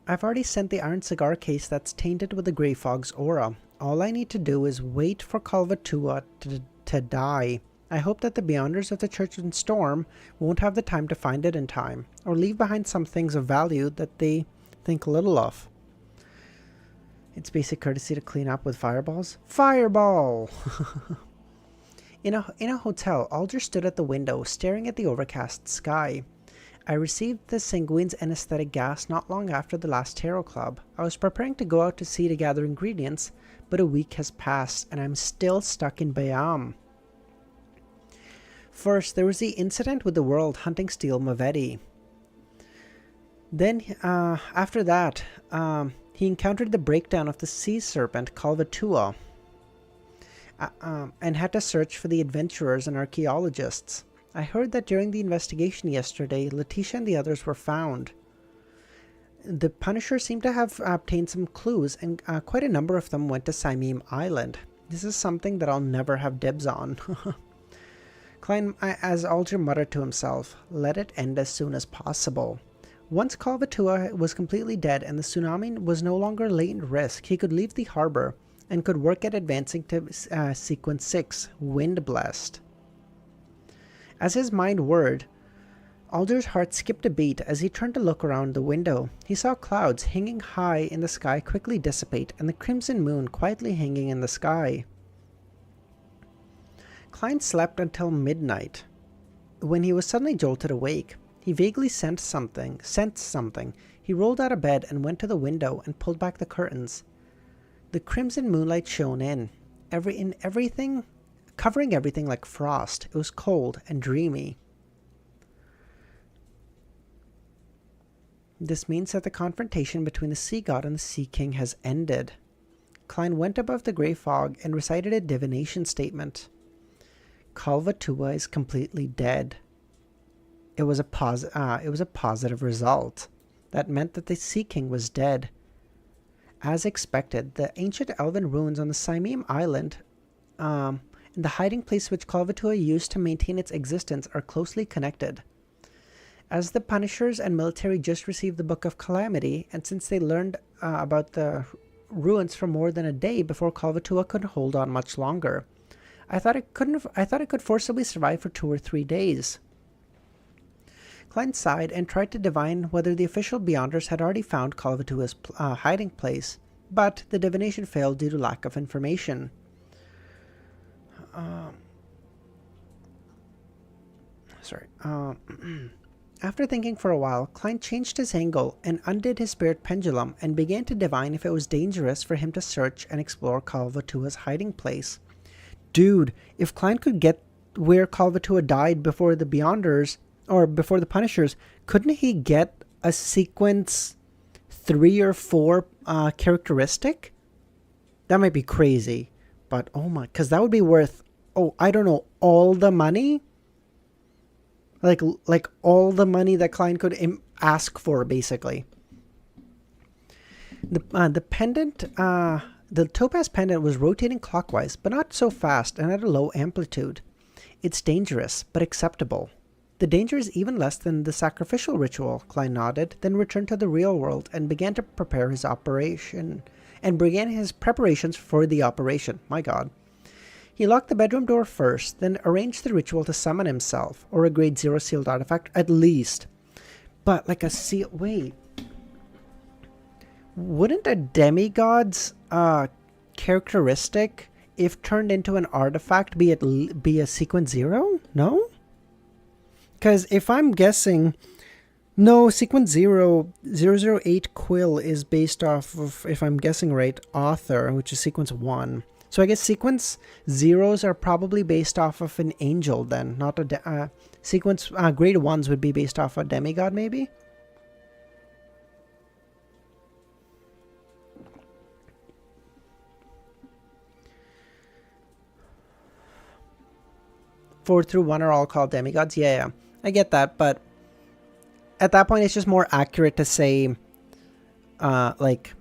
I've already sent the iron cigar case that's tainted with the Grey Fog's aura. All I need to do is wait for Kalvatua to die. I hope that the Beyonders of the Church and Storm won't have the time to find it in time, or leave behind some things of value that they think little of. It's basic courtesy to clean up with fireballs. Fireball! In a hotel, Alger stood at the window, staring at the overcast sky. I received the Sanguine's anesthetic gas not long after the last tarot club. I was preparing to go out to sea to gather ingredients, but a week has passed, and I'm still stuck in Bayam. First, there was the incident with the world hunting Steel Maveti. Then, after that, he encountered the breakdown of the sea serpent Kalvatua, and had to search for the adventurers and archaeologists. I heard that during the investigation yesterday, Letitia and the others were found. The Punisher seemed to have obtained some clues, and quite a number of them went to Saimim Island. This is something that I'll never have dibs on. Klein, as Alger muttered to himself, let it end as soon as possible. Once Kalvatua was completely dead and the tsunami was no longer a latent risk, he could leave the harbor. and could work at advancing to sequence 6, Wind Blessed. As his mind whirred, Alder's heart skipped a beat as he turned to look around the window. He saw clouds hanging high in the sky quickly dissipate, and the crimson moon quietly hanging in the sky. Klein slept until midnight, when he was suddenly jolted awake. He vaguely sensed something. He rolled out of bed and went to the window and pulled back the curtains. The crimson moonlight shone in, covering everything like frost. It was cold and dreamy. This means that the confrontation between the Sea God and the Sea King has ended. Klein went above the grey fog and recited a divination statement. Kalvatua is completely dead. It was a positive result. That meant that the Sea King was dead. As expected, the ancient elven ruins on the Simeum Island, and the hiding place which Kalvatua used to maintain its existence, are closely connected. As the Punishers and military just received the Book of Calamity, and since they learned about the ruins for more than a day before Kalvatua could hold on much longer, I thought it could forcibly survive for 2 or 3 days. Klein sighed and tried to divine whether the official Beyonders had already found Kalvatua's hiding place, but the divination failed due to lack of information. After thinking for a while, Klein changed his angle and undid his spirit pendulum and began to divine if it was dangerous for him to search and explore Kalvatua's hiding place. Dude, if Klein could get where Kalvatua died before the Beyonders, or before the Punishers, couldn't he get a sequence 3 or 4 characteristic? That might be crazy, but oh my, because that would be worth, I don't know, all the money? Like all the money that Klein could ask for, basically. The pendant, the topaz pendant was rotating clockwise, but not so fast and at a low amplitude. It's dangerous, but acceptable. The danger is even less than the sacrificial ritual, Klein nodded, then returned to the real world and began to prepare his operation, and began his preparations for the operation. My God. He locked the bedroom door first, then arranged the ritual to summon himself, or a grade 0 sealed artifact, at least. But like a seal... Wait. Wouldn't a demigod's characteristic, if turned into an artifact, be a sequence 0? No? Because if I'm guessing... No, sequence 008 Quill is based off of, if I'm guessing right, Author, which is sequence 1. So I guess sequence 0s are probably based off of an angel then, not a... sequence grade 1s would be based off a demigod, maybe? Four through 1 are all called demigods? Yeah, I get that, but at that point it's just more accurate to say like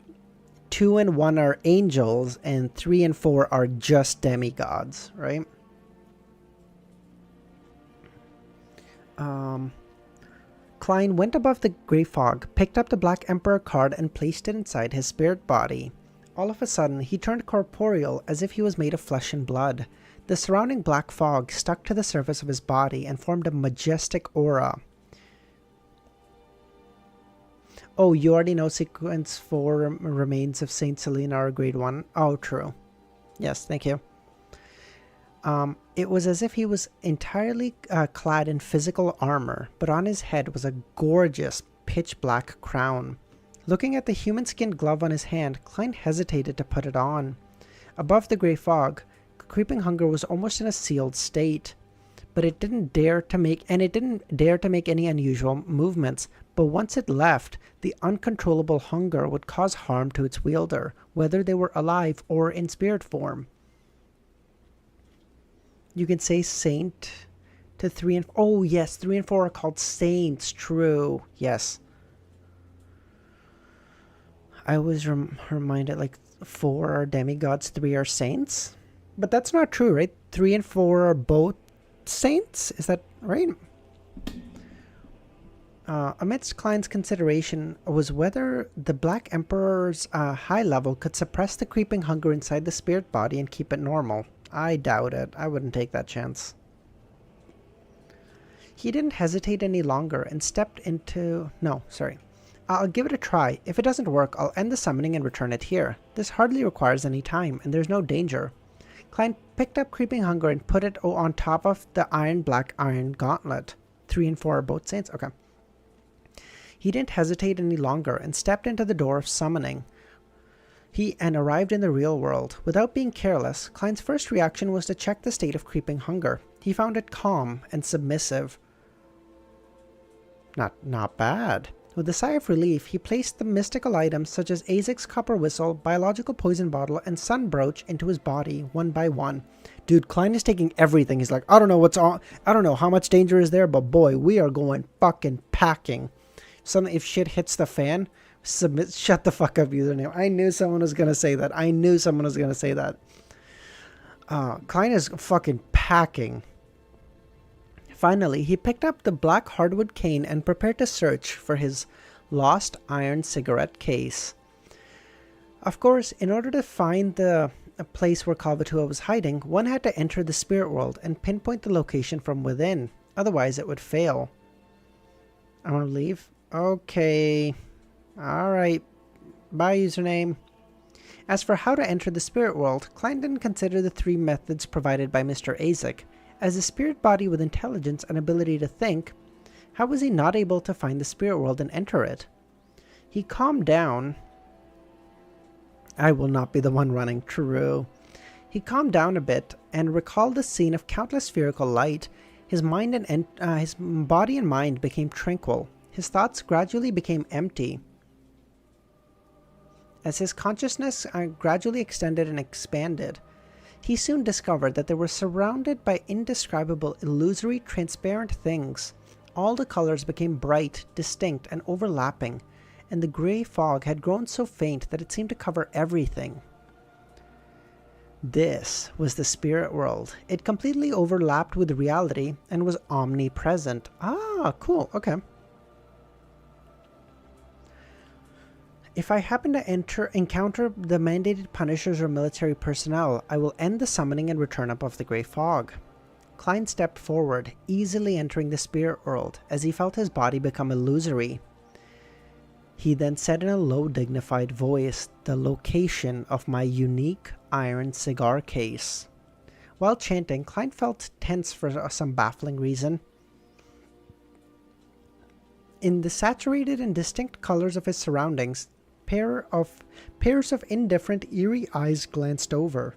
2 and 1 are angels and 3 and 4 are just demigods, right? Klein went above the grey fog, picked up the Black Emperor card and placed it inside his spirit body. All of a sudden, he turned corporeal as if he was made of flesh and blood. The surrounding black fog stuck to the surface of his body and formed a majestic aura. Oh, you already know sequence 4 remains of Saint Selena are grade 1? Oh, true. Yes, thank you. It was as if he was entirely clad in physical armor, but on his head was a gorgeous pitch black crown. Looking at the human-skinned glove on his hand, Klein hesitated to put it on. Above the grey fog, Creeping Hunger was almost in a sealed state, but it didn't dare to make any unusual movements. But once it left, the uncontrollable hunger would cause harm to its wielder, whether they were alive or in spirit form. You can say saint to 3 and... Oh, yes, 3 and 4 are called saints. True. Yes. I was reminded, like, 4 are demigods, 3 are saints. But that's not true, right? 3 and 4 are both saints? Is that right? Amidst Klein's consideration was whether the Black Emperor's high level could suppress the creeping hunger inside the spirit body and keep it normal. I doubt it. I wouldn't take that chance. He didn't hesitate any longer and stepped into... No, sorry. I'll give it a try. If it doesn't work, I'll end the summoning and return it here. This hardly requires any time, and there's no danger. Klein picked up Creeping Hunger and put it on top of the Black Iron Gauntlet. 3 and 4 are both saints? Okay. He didn't hesitate any longer and stepped into the door of summoning. He arrived in the real world. Without being careless, Klein's first reaction was to check the state of Creeping Hunger. He found it calm and submissive. Not bad. With a sigh of relief, he placed the mystical items such as Azek's copper whistle, biological poison bottle, and sun brooch into his body, one by one. Dude, Klein is taking everything. He's like, I don't know what's on. I don't know how much danger is there, but boy, we are going fucking packing. If shit hits the fan, shut the fuck up, username. I knew someone was gonna say that. Klein is fucking packing. Finally, he picked up the black hardwood cane and prepared to search for his lost iron cigarette case. Of course, in order to find a place where Kalvatua was hiding, one had to enter the spirit world and pinpoint the location from within. Otherwise, it would fail. I want to leave. Okay. Alright. Bye, username. As for how to enter the spirit world, Klein didn't consider the 3 methods provided by Mr. Azek. As a spirit body with intelligence and ability to think, how was he not able to find the spirit world and enter it? He calmed down. I will not be the one running. True. He calmed down a bit and recalled the scene of countless spherical light. His body and mind became tranquil. His thoughts gradually became empty. As his consciousness gradually extended and expanded, he soon discovered that they were surrounded by indescribable, illusory, transparent things. All the colors became bright, distinct, and overlapping, and the gray fog had grown so faint that it seemed to cover everything. This was the spirit world. It completely overlapped with reality and was omnipresent. Ah, cool. Okay. If I happen to encounter the mandated punishers or military personnel, I will end the summoning and return above the grey fog. Klein stepped forward, easily entering the spirit world, as he felt his body become illusory. He then said in a low, dignified voice, the location of my unique iron cigar case. While chanting, Klein felt tense for some baffling reason. In the saturated and distinct colors of his surroundings, pairs of indifferent, eerie eyes glanced over.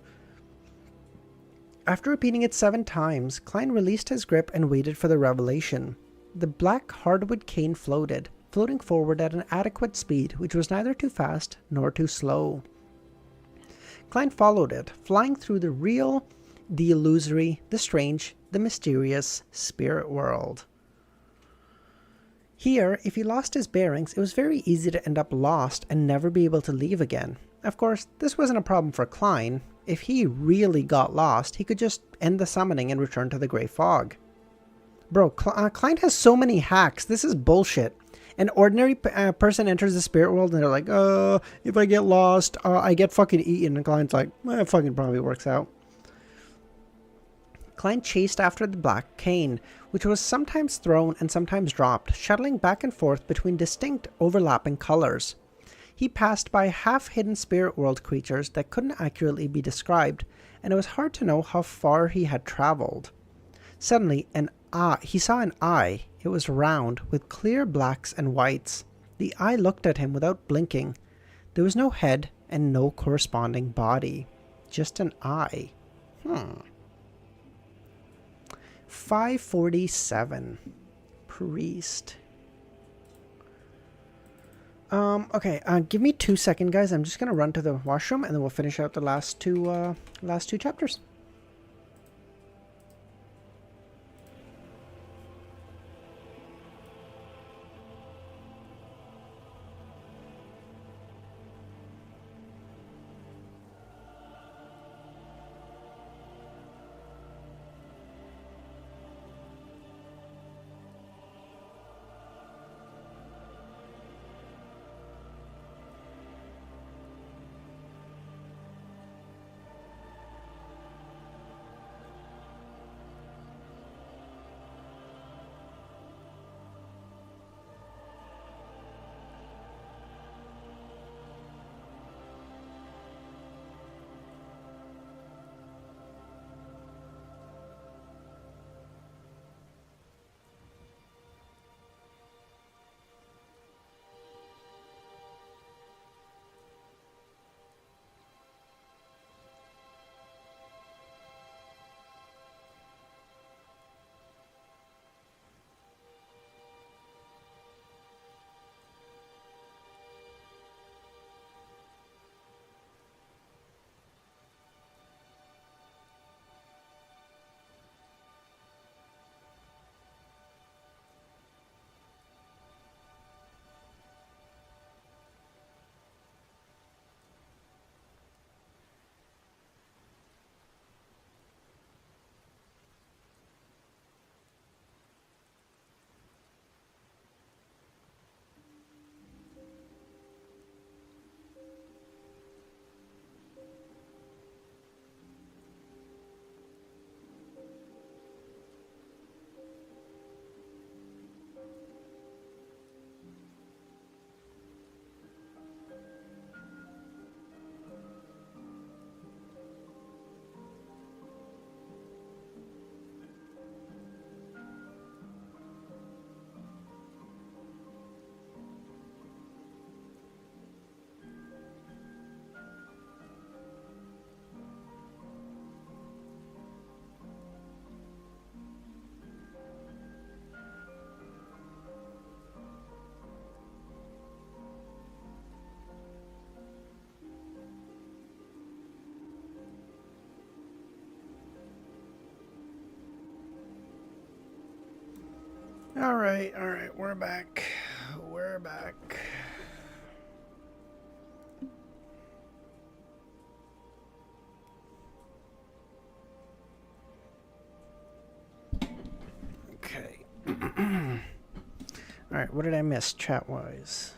After repeating it 7 times, Klein released his grip and waited for the revelation. The black hardwood cane floating forward at an adequate speed, which was neither too fast nor too slow. Klein followed it, flying through the real, the illusory, the strange, the mysterious spirit world. Here, if he lost his bearings, it was very easy to end up lost and never be able to leave again. Of course, this wasn't a problem for Klein. If he really got lost, he could just end the summoning and return to the Grey Fog. Bro, Klein has so many hacks. This is bullshit. An ordinary person enters the spirit world and they're like, if I get lost, I get fucking eaten. And Klein's like, it fucking probably works out. Klein chased after the black cane, which was sometimes thrown and sometimes dropped, shuttling back and forth between distinct overlapping colors. He passed by half-hidden spirit world creatures that couldn't accurately be described, and it was hard to know how far he had traveled. Suddenly, he saw an eye. It was round, with clear blacks and whites. The eye looked at him without blinking. There was no head and no corresponding body. Just an eye. 547. Priest. Okay, give me 2 seconds, guys. I'm just gonna run to the washroom and then we'll finish out the last two chapters. Alright, we're back. We're back. Okay. Alright, what did I miss chat-wise?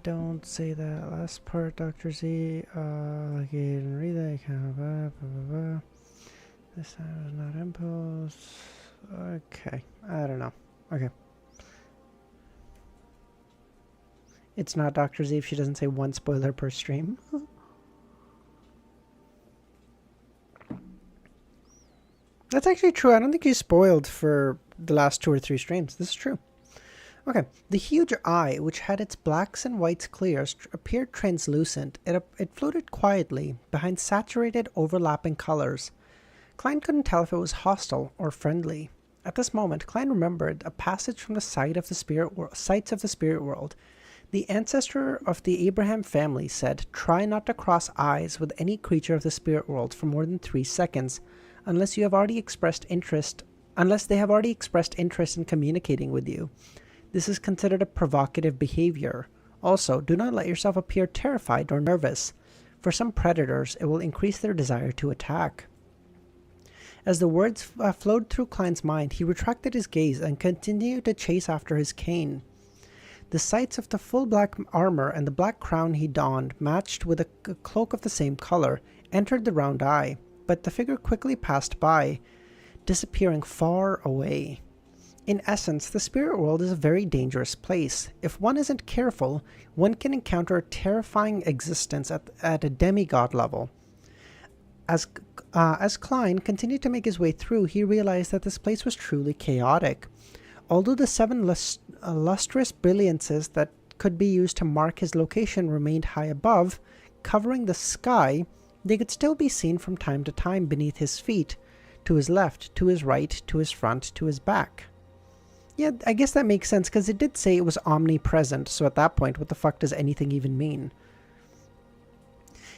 Don't say that last part, Dr. Z. I can read that. Blah, blah, blah. This time was not impulse. Okay, I don't know. Okay. It's not Dr. Z if she doesn't say one spoiler per stream. That's actually true. I don't think you spoiled for the last 2 or 3 streams. This is true. Okay. The huge eye, which had its blacks and whites clear, appeared translucent. It floated quietly behind saturated, overlapping colors. Klein couldn't tell if it was hostile or friendly. At this moment, Klein remembered a passage from the sites of the spirit world. The ancestor of the Abraham family said, "Try not to cross eyes with any creature of the spirit world for more than 3 seconds, unless they have already expressed interest in communicating with you. This is considered a provocative behavior. Also, do not let yourself appear terrified or nervous. For some predators, it will increase their desire to attack." As the words flowed through Klein's mind, he retracted his gaze and continued to chase after his cane. The sights of the full black armor and the black crown he donned, matched with a cloak of the same color, entered the round eye, but the figure quickly passed by, disappearing far away. In essence, the spirit world is a very dangerous place. If one isn't careful, one can encounter a terrifying existence at a demigod level. As Klein continued to make his way through, he realized that this place was truly chaotic. Although the 7 lustrous brilliances that could be used to mark his location remained high above, covering the sky, they could still be seen from time to time beneath his feet, to his left, to his right, to his front, to his back. Yeah, I guess that makes sense, because it did say it was omnipresent, so at that point, what the fuck does anything even mean?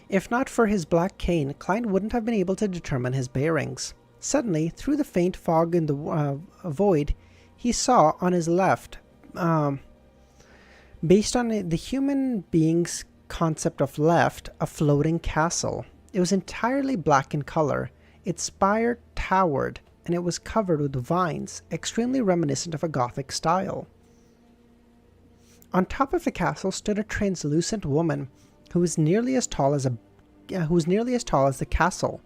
If not for his black cane, Klein wouldn't have been able to determine his bearings. Suddenly, through the faint fog in the void, he saw on his left, based on the human being's concept of left, a floating castle. It was entirely black in color. Its spire towered, and it was covered with vines, extremely reminiscent of a Gothic style. On top of the castle stood a translucent woman who was nearly as tall as the castle.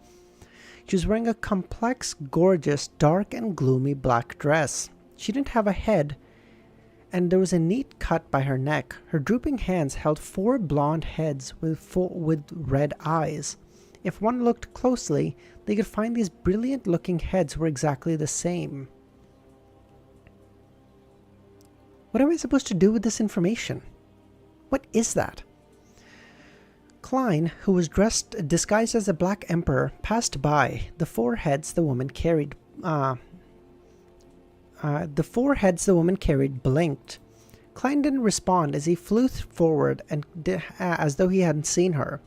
She was wearing a complex, gorgeous, dark and gloomy black dress. She didn't have a head, and there was a neat cut by her neck. Her drooping hands held 4 blonde heads with red eyes. If one looked closely, they could find these brilliant-looking heads were exactly the same. What am I supposed to do with this information? What is that? Klein, who was disguised as a black emperor, passed by. The 4 heads the woman carried blinked. Klein didn't respond as he flew forward and as though he hadn't seen her.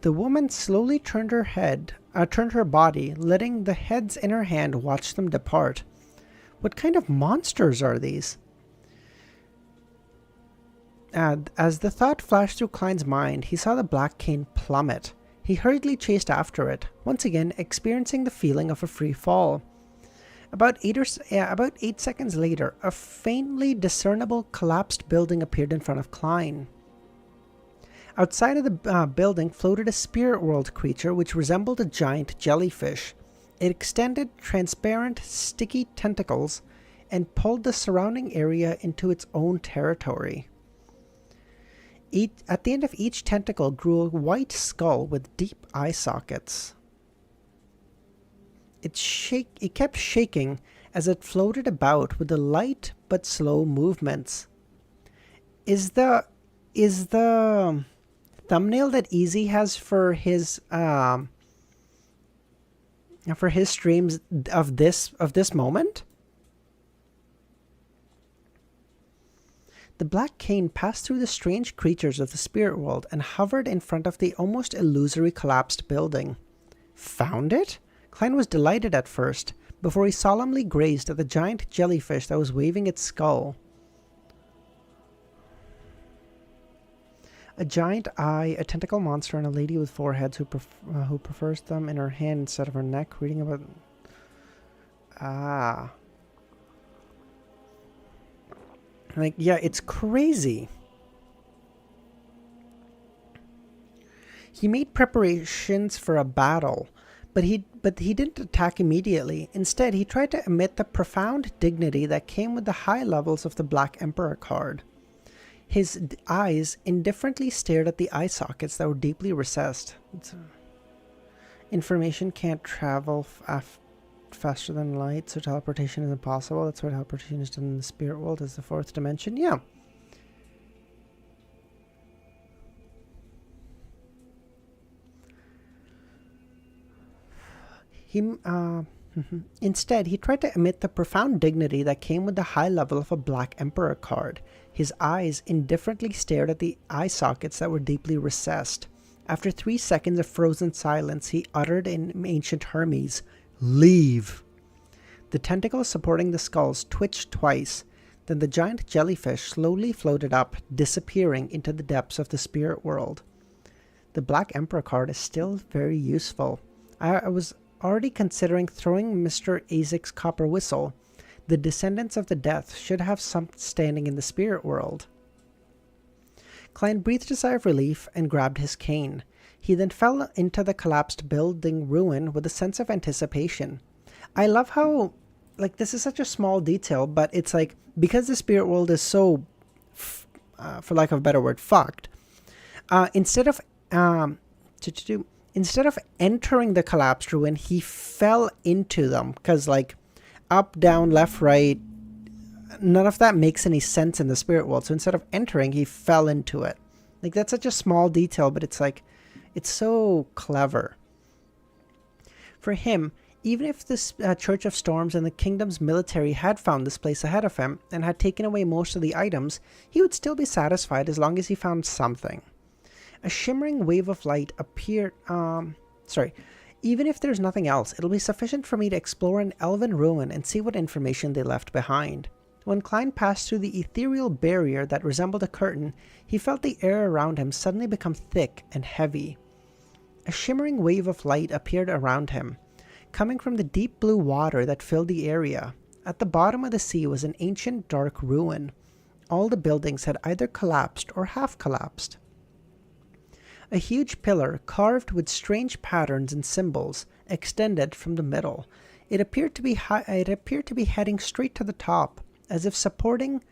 The woman slowly turned her body, letting the heads in her hand watch them depart. What kind of monsters are these? As the thought flashed through Klein's mind, he saw the black cane plummet. He hurriedly chased after it, once again experiencing the feeling of a free fall. About 8 seconds later, a faintly discernible collapsed building appeared in front of Klein. Outside of the building floated a spirit world creature which resembled a giant jellyfish. It extended transparent, sticky tentacles and pulled the surrounding area into its own territory. At the end of each tentacle grew a white skull with deep eye sockets. It kept shaking as it floated about with the light but slow movements. Is the thumbnail that Easy has for his streams of this moment? The black cane passed through the strange creatures of the spirit world and hovered in front of the almost illusory collapsed building. Found it? Klein was delighted at first, before he solemnly gazed at the giant jellyfish that was waving its skull. A giant eye, a tentacle monster, and a lady with 4 heads who prefers them in her hand instead of her neck, reading about... Ah. Like, yeah, it's crazy. He made preparations for a battle, but he didn't attack immediately. Instead, he tried to emit the profound dignity that came with the high levels of the Black Emperor card. His eyes indifferently stared at the eye sockets that were deeply recessed. Information can't travel faster than light, so teleportation is impossible. That's why teleportation is done in the spirit world as the 4th dimension. Yeah. Instead, he tried to emit the profound dignity that came with the high level of a Black Emperor card. His eyes indifferently stared at the eye sockets that were deeply recessed. After 3 seconds of frozen silence, he uttered in ancient Hermes, "Leave!" The tentacles supporting the skulls twitched twice. Then the giant jellyfish slowly floated up, disappearing into the depths of the spirit world. The Black Emperor card is still very useful. I was already considering throwing Mr. Azek's copper whistle. The descendants of the death should have some standing in the spirit world. Klein breathed a sigh of relief and grabbed his cane. He then fell into the collapsed building ruin with a sense of anticipation. I love how, like, this is such a small detail, but it's like, because the spirit world is so, for lack of a better word, fucked, instead of entering the collapsed ruin, he fell into them, because, like, up, down, left, right, none of that makes any sense in the spirit world. So instead of entering, he fell into it. Like, that's such a small detail, but it's like, it's so clever. For him, even if the Church of Storms and the kingdom's military had found this place ahead of him and had taken away most of the items, he would still be satisfied as long as he found something. A shimmering wave of light appeared, even if there's nothing else, it'll be sufficient for me to explore an elven ruin and see what information they left behind. When Klein passed through the ethereal barrier that resembled a curtain, he felt the air around him suddenly become thick and heavy. A shimmering wave of light appeared around him, coming from the deep blue water that filled the area. At the bottom of the sea was an ancient dark ruin. All the buildings had either collapsed or half collapsed. A huge pillar, carved with strange patterns and symbols, extended from the middle. It appeared to be heading straight to the top, as if supporting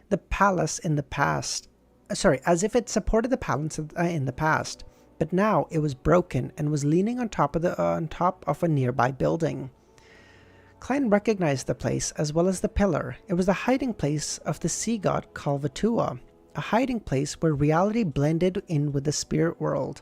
the palace in the past. As if it supported the palace in the past, but now it was broken and was leaning on top of a nearby building. Klein recognized the place as well as the pillar. It was the hiding place of the sea god Kalvatua, a hiding place where reality blended in with the spirit world.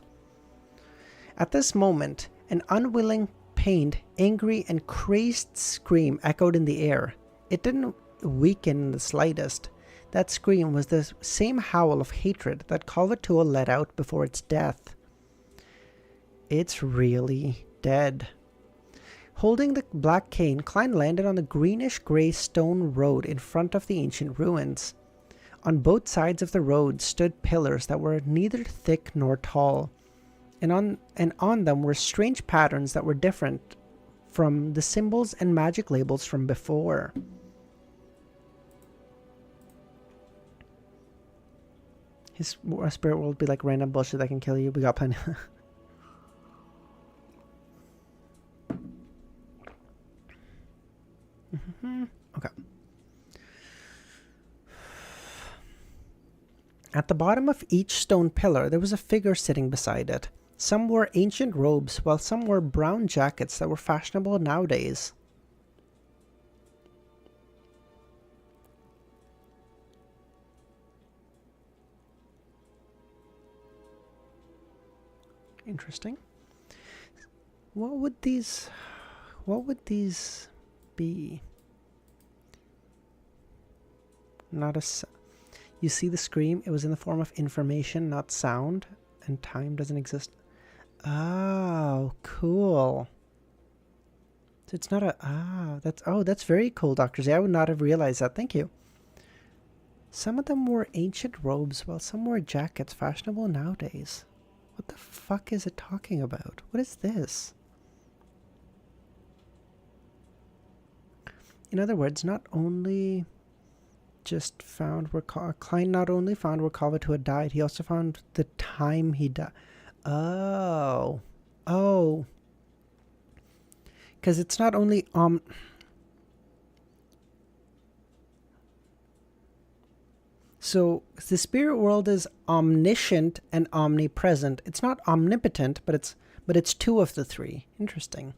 At this moment, an unwilling, pained, angry, and crazed scream echoed in the air. It didn't weaken in the slightest. That scream was the same howl of hatred that Kalvatua let out before its death. It's really dead. Holding the black cane, Klein landed on the greenish-gray stone road in front of the ancient ruins. On both sides of the road stood pillars that were neither thick nor tall, and on them were strange patterns that were different from the symbols and magic labels from before. His spirit world would be like random bullshit that can kill you. We got plenty. Okay. At the bottom of each stone pillar, there was a figure sitting beside it. Some wore ancient robes, while some wore brown jackets that were fashionable nowadays. Interesting. What would these be? You see the scream? It was in the form of information, not sound, and time doesn't exist. Oh, cool. So it's not a... that's very cool, Dr. Z. I would not have realized that. Thank you. Some of them wore ancient robes, while some wore jackets fashionable nowadays. What the fuck is it talking about? What is this? In other words, not only just found where Klein not only found where Kalvatua died, he also found the time he died. Oh. Oh. Because it's not only so the spirit world is omniscient and omnipresent. It's not omnipotent, but it's two of the three. Interesting.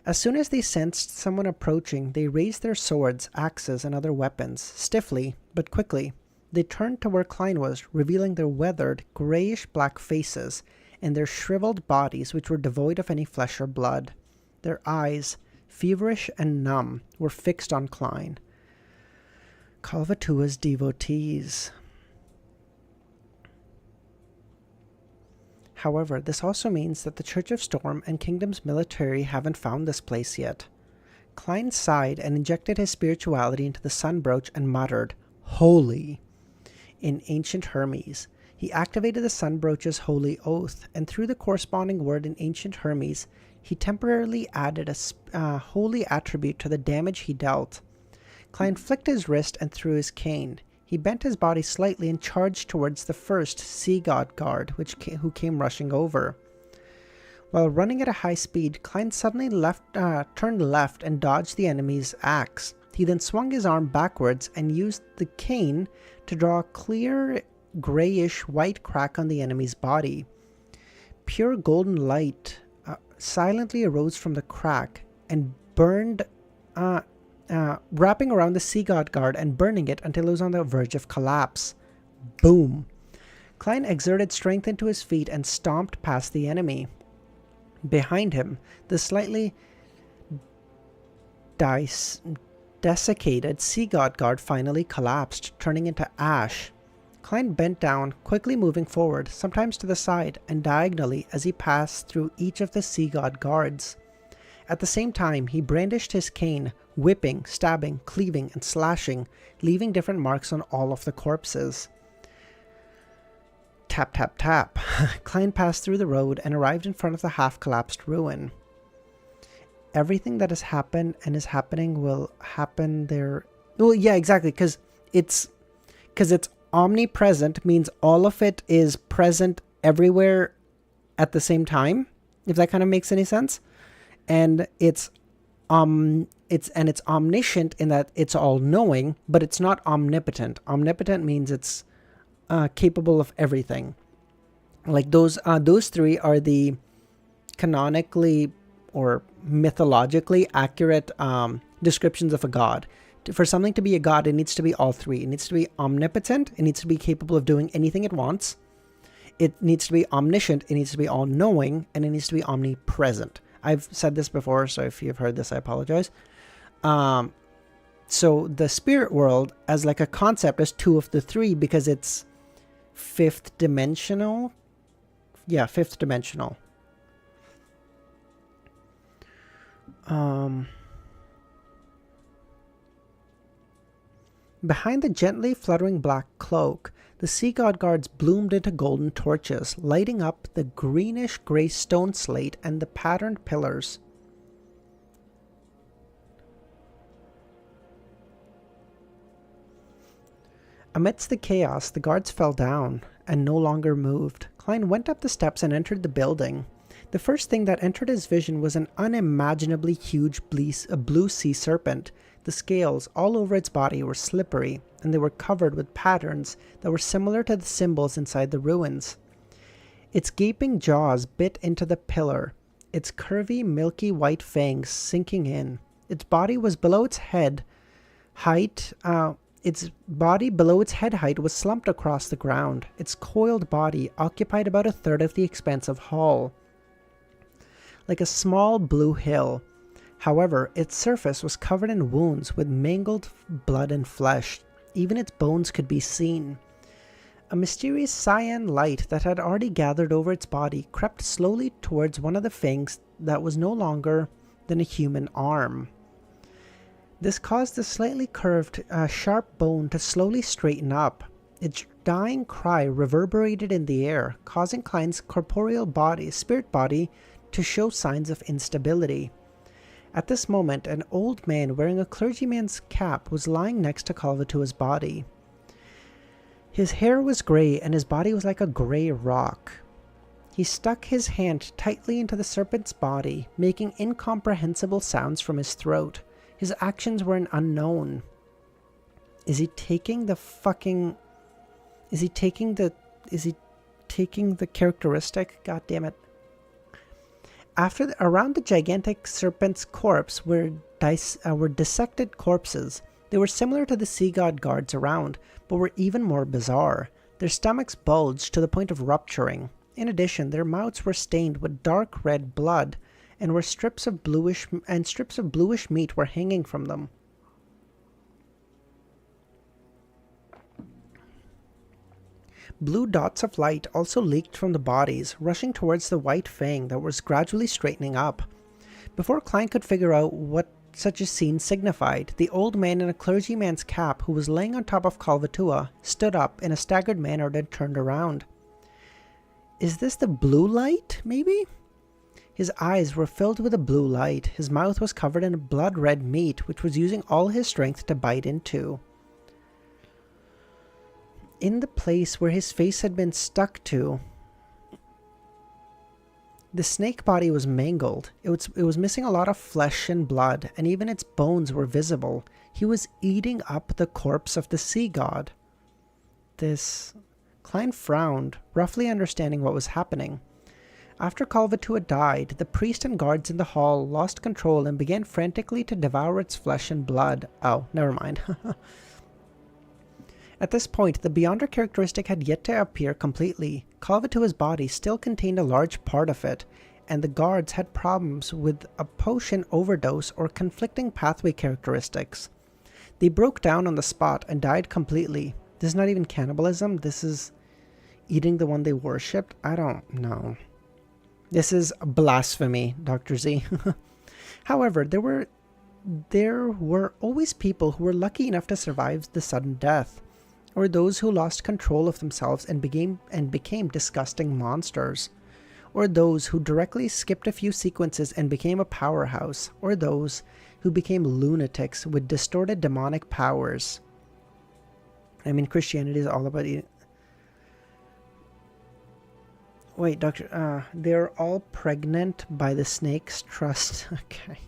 As soon as they sensed someone approaching, they raised their swords, axes, and other weapons, stiffly, but quickly. They turned to where Klein was, revealing their weathered, grayish-black faces and their shriveled bodies, which were devoid of any flesh or blood. Their eyes, feverish and numb, were fixed on Klein. Kalvatua's devotees. However, this also means that the Church of Storm and Kingdom's military haven't found this place yet. Klein sighed and injected his spirituality into the sun brooch and muttered, "Holy," in ancient Hermes. He activated the sun brooch's holy oath, and through the corresponding word in ancient Hermes, he temporarily added a holy attribute to the damage he dealt. Klein flicked his wrist and threw his cane. He bent his body slightly and charged towards the first sea god guard, who came rushing over. While running at a high speed, Klein suddenly turned left and dodged the enemy's axe. He then swung his arm backwards and used the cane to draw a clear, grayish white crack on the enemy's body. Pure golden light silently arose from the crack and burned, wrapping around the sea god guard and burning it until it was on the verge of collapse. Boom! Klein exerted strength into his feet and stomped past the enemy. Behind him, the slightly desiccated sea god guard finally collapsed, turning into ash. Klein bent down, quickly moving forward, sometimes to the side and diagonally as he passed through each of the sea god guards. At the same time, he brandished his cane, whipping, stabbing, cleaving, and slashing, leaving different marks on all of the corpses. Tap, tap, tap. Klein passed through the road and arrived in front of the half-collapsed ruin. Everything that has happened and is happening will happen there. Well, yeah, exactly, because it's omnipresent, means all of it is present everywhere at the same time, if that kind of makes any sense. And it's omniscient in that it's all-knowing, but it's not omnipotent. Omnipotent means it's capable of everything. Like those three are the canonically or mythologically accurate descriptions of a god. For something to be a god, it needs to be all three. It needs to be omnipotent. It needs to be capable of doing anything it wants. It needs to be omniscient. It needs to be all-knowing, and it needs to be omnipresent. I've said this before, so if you've heard this, I apologize. So the spirit world as like a concept is two of the three because it's fifth dimensional. Yeah, fifth dimensional. Behind the gently fluttering black cloak, the sea god guards bloomed into golden torches, lighting up the greenish-gray stone slate and the patterned pillars. Amidst the chaos, the guards fell down and no longer moved. Klein went up the steps and entered the building. The first thing that entered his vision was an unimaginably huge blue sea serpent. The scales all over its body were slippery, and they were covered with patterns that were similar to the symbols inside the ruins. Its gaping jaws bit into the pillar, its curvy, milky white fangs sinking in. Its body was below its head height. Its body below its head height was slumped across the ground. Its coiled body occupied about a third of the expansive hall, like a small blue hill. However, its surface was covered in wounds with mangled blood and flesh. Even its bones could be seen. A mysterious cyan light that had already gathered over its body crept slowly towards one of the fangs that was no longer than a human arm. This caused the slightly curved, sharp bone to slowly straighten up. Its dying cry reverberated in the air, causing Klein's spirit body, to show signs of instability. At this moment, an old man wearing a clergyman's cap was lying next to Kalvatua's body. His hair was grey and his body was like a grey rock. He stuck his hand tightly into the serpent's body, making incomprehensible sounds from his throat. His actions were an unknown. Is he taking the characteristic? God damn it. Around the gigantic serpent's corpse were dissected corpses. They were similar to the sea god guards around, but were even more bizarre. Their stomachs bulged to the point of rupturing. In addition, their mouths were stained with dark red blood, and strips of bluish meat were hanging from them. Blue dots of light also leaked from the bodies, rushing towards the white fang that was gradually straightening up. Before Klein could figure out what such a scene signified, the old man in a clergyman's cap who was laying on top of Kalvatua stood up in a staggered manner, then turned around. Is this the blue light, maybe? His eyes were filled with a blue light. His mouth was covered in blood-red meat, which was using all his strength to bite into. In the place where his face had been stuck to, the snake body was mangled. It was missing a lot of flesh and blood, and even its bones were visible. He was eating up the corpse of the sea god. Klein frowned, roughly understanding what was happening. After Kalvatua died, the priest and guards in the hall lost control and began frantically to devour its flesh and blood. Oh, never mind. At this point, the Beyonder characteristic had yet to appear completely. Kalvatua's body still contained a large part of it, and the guards had problems with a potion overdose or conflicting pathway characteristics. They broke down on the spot and died completely. This is not even cannibalism, this is eating the one they worshipped? I don't know. This is blasphemy, Dr. Z. However, there were always people who were lucky enough to survive the sudden death, or those who lost control of themselves and became disgusting monsters, or those who directly skipped a few sequences and became a powerhouse, or those who became lunatics with distorted demonic powers. I mean, Christianity is all about eating. Wait, Doctor, they're all pregnant by the snake's trust. Okay.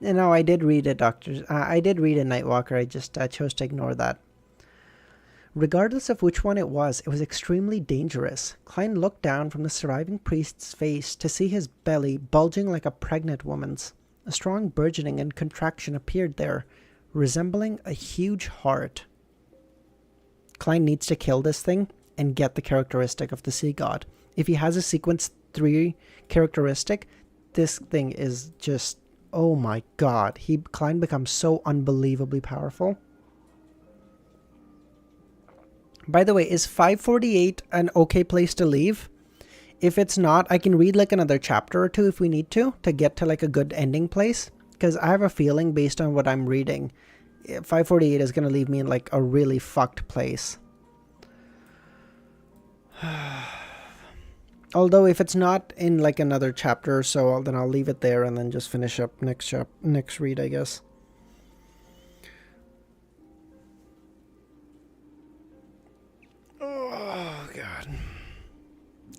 No, I did read it, Doctor. I did read a Nightwalker. I just chose to ignore that. Regardless of which one it was extremely dangerous. Klein looked down from the surviving priest's face to see his belly bulging like a pregnant woman's. A strong burgeoning and contraction appeared there, resembling a huge heart. Klein needs to kill this thing and get the characteristic of the sea god. If he has a sequence 3 characteristic, this thing is just, oh my god. Klein becomes so unbelievably powerful. By the way, is 548 an okay place to leave? If it's not, I can read like another chapter or two if we need to get to like a good ending place. Because I have a feeling based on what I'm reading, 548 is going to leave me in like a really fucked place. Although if it's not in like another chapter or so, then I'll leave it there and then just finish up next read, I guess. Oh god.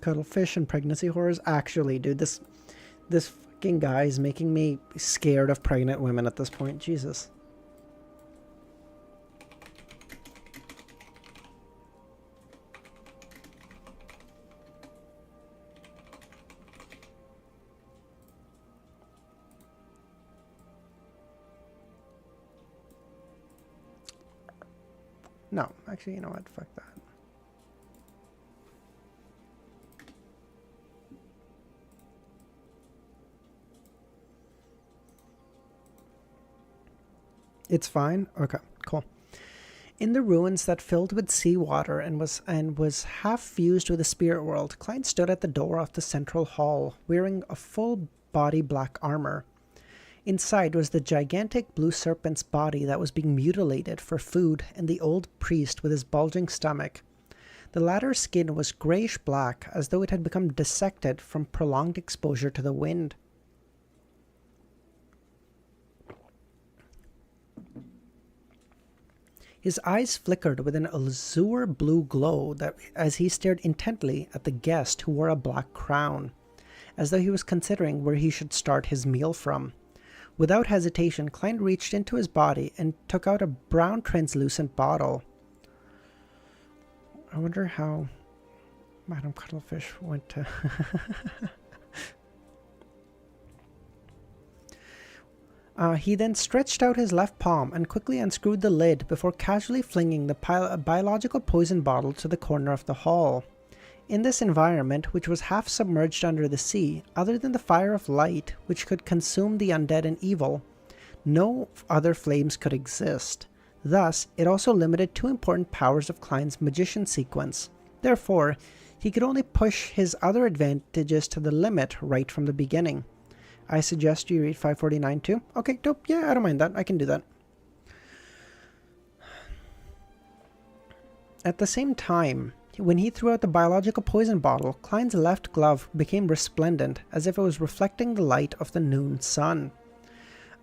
Cuttlefish and pregnancy horrors. Actually, dude, this fucking guy is making me scared of pregnant women at this point. Jesus. No, actually, you know what? Fuck that. It's fine? Okay, cool. In the ruins that filled with seawater and was half fused with the spirit world, Klein stood at the door of the central hall, wearing a full body black armor. Inside was the gigantic blue serpent's body that was being mutilated for food, and the old priest with his bulging stomach. The latter's skin was grayish black, as though it had become dissected from prolonged exposure to the wind. His eyes flickered with an azure blue glow as he stared intently at the guest who wore a black crown, as though he was considering where he should start his meal from. Without hesitation, Klein reached into his body and took out a brown translucent bottle. I wonder how Madame Cuttlefish went to... He then stretched out his left palm and quickly unscrewed the lid before casually flinging the biological poison bottle to the corner of the hall. In this environment, which was half submerged under the sea, other than the fire of light, which could consume the undead and evil, no other flames could exist. Thus, it also limited two important powers of Klein's magician sequence. Therefore, he could only push his other advantages to the limit right from the beginning. I suggest you read 549 too. Okay, dope. Yeah, I don't mind that. I can do that. At the same time, when he threw out the biological poison bottle, Klein's left glove became resplendent, as if it was reflecting the light of the noon sun.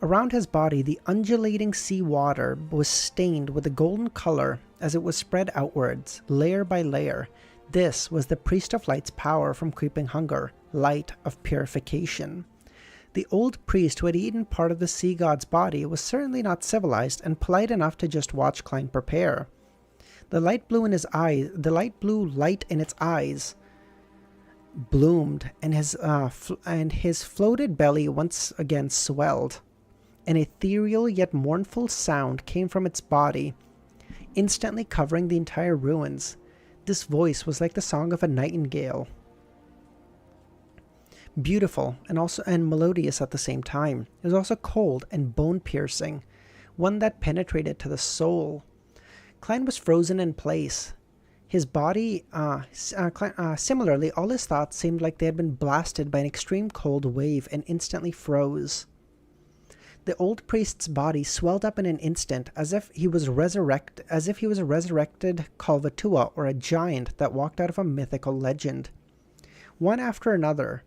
Around his body, the undulating sea water was stained with a golden color as it was spread outwards, layer by layer. This was the Priest of Light's power from Creeping Hunger, light of purification. The old priest who had eaten part of the sea god's body was certainly not civilized and polite enough to just watch Klein prepare. The light blue in light in its eyes bloomed, and his floated belly once again swelled. An ethereal yet mournful sound came from its body, instantly covering the entire ruins. This voice was like the song of a nightingale. Beautiful and melodious at the same time. It was also cold and bone-piercing, one that penetrated to the soul. Klein was frozen in place. His body, similarly, all his thoughts seemed like they had been blasted by an extreme cold wave and instantly froze. The old priest's body swelled up in an instant, as if he was a resurrected Kalvatua or a giant that walked out of a mythical legend. One after another,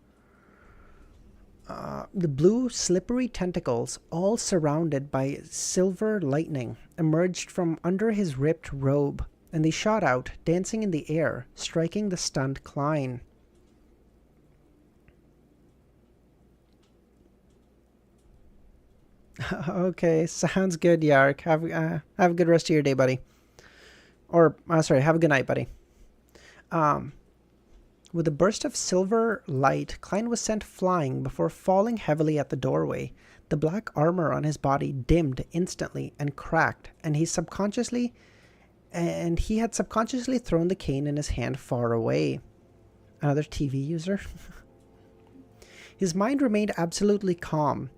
the blue, slippery tentacles, all surrounded by silver lightning, emerged from under his ripped robe, and they shot out, dancing in the air, striking the stunned Klein. Okay, sounds good, Yark. Have a good rest of your day, buddy. Or, have a good night, buddy. With a burst of silver light, Klein was sent flying before falling heavily at the doorway. The black armor on his body dimmed instantly and cracked, and he had subconsciously thrown the cane in his hand far away. Another TV user? His mind remained absolutely calm.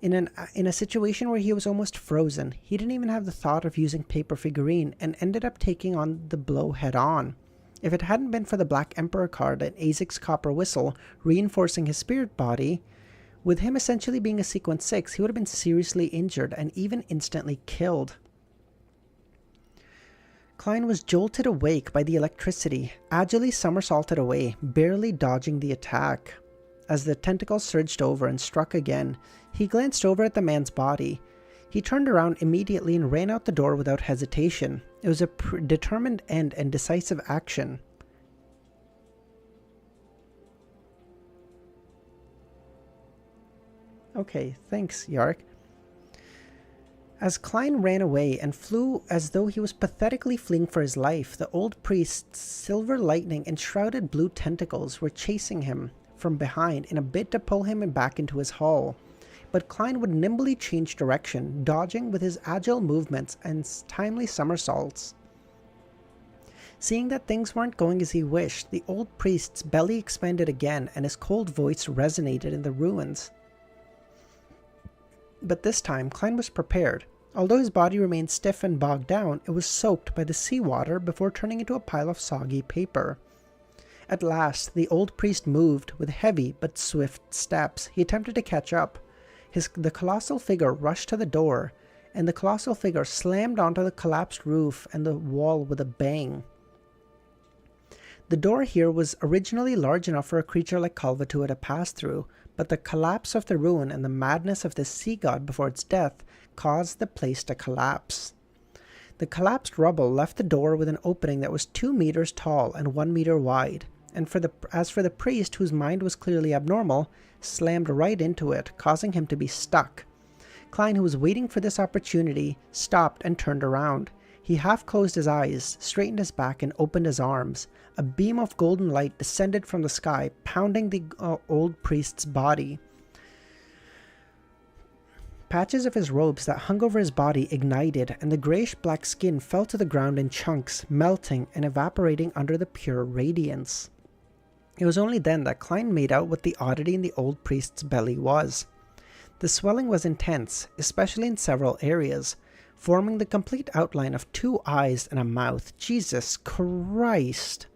In a situation where he was almost frozen, he didn't even have the thought of using paper figurine and ended up taking on the blow head on. If it hadn't been for the Black Emperor card and Azek's copper whistle reinforcing his spirit body, with him essentially being a sequence 6, he would have been seriously injured and even instantly killed. Klein was jolted awake by the electricity, agilely somersaulted away, barely dodging the attack. As the tentacles surged over and struck again, he glanced over at the man's body. He turned around immediately and ran out the door without hesitation. It was a determined end and decisive action. Okay, thanks, Yark. As Klein ran away and flew as though he was pathetically fleeing for his life, the old priest's silver lightning and shrouded blue tentacles were chasing him from behind in a bid to pull him back into his hall. But Klein would nimbly change direction, dodging with his agile movements and timely somersaults. Seeing that things weren't going as he wished, the old priest's belly expanded again and his cold voice resonated in the ruins. But this time, Klein was prepared. Although his body remained stiff and bogged down, it was soaked by the seawater before turning into a pile of soggy paper. At last, the old priest moved with heavy but swift steps. He attempted to catch up. The colossal figure rushed to the door, and the colossal figure slammed onto the collapsed roof and the wall with a bang. The door here was originally large enough for a creature like Kalvatua to pass through, but the collapse of the ruin and the madness of the sea god before its death caused the place to collapse. The collapsed rubble left the door with an opening that was 2 meters tall and 1 meter wide, and as for the priest, whose mind was clearly abnormal, slammed right into it, causing him to be stuck. Klein, who was waiting for this opportunity, stopped and turned around. He half closed his eyes, straightened his back, and opened his arms. A beam of golden light descended from the sky, pounding the old priest's body. Patches of his robes that hung over his body ignited, and the grayish-black skin fell to the ground in chunks, melting and evaporating under the pure radiance. It was only then that Klein made out what the oddity in the old priest's belly was. The swelling was intense, especially in several areas, forming the complete outline of 2 eyes and a mouth. Jesus Christ!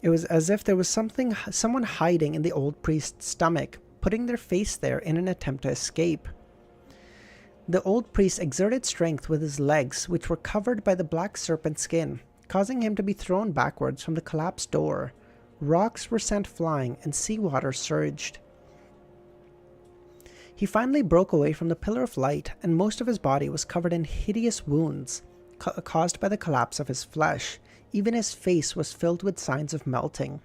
It was as if there was someone hiding in the old priest's stomach, putting their face there in an attempt to escape. The old priest exerted strength with his legs, which were covered by the black serpent skin, causing him to be thrown backwards from the collapsed door. Rocks were sent flying and seawater surged. He finally broke away from the pillar of light, and most of his body was covered in hideous wounds caused by the collapse of his flesh. Even his face was filled with signs of melting.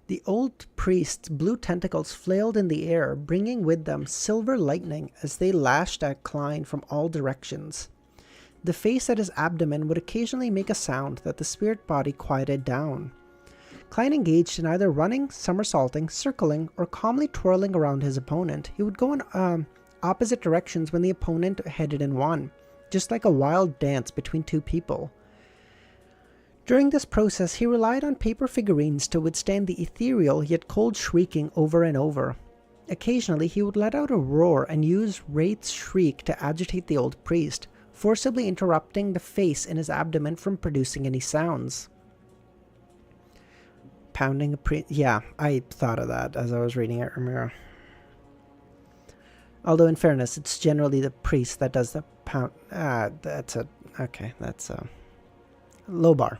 The old priest's blue tentacles flailed in the air, bringing with them silver lightning as they lashed at Klein from all directions. The face at his abdomen would occasionally make a sound that the spirit body quieted down. Klein engaged in either running, somersaulting, circling, or calmly twirling around his opponent. He would go in opposite directions when the opponent headed in one, just like a wild dance between 2 people. During this process, he relied on paper figurines to withstand the ethereal yet cold shrieking over and over. Occasionally, he would let out a roar and use Wraith's shriek to agitate the old priest, forcibly interrupting the face in his abdomen from producing any sounds. Pounding a priest. Yeah, I thought of that as I was reading it, Ramiro. Although, in fairness, it's generally the priest that does the pound. That's a low bar.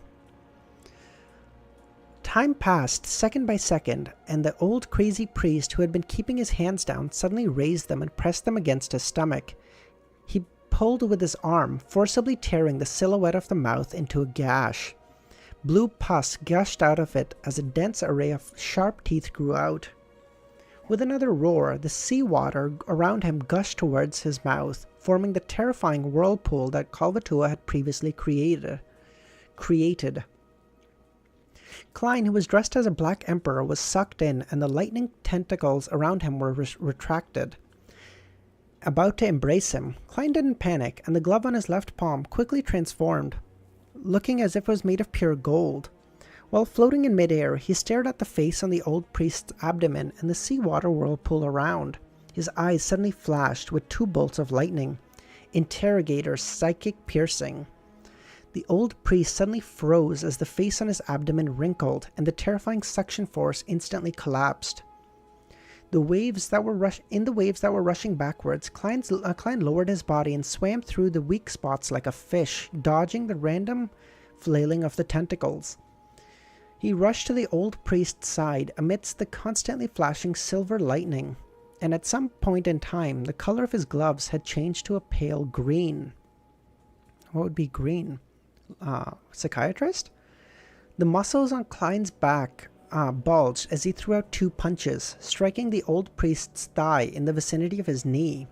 Time passed second by second, and the old crazy priest who had been keeping his hands down suddenly raised them and pressed them against his stomach. He pulled with his arm, forcibly tearing the silhouette of the mouth into a gash. Blue pus gushed out of it as a dense array of sharp teeth grew out. With another roar, the seawater around him gushed towards his mouth, forming the terrifying whirlpool that Kalvatua had previously created. Klein, who was dressed as a black emperor, was sucked in, and the lightning tentacles around him were retracted. About to embrace him, Klein didn't panic, and the glove on his left palm quickly transformed, looking as if it was made of pure gold. While floating in midair, he stared at the face on the old priest's abdomen and the seawater whirlpool around. His eyes suddenly flashed with 2 bolts of lightning. Interrogator psychic piercing. The old priest suddenly froze as the face on his abdomen wrinkled, and the terrifying suction force instantly collapsed. In the waves that were rushing backwards, Klein lowered his body and swam through the weak spots like a fish, dodging the random flailing of the tentacles. He rushed to the old priest's side amidst the constantly flashing silver lightning, and at some point in time, the color of his gloves had changed to a pale green. What would be green? Psychiatrist? The muscles on Klein's back bulged as he threw out 2 punches, striking the old priest's thigh in the vicinity of his knee.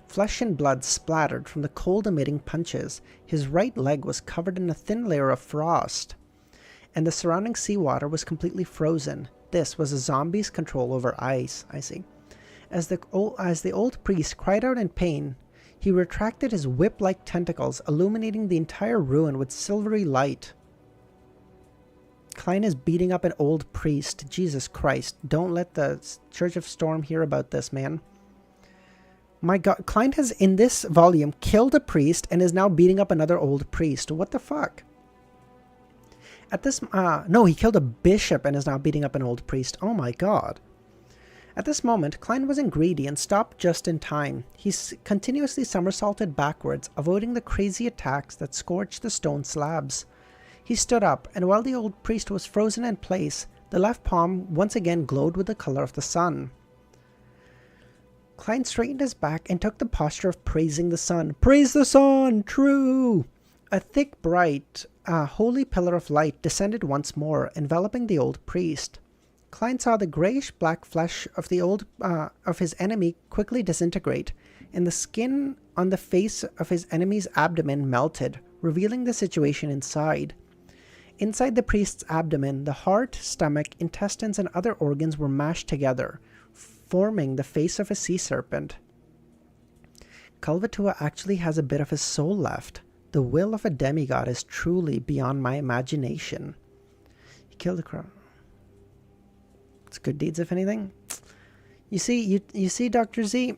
Flesh and blood splattered from the cold-emitting punches. His right leg was covered in a thin layer of frost, and the surrounding seawater was completely frozen. This was a zombie's control over ice, I see. As the old priest cried out in pain, he retracted his whip-like tentacles, illuminating the entire ruin with silvery light. Klein is beating up an old priest. Jesus Christ. Don't let the Church of Storm hear about this, man. My god, Klein has, in this volume, killed a priest and is now beating up another old priest. What the fuck? At this, no, he killed a bishop and is now beating up an old priest. Oh my god. At this moment, Klein wasn't greedy and stopped just in time. He continuously somersaulted backwards, avoiding the crazy attacks that scorched the stone slabs. He stood up, and while the old priest was frozen in place, the left palm once again glowed with the color of the sun. Klein straightened his back and took the posture of praising the sun. Praise the sun! True! A thick, bright, holy pillar of light descended once more, enveloping the old priest. Klein saw the grayish-black flesh of of his enemy quickly disintegrate, and the skin on the face of his enemy's abdomen melted, revealing the situation inside. Inside the priest's abdomen, the heart, stomach, intestines, and other organs were mashed together, forming the face of a sea serpent. Kulva Tua actually has a bit of his soul left. The will of a demigod is truly beyond my imagination. He killed a crow. It's good deeds, if anything. You see, Dr. Z,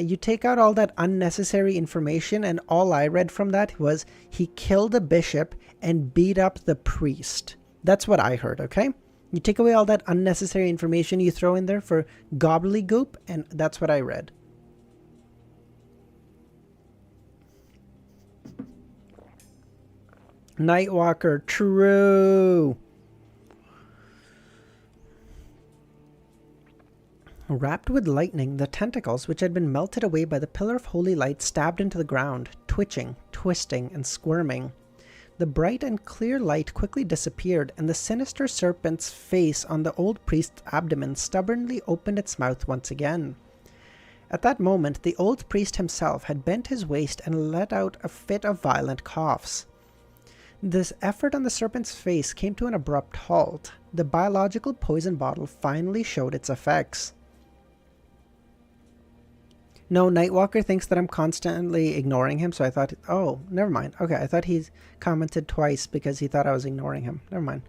you take out all that unnecessary information, and all I read from that was he killed a bishop and beat up the priest. That's what I heard, okay? You take away all that unnecessary information you throw in there for gobbledygook, and that's what I read. Nightwalker, true. Wrapped with lightning, the tentacles, which had been melted away by the pillar of holy light, stabbed into the ground, twitching, twisting, and squirming. The bright and clear light quickly disappeared, and the sinister serpent's face on the old priest's abdomen stubbornly opened its mouth once again. At that moment, the old priest himself had bent his waist and let out a fit of violent coughs. This effort on the serpent's face came to an abrupt halt. The biological poison bottle finally showed its effects. No, Nightwalker thinks that I'm constantly ignoring him, so I thought, oh, never mind. Okay, I thought he commented twice because he thought I was ignoring him. Never mind.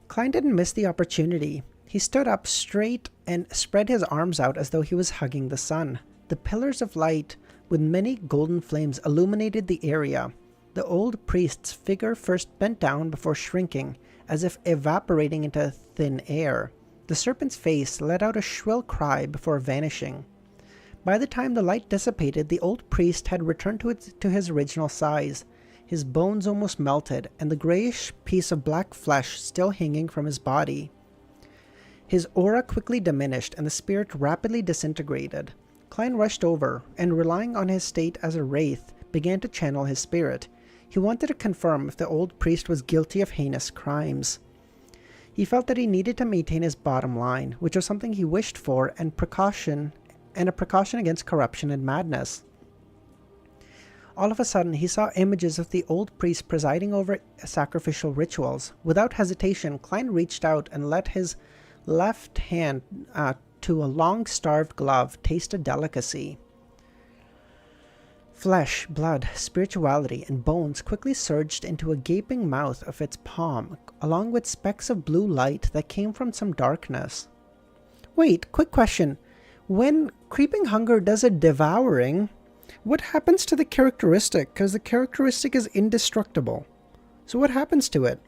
Klein didn't miss the opportunity. He stood up straight and spread his arms out as though he was hugging the sun. The pillars of light with many golden flames illuminated the area. The old priest's figure first bent down before shrinking, as if evaporating into thin air. The serpent's face let out a shrill cry before vanishing. By the time the light dissipated, the old priest had returned to his original size, his bones almost melted, and the grayish piece of black flesh still hanging from his body. His aura quickly diminished, and the spirit rapidly disintegrated. Klein rushed over, and relying on his state as a wraith, began to channel his spirit. He wanted to confirm if the old priest was guilty of heinous crimes. He felt that he needed to maintain his bottom line, which was something he wished for, and a precaution against corruption and madness. All of a sudden, he saw images of the old priest presiding over sacrificial rituals. Without hesitation, Klein reached out and let his left hand to a long-starved glove taste a delicacy. Flesh, blood, spirituality, and bones quickly surged into a gaping mouth of its palm, along with specks of blue light that came from some darkness. Wait, quick question. When Creeping Hunger does a devouring, what happens to the characteristic? Because the characteristic is indestructible. So what happens to it?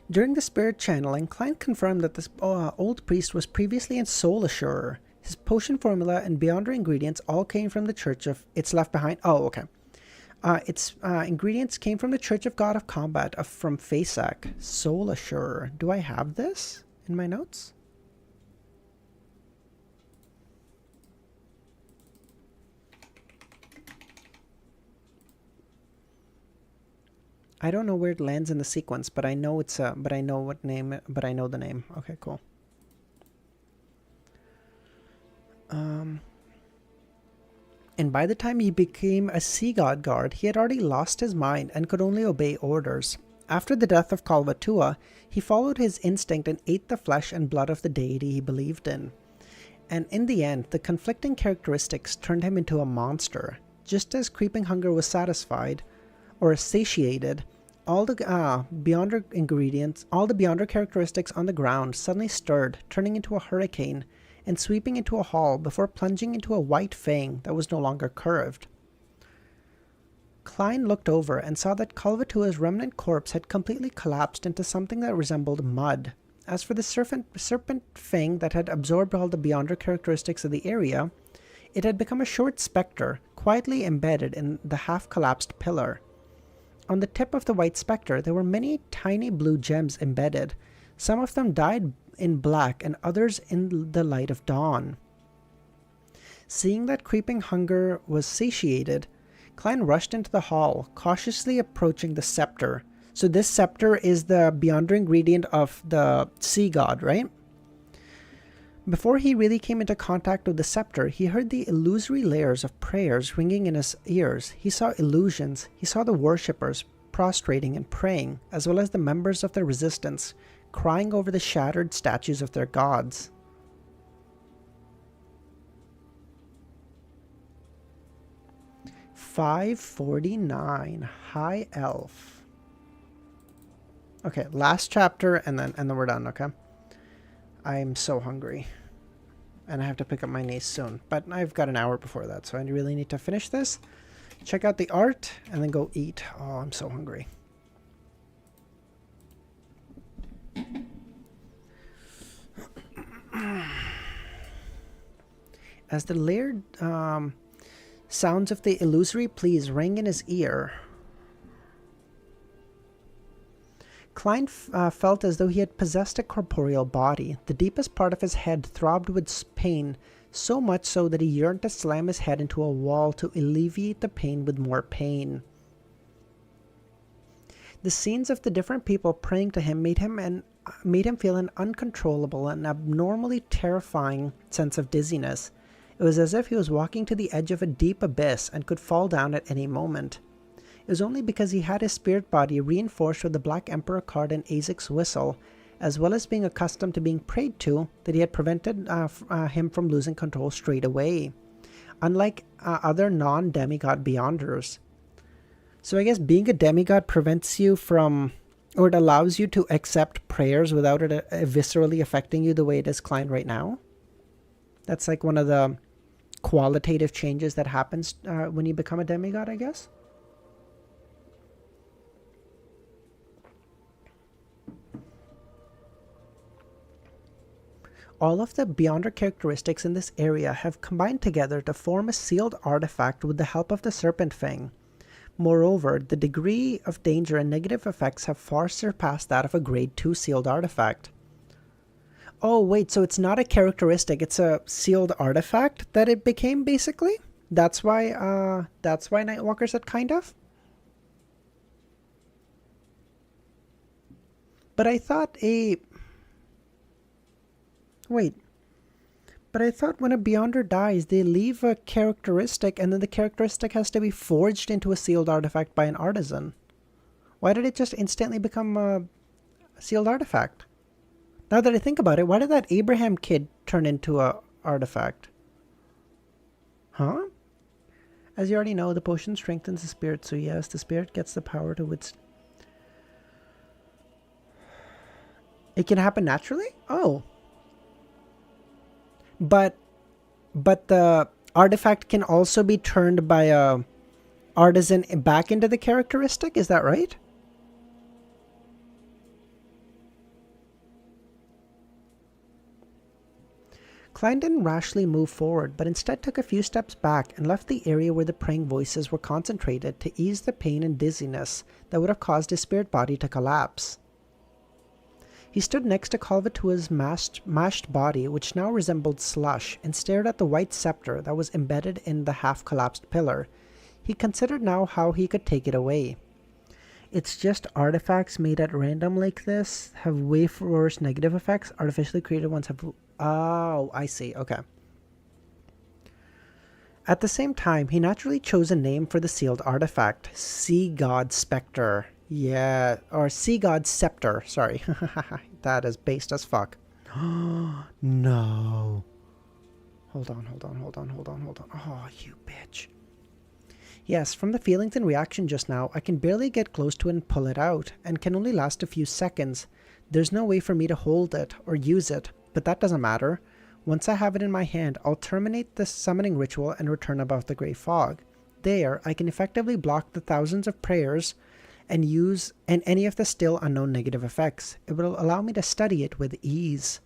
During the spirit channeling, Klein confirmed that this old priest was previously a soul assurer. His potion formula and beyonder ingredients all came from the Church of... It's left behind... Oh, okay. Its ingredients came from the Church of God of Combat from Fasak. Soul assurer. Do I have this in my notes? I don't know where it lands in the sequence, but I know it's but I know what name, but I know the name. Okay, cool. And by the time he became a sea god guard, he had already lost his mind and could only obey orders. After the death of Kulva Tua, he followed his instinct and ate the flesh and blood of the deity he believed in. And in the end, the conflicting characteristics turned him into a monster. Just as Creeping Hunger was satisfied, or satiated, All the Beyonder ingredients, all the Beyonder characteristics on the ground suddenly stirred, turning into a hurricane and sweeping into a hall before plunging into a white fang that was no longer curved. Klein looked over and saw that Kalvatua's remnant corpse had completely collapsed into something that resembled mud. As for the serpent fang that had absorbed all the Beyonder characteristics of the area, it had become a short spectre, quietly embedded in the half-collapsed pillar. On the tip of the white spectre, there were many tiny blue gems embedded. Some of them dyed in black and others in the light of dawn. Seeing that creeping hunger was satiated, Klein rushed into the hall, cautiously approaching the scepter. So this scepter is the Beyonder ingredient of the sea god, right? Before he really came into contact with the scepter, he heard the illusory layers of prayers ringing in his ears. He saw illusions. He saw the worshippers prostrating and praying, as well as the members of the resistance, crying over the shattered statues of their gods. $5.49 High Elf. Okay, last chapter and then we're done, okay? I'm so hungry. And I have to pick up my niece soon. But I've got an hour before that, so I really need to finish this. Check out the art and then go eat. Oh, I'm so hungry. As the layered sounds of the illusory pleas rang in his ear, Klein felt as though he had possessed a corporeal body. The deepest part of his head throbbed with pain, so much so that he yearned to slam his head into a wall to alleviate the pain with more pain. The scenes of the different people praying to him made him feel an uncontrollable and abnormally terrifying sense of dizziness. It was as if he was walking to the edge of a deep abyss and could fall down at any moment. It was only because he had his spirit body reinforced with the Black Emperor card and Azek's whistle, as well as being accustomed to being prayed to, that he had prevented him from losing control straight away, unlike other non-demigod Beyonders. So I guess being a demigod prevents you from, or it allows you to accept prayers without it viscerally affecting you the way it is Klein right now. That's like one of the qualitative changes that happens when you become a demigod, I guess. All of the Beyonder characteristics in this area have combined together to form a sealed artifact with the help of the Serpent Fang. Moreover, the degree of danger and negative effects have far surpassed that of a Grade 2 sealed artifact. Oh wait, so it's not a characteristic, it's a sealed artifact that it became, basically? That's why Nightwalker said kind of? But I thought Wait. But I thought when a Beyonder dies, they leave a characteristic, and then the characteristic has to be forged into a sealed artifact by an artisan. Why did it just instantly become a sealed artifact? Now that I think about it, why did that Abraham kid turn into a artifact? Huh? As you already know, the potion strengthens the spirit, so yes, the spirit gets the power to withstand. It can happen naturally? Oh. But the artifact can also be turned by a artisan back into the characteristic, is that right? Klein didn't rashly move forward, but instead took a few steps back and left the area where the praying voices were concentrated to ease the pain and dizziness that would have caused his spirit body to collapse. He stood next to Kalvatua's mashed body, which now resembled slush, and stared at the white scepter that was embedded in the half-collapsed pillar. He considered now how he could take it away. It's just artifacts made at random like this have way worse negative effects. Artificially created ones have... Oh, I see. Okay. At the same time, he naturally chose a name for the sealed artifact. Sea God Spectre. Yeah, or Sea God Scepter. Sorry. That is based as fuck. No. Hold on. Oh, you bitch. Yes, from the feelings and reaction just now, I can barely get close to it and pull it out, and can only last a few seconds. There's no way for me to hold it or use it, but that doesn't matter. Once I have it in my hand, I'll terminate the summoning ritual and return above the grey fog. There, I can effectively block the thousands of prayers and any of the still unknown negative effects. It will allow me to study it with ease.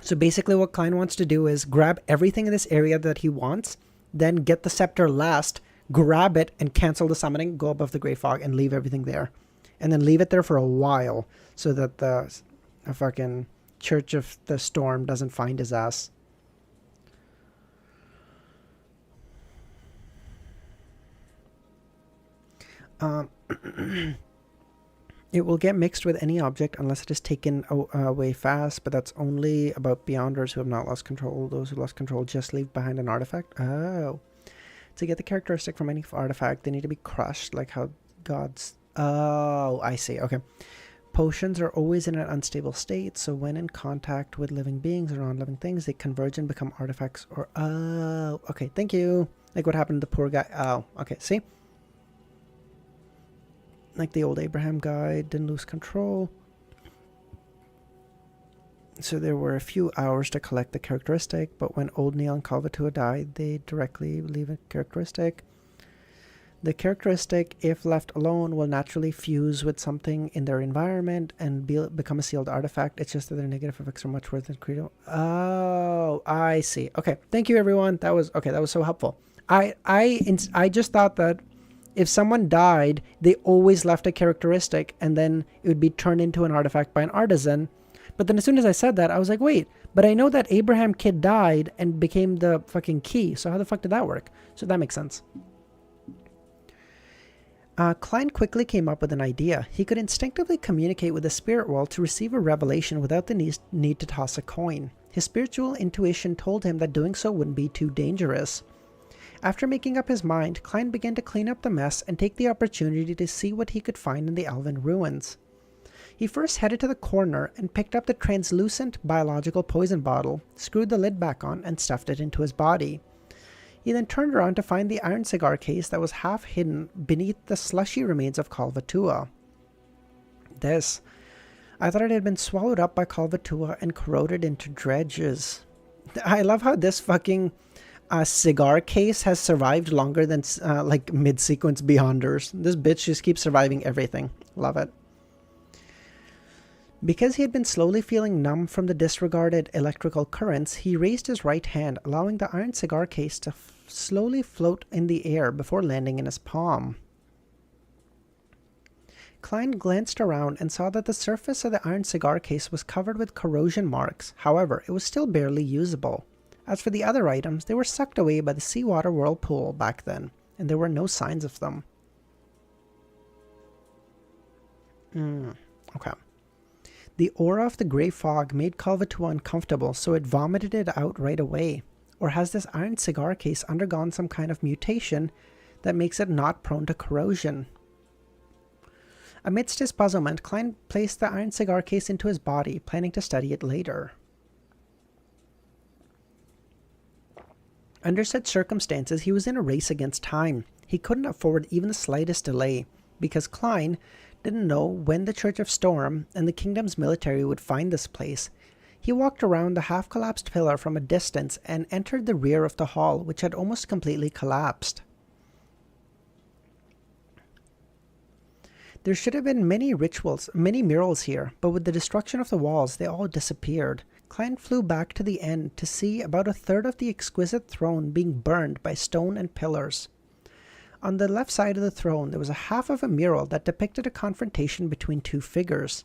So basically what Klein wants to do is grab everything in this area that he wants, then get the scepter last, grab it and cancel the summoning, go above the grey fog and leave everything there. And then leave it there for a while so that the fucking Church of the Storm doesn't find his ass. It will get mixed with any object unless it is taken away fast, but that's only about Beyonders who have not lost control. Those who lost control just leave behind an artifact. Oh. To get the characteristic from any artifact, they need to be crushed, like how gods... Oh, I see. Okay. Potions are always in an unstable state, so when in contact with living beings or non-living things, they converge and become artifacts or... Oh, okay. Thank you. Like what happened to the poor guy. Oh, okay. See? Like the old Abraham guy, didn't lose control. So there were a few hours to collect the characteristic, but when Old Neil and Kalvatua died, they directly leave a characteristic. The characteristic, if left alone, will naturally fuse with something in their environment and become a sealed artifact. It's just that their negative effects are much worse than Credo. Oh, I see. Okay, thank you everyone. That was so helpful. I just thought that if someone died, they always left a characteristic and then it would be turned into an artifact by an artisan. But then as soon as I said that, I was like, wait, but I know that Abraham Kid died and became the fucking key. So how the fuck did that work? So that makes sense. Klein quickly came up with an idea. He could instinctively communicate with the spirit world to receive a revelation without the need to toss a coin. His spiritual intuition told him that doing so wouldn't be too dangerous. After making up his mind, Klein began to clean up the mess and take the opportunity to see what he could find in the elven ruins. He first headed to the corner and picked up the translucent biological poison bottle, screwed the lid back on, and stuffed it into his body. He then turned around to find the iron cigar case that was half hidden beneath the slushy remains of Kalvatua. I thought it had been swallowed up by Kalvatua and corroded into dredges. I love how this fucking cigar case has survived longer than like mid-sequence Beyonders. This bitch just keeps surviving everything. Love it. Because he had been slowly feeling numb from the disregarded electrical currents, he raised his right hand, allowing the iron cigar case to slowly float in the air before landing in his palm. Klein glanced around and saw that the surface of the iron cigar case was covered with corrosion marks. However, it was still barely usable. As for the other items, they were sucked away by the seawater whirlpool back then, and there were no signs of them. Okay. The aura of the grey fog made Kalvatua uncomfortable, so it vomited it out right away. Or has this iron cigar case undergone some kind of mutation that makes it not prone to corrosion? Amidst his puzzlement, Klein placed the iron cigar case into his body, planning to study it later. Under such circumstances, he was in a race against time. He couldn't afford even the slightest delay, because Klein didn't know when the Church of Storm and the kingdom's military would find this place. He walked around the half-collapsed pillar from a distance and entered the rear of the hall, which had almost completely collapsed. There should have been many murals here, but with the destruction of the walls, they all disappeared. Klein flew back to the end to see about a third of the exquisite throne being burned by stone and pillars. On the left side of the throne, there was a half of a mural that depicted a confrontation between two figures.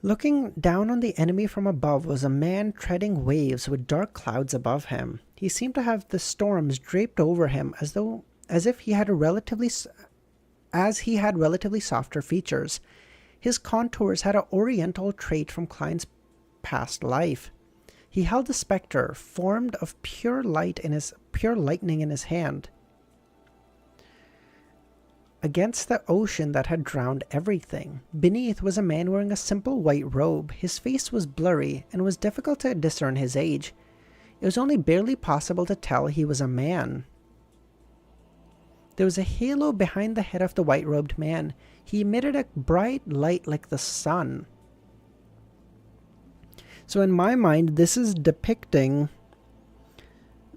Looking down on the enemy from above was a man treading waves with dark clouds above him. He seemed to have the storms draped over him as if he had relatively softer features. His contours had an oriental trait from Klein's past life. He held a spectre formed of pure lightning in his hand, against the ocean that had drowned everything. Beneath was a man wearing a simple white robe. His face was blurry and was difficult to discern his age. It was only barely possible to tell he was a man. There was a halo behind the head of the white-robed man. He emitted a bright light like the sun. So in my mind, this is depicting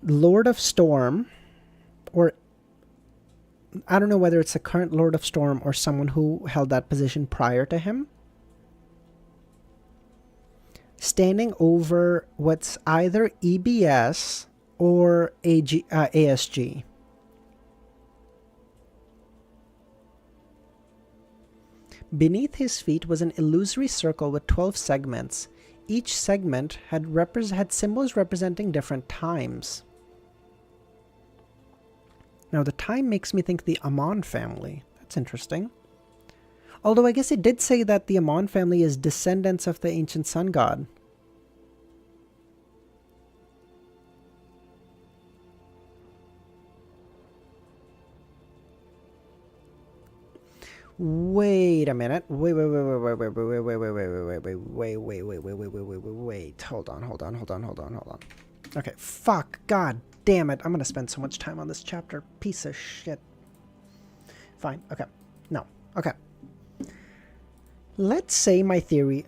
Lord of Storm, or I don't know whether it's the current Lord of Storm or someone who held that position prior to him, standing over what's either EBS or ASG. Beneath his feet was an illusory circle with 12 segments. Each segment had symbols representing different times. Now the time makes me think the Amon family. That's interesting. Although I guess it did say that the Amon family is descendants of the ancient sun god. Wait a minute. Wait. Hold on. Okay, fuck. God damn it. I'm gonna spend so much time on this chapter. Piece of shit. Fine. Okay. No. Okay. Let's say my theory...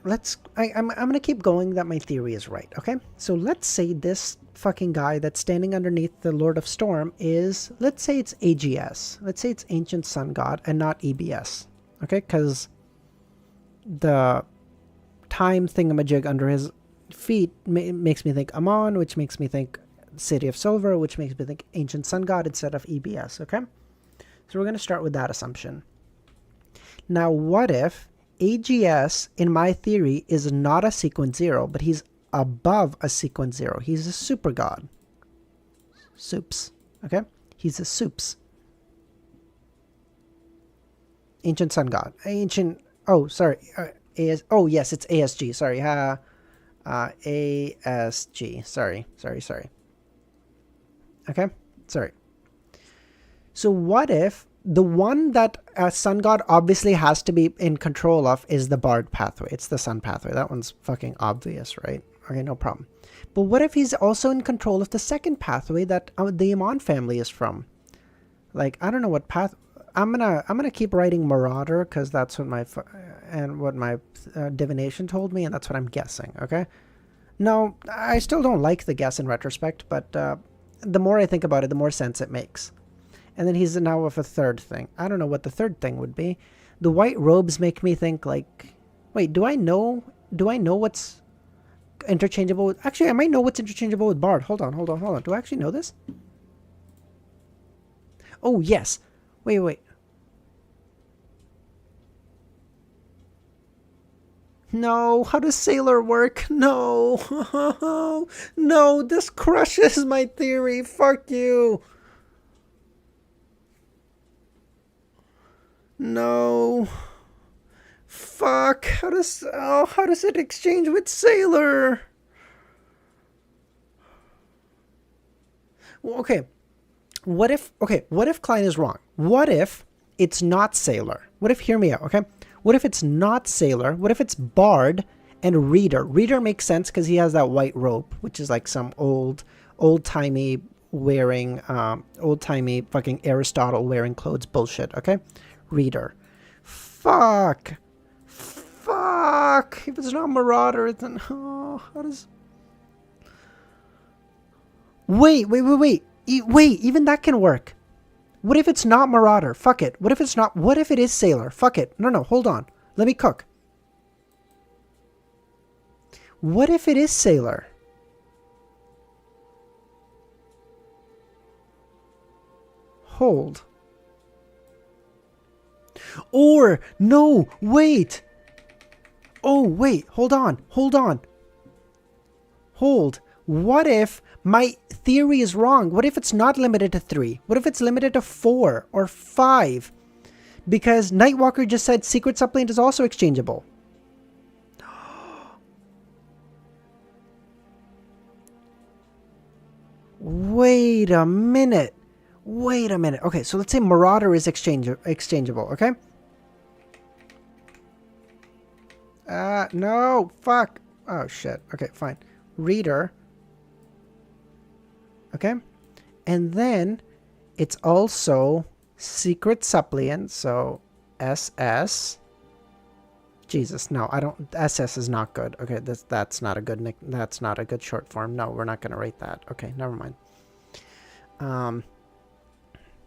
I'm gonna keep going that my theory is right, okay? So let's say this fucking guy that's standing underneath the Lord of Storm is... Let's say it's AGS. Let's say it's Ancient Sun God and not EBS. Okay? Because the time thingamajig under his feet makes me think Amon, which makes me think City of Silver, which makes me think Ancient Sun God instead of EBS, okay? So we're going to start with that assumption. Now, what if AGS, in my theory, is not a sequence 0, but he's above a sequence 0. He's a super god. Soups. Okay? He's a soups. Ancient Sun God. Ancient... Oh, sorry. Oh, yes, it's ASG. Sorry. ASG. Sorry. Okay? Sorry. So what if the one that a sun god obviously has to be in control of is the Bard pathway? It's the sun pathway. That one's fucking obvious, right? Okay, no problem. But what if he's also in control of the second pathway that the Amon family is from? Like, I don't know what path... I'm gonna keep writing Marauder because that's what my divination told me, and that's what I'm guessing. Okay. No, I still don't like the guess in retrospect, but the more I think about it, the more sense it makes. And then he's now with a third thing. I don't know what the third thing would be. The white robes make me think like, wait, do I know what's interchangeable with... Actually, I might know what's interchangeable with Bard. Hold on. Do I actually know this? Oh, yes. Wait. No, how does Sailor work? No. No, this crushes my theory. Fuck you. No. Fuck. How does it exchange with Sailor? Well, okay. What if Klein is wrong? What if it's not Sailor? What if, hear me out, okay? What if it's not Sailor? What if it's Bard and Reader? Reader makes sense because he has that white rope, which is like some old-timey wearing, old-timey fucking Aristotle wearing clothes bullshit, okay? Reader. Fuck. If it's not Marauder, then... Oh, how does... Wait, even that can work. What if it's not Marauder? Fuck it. What if it is Sailor? Fuck it. No, hold on. Let me cook. What if it is Sailor? Hold. Or, no, wait. Oh, wait, hold on. Hold. What if my theory is wrong? What if it's not limited to 3? What if it's limited to 4 or 5? Because Nightwalker just said Secret Suppliant is also exchangeable. Wait a minute. Okay, so let's say Marauder is exchangeable, okay? No, fuck. Oh, shit. Okay, fine. Reader. Okay? And then it's also secret suppliant, so SS. Jesus, no, I don't. SS is not good. Okay, that's not a good nick. That's not a good short form. No, we're not gonna rate that. Okay, never mind.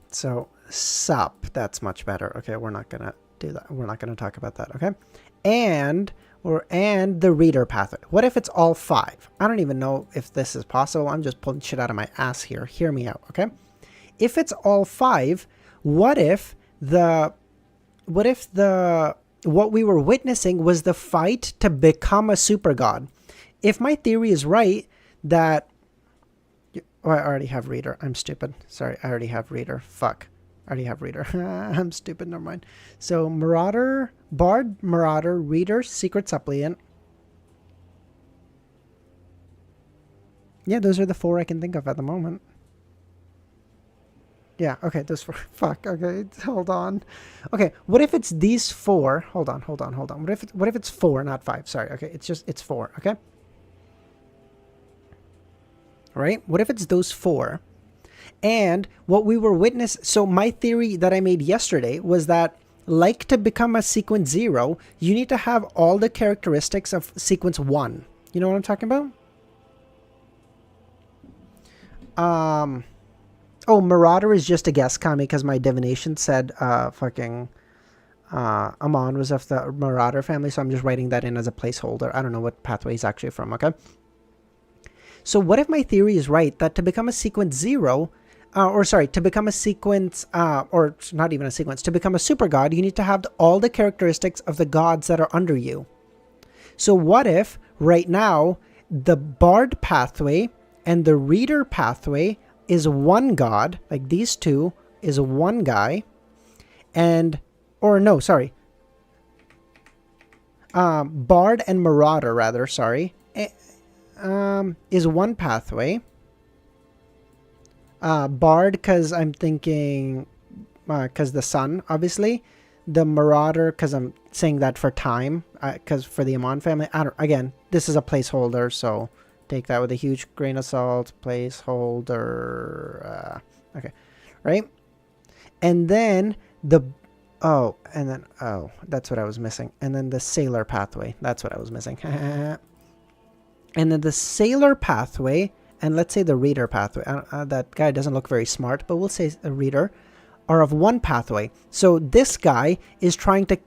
So sup, that's much better. Okay, we're not gonna do that. We're not gonna talk about that. Okay, and the reader pathway. What if it's all 5? I don't even know if this is possible. I'm just pulling shit out of my ass here. Hear me out. Okay, if it's all 5, what if what we were witnessing was the fight to become a super god? If my theory is right that... Oh, I already have reader. I'm stupid. Sorry, I already have reader. Fuck. I already have reader. I'm stupid. Never mind. So Marauder, Bard, Marauder, Reader, Secret Suppliant. Yeah, those are the 4 I can think of at the moment. Yeah, okay, those 4. Fuck, okay, hold on. Okay, what if it's these 4? Hold on. What if it's 4, not 5? Sorry, okay, it's 4, okay? Right? What if it's those 4? And what we were so my theory that I made yesterday was that, like, to become a sequence 0, you need to have all the characteristics of sequence 1. You know what I'm talking about? Oh, Marauder is just a guess, Kami, because my divination said Amon was of the Marauder family, so I'm just writing that in as a placeholder. I don't know what pathway he's actually from, okay? So what if my theory is right, that to become a sequence 0, to become a sequence, or not even a sequence, to become a super god, you need to have all the characteristics of the gods that are under you. So what if, right now, the Bard pathway and the Reader pathway is one god, like these 2 is one guy, Bard and Marauder, rather, sorry, is one pathway. Bard, because I'm thinking, because the sun, obviously. The Marauder, because I'm saying that for time, because for the Amon family, again, this is a placeholder, so take that with a huge grain of salt. Placeholder, okay, right? And then that's what I was missing. And then the Sailor pathway, that's what I was missing. And then the Sailor pathway, and let's say the Reader pathway, that guy doesn't look very smart, but we'll say a Reader, are of one pathway. So this guy is trying to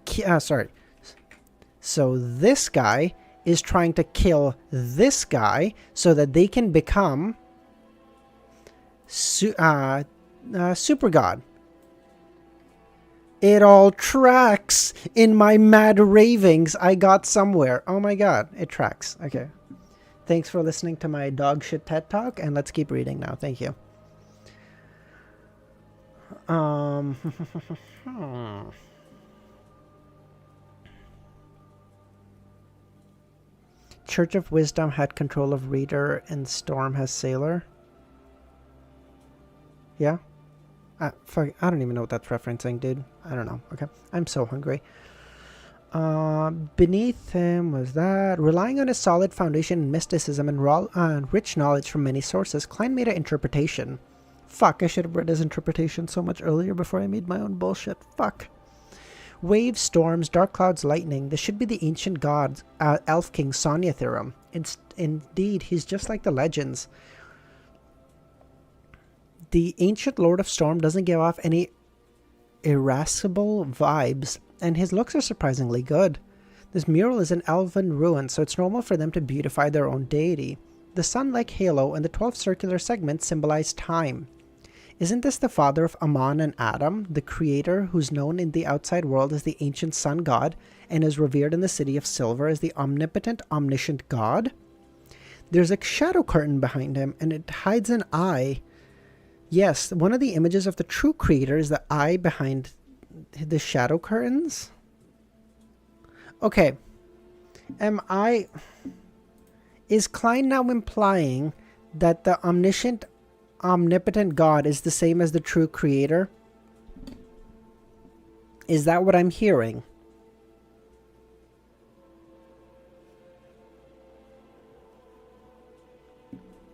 So this guy is trying to kill this guy so that they can become super god. It all tracks. In my mad ravings, I got somewhere. Oh my god, it tracks. Okay. Thanks for listening to my dog shit TED Talk, and let's keep reading now. Thank you. Church of Wisdom had control of Reader and Storm has Sailor. Yeah? Fuck, I don't even know what that's referencing, dude. I don't know. Okay. I'm so hungry. Beneath him was that. Relying on a solid foundation in mysticism and rich knowledge from many sources, Klein made an interpretation. Fuck, I should have read his interpretation so much earlier before I made my own bullshit. Fuck. Waves, storms, dark clouds, lightning. This should be the ancient god, Elf King Sonya Theorem. Indeed, he's just like the legends. The ancient Lord of Storm doesn't give off any irascible vibes, and his looks are surprisingly good. This mural is an elven ruin, so it's normal for them to beautify their own deity. The sun-like halo and the 12 circular segments symbolize time. Isn't this the father of Amon and Adam, the creator who's known in the outside world as the ancient sun god and is revered in the city of Silver as the omnipotent, omniscient god? There's a shadow curtain behind him, and it hides an eye. Yes, one of the images of the true creator is the eye behind the shadow curtains. Okay. Is Klein now implying that the omniscient, omnipotent God is the same as the true creator? Is that what I'm hearing?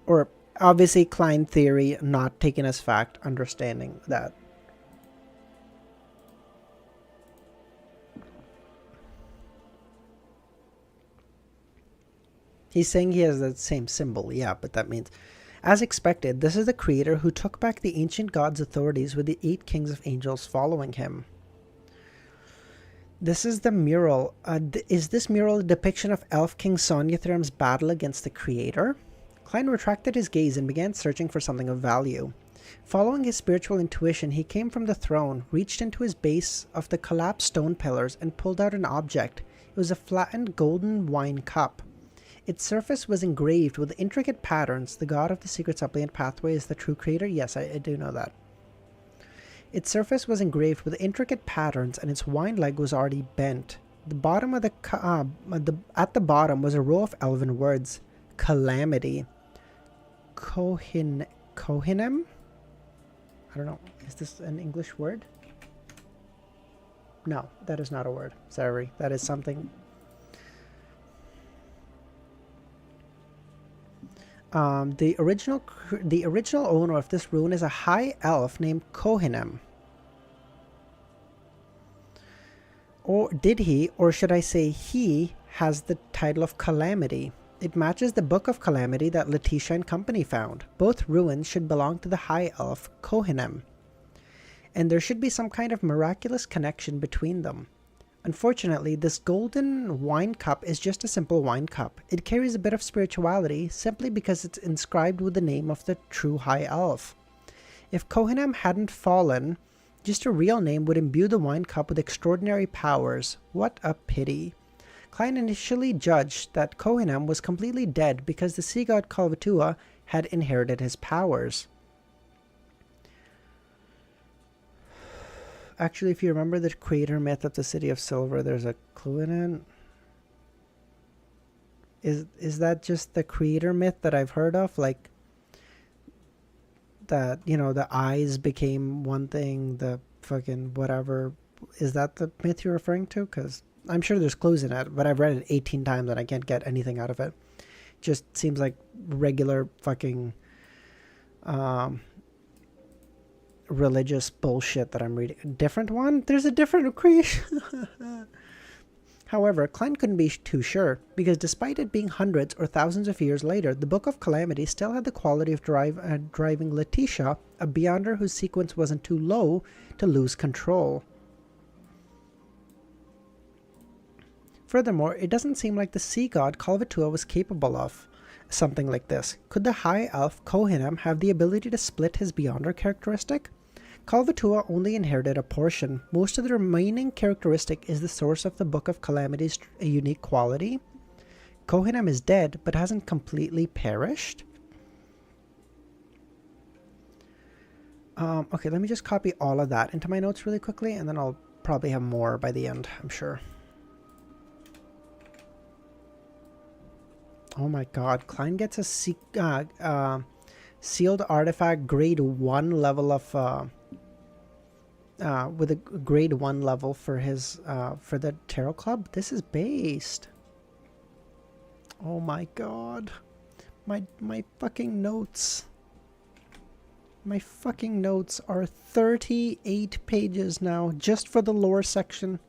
Or Obviously, Klein theory, not taken as fact, understanding that. He's saying he has the same symbol, yeah, but that means... As expected, this is the creator who took back the ancient god's authorities with the 8 kings of angels following him. This is the mural. Is this mural a depiction of Elf King Sonyathrum's battle against the creator? Klein retracted his gaze and began searching for something of value. Following his spiritual intuition, he came from the throne, reached into his base of the collapsed stone pillars, and pulled out an object. It was a flattened golden wine cup. Its surface was engraved with intricate patterns. The god of the secret suppliant pathway is the true creator? Yes, I do know that. Its surface was engraved with intricate patterns, and its wine leg was already bent. The bottom of at the bottom was a row of elven words. Calamity. Kohinem? I don't know. Is this an English word? No, that is not a word. Sorry. That is something... The original owner of this rune is a high elf named Kohinem. Or did he, or should I say he, has the title of Calamity. It matches the Book of Calamity that Letitia and company found. Both runes should belong to the high elf Kohinem. And there should be some kind of miraculous connection between them. Unfortunately, this golden wine cup is just a simple wine cup. It carries a bit of spirituality simply because it's inscribed with the name of the true high elf. If Kohinem hadn't fallen, just a real name would imbue the wine cup with extraordinary powers. What a pity. Klein initially judged that Kohinem was completely dead because the sea god Kalvatua had inherited his powers. Actually, if you remember the creator myth of the City of Silver, there's a clue in it. Is that just the creator myth that I've heard of? Like, that, you know, the eyes became one thing, the fucking whatever. Is that the myth you're referring to? Because I'm sure there's clues in it, but I've read it 18 times and I can't get anything out of it. Just seems like regular fucking... religious bullshit that I'm reading. A different one? There's a different creation. However, Klein couldn't be too sure, because despite it being hundreds or thousands of years later, the Book of Calamity still had the quality of driving Letitia, a Beyonder whose sequence wasn't too low to lose control. Furthermore, it doesn't seem like the sea god Kalvatua was capable of something like this. Could the high elf Kohinem have the ability to split his Beyonder characteristic? Kalvatua only inherited a portion. Most of the remaining characteristic is the source of the Book of Calamity's unique quality. Kohinem is dead, but hasn't completely perished. Okay, let me just copy all of that into my notes really quickly, and then I'll probably have more by the end, I'm sure. Oh my god, Klein gets a sealed artifact grade 1 level of... with a grade 1 level for his for the Tarot Club. This is based. Oh my god. My fucking notes. My fucking notes are 38 pages now just for the lore section.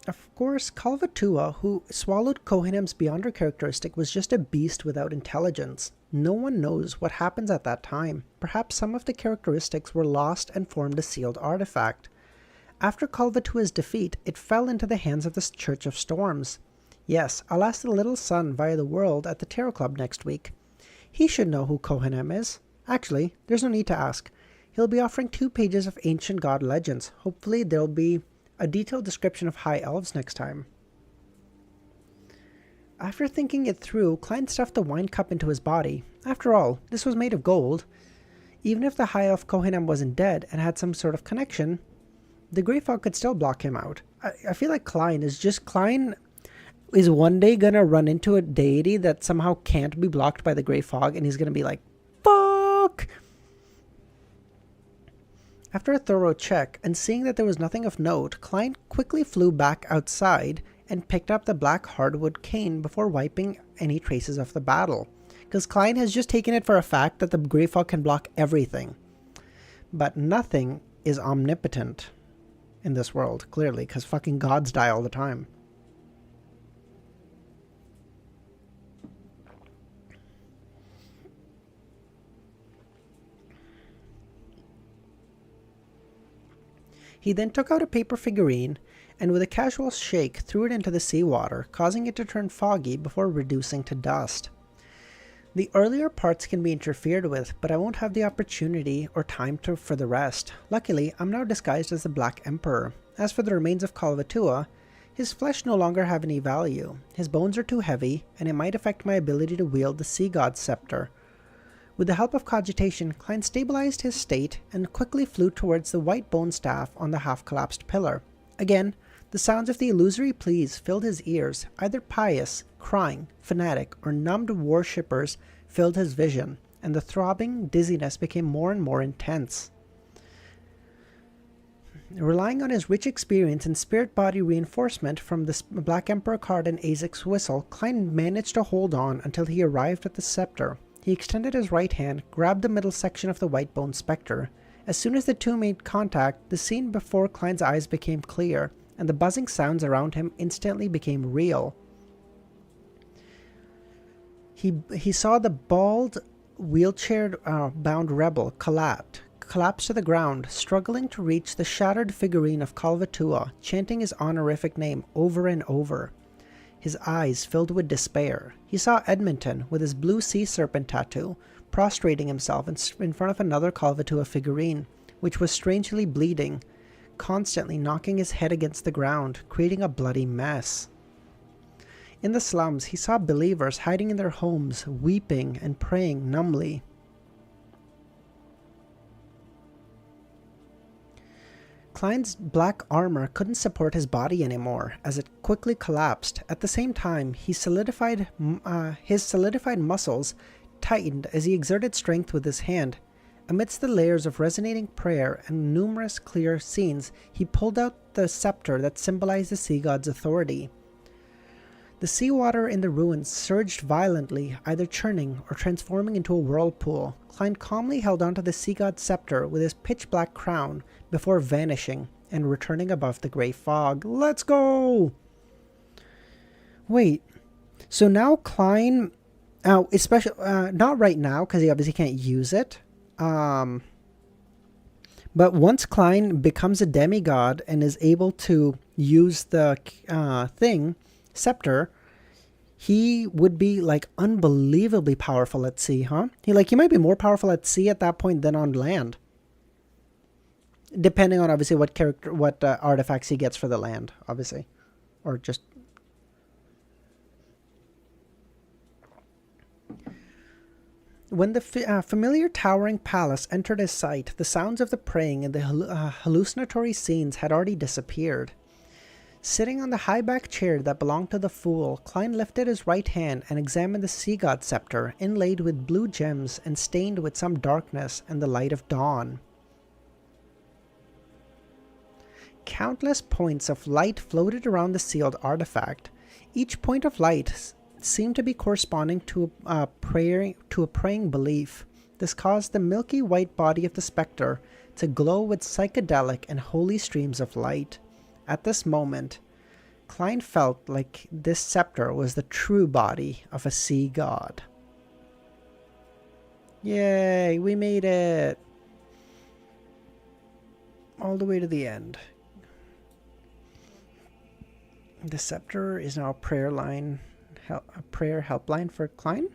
Of course, Kalvatua, who swallowed Kohinem's Beyonder characteristic, was just a beast without intelligence. No one knows what happens at that time. Perhaps some of the characteristics were lost and formed a sealed artifact. After Kalvatua's defeat, it fell into the hands of the Church of Storms. Yes, I'll ask the little son via the world at the Tarot Club next week. He should know who Kohinem is. Actually, there's no need to ask. He'll be offering 2 pages of ancient god legends. Hopefully there'll be a detailed description of high elves next time. After thinking it through, Klein stuffed the wine cup into his body. After all, this was made of gold. Even if the high elf Kohinem wasn't dead and had some sort of connection, the Grey Fog could still block him out. I feel like Klein is one day gonna run into a deity that somehow can't be blocked by the Grey Fog, and he's gonna be like, fuck! After a thorough check, and seeing that there was nothing of note, Klein quickly flew back outside and picked up the black hardwood cane before wiping any traces of the battle. Because Klein has just taken it for a fact that the Grey Fog can block everything. But nothing is omnipotent in this world, clearly, because fucking gods die all the time. He then took out a paper figurine and with a casual shake threw it into the seawater, causing it to turn foggy before reducing to dust. The earlier parts can be interfered with, but I won't have the opportunity or time for the rest. Luckily, I'm now disguised as the Black Emperor. As for the remains of Kalvatua, his flesh no longer have any value. His bones are too heavy, and it might affect my ability to wield the Sea God's scepter. With the help of cogitation, Klein stabilized his state and quickly flew towards the white bone staff on the half-collapsed pillar. Again, the sounds of the illusory pleas filled his ears. Either pious, crying, fanatic, or numbed worshippers filled his vision, and the throbbing dizziness became more and more intense. Relying on his rich experience and spirit body reinforcement from the Black Emperor card and Azek's whistle, Klein managed to hold on until he arrived at the scepter. He extended his right hand, grabbed the middle section of the white bone spectre. As soon as the two made contact, the scene before Klein's eyes became clear, and the buzzing sounds around him instantly became real. He saw the bald, wheelchair-bound rebel collapse to the ground, struggling to reach the shattered figurine of Kalvatua, chanting his honorific name over and over. His eyes filled with despair. He saw Edmonton, with his blue sea serpent tattoo, prostrating himself in front of another Kalvatua figurine, which was strangely bleeding, constantly knocking his head against the ground, creating a bloody mess. In the slums, he saw believers hiding in their homes, weeping and praying numbly. Klein's black armor couldn't support his body anymore, as it quickly collapsed. At the same time, his solidified muscles tightened as he exerted strength with his hand. Amidst the layers of resonating prayer and numerous clear scenes, he pulled out the scepter that symbolized the sea god's authority. The seawater in the ruins surged violently, either churning or transforming into a whirlpool. Klein calmly held onto the sea god's scepter with his pitch-black crown before vanishing and returning above the gray fog. Let's go! Wait, so now Klein, especially not right now because he obviously can't use it. But once Klein becomes a demigod and is able to use the scepter, he would be like unbelievably powerful at sea, huh? He might be more powerful at sea at that point than on land, depending on obviously what artifacts he gets for the land, obviously, or just. When the familiar towering palace entered his sight, the sounds of the praying and the hallucinatory scenes had already disappeared. Sitting on the high-backed chair that belonged to the fool, Klein lifted his right hand and examined the sea god scepter, inlaid with blue gems and stained with some darkness and the light of dawn. Countless points of light floated around the sealed artifact. Each point of light seemed to be corresponding to a praying belief. This caused the milky white body of the spectre to glow with psychedelic and holy streams of light. At this moment, Klein felt like this scepter was the true body of a sea god. Yay, we made it! All the way to the end. The scepter is now a prayer helpline for Klein.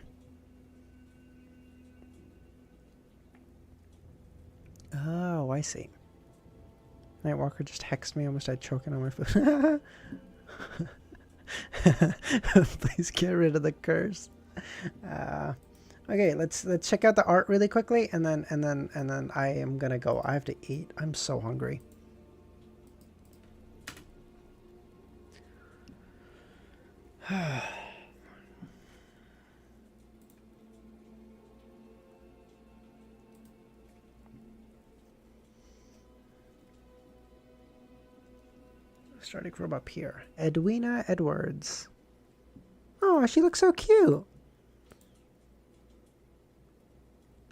Oh, I see. Nightwalker just hexed me. I almost died choking on my food. Please get rid of the curse. Okay, let's check out the art really quickly, and then I am gonna go. I have to eat. I'm so hungry. starting from up here. Edwina Edwards. Oh, she looks so cute.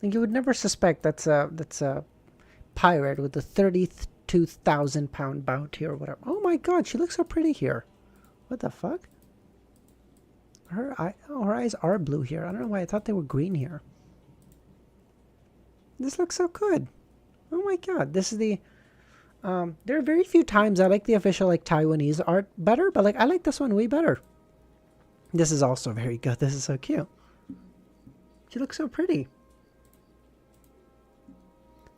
And you would never suspect that's a pirate with a 32,000-pound bounty or whatever. Oh my god, she looks so pretty here. What the fuck? Her eyes are blue here. I don't know why I thought they were green here. This looks so good. Oh my god, this is the... there are very few times I like the official like Taiwanese art better, but like I like this one way better. This is also very good. This is so cute. She looks so pretty.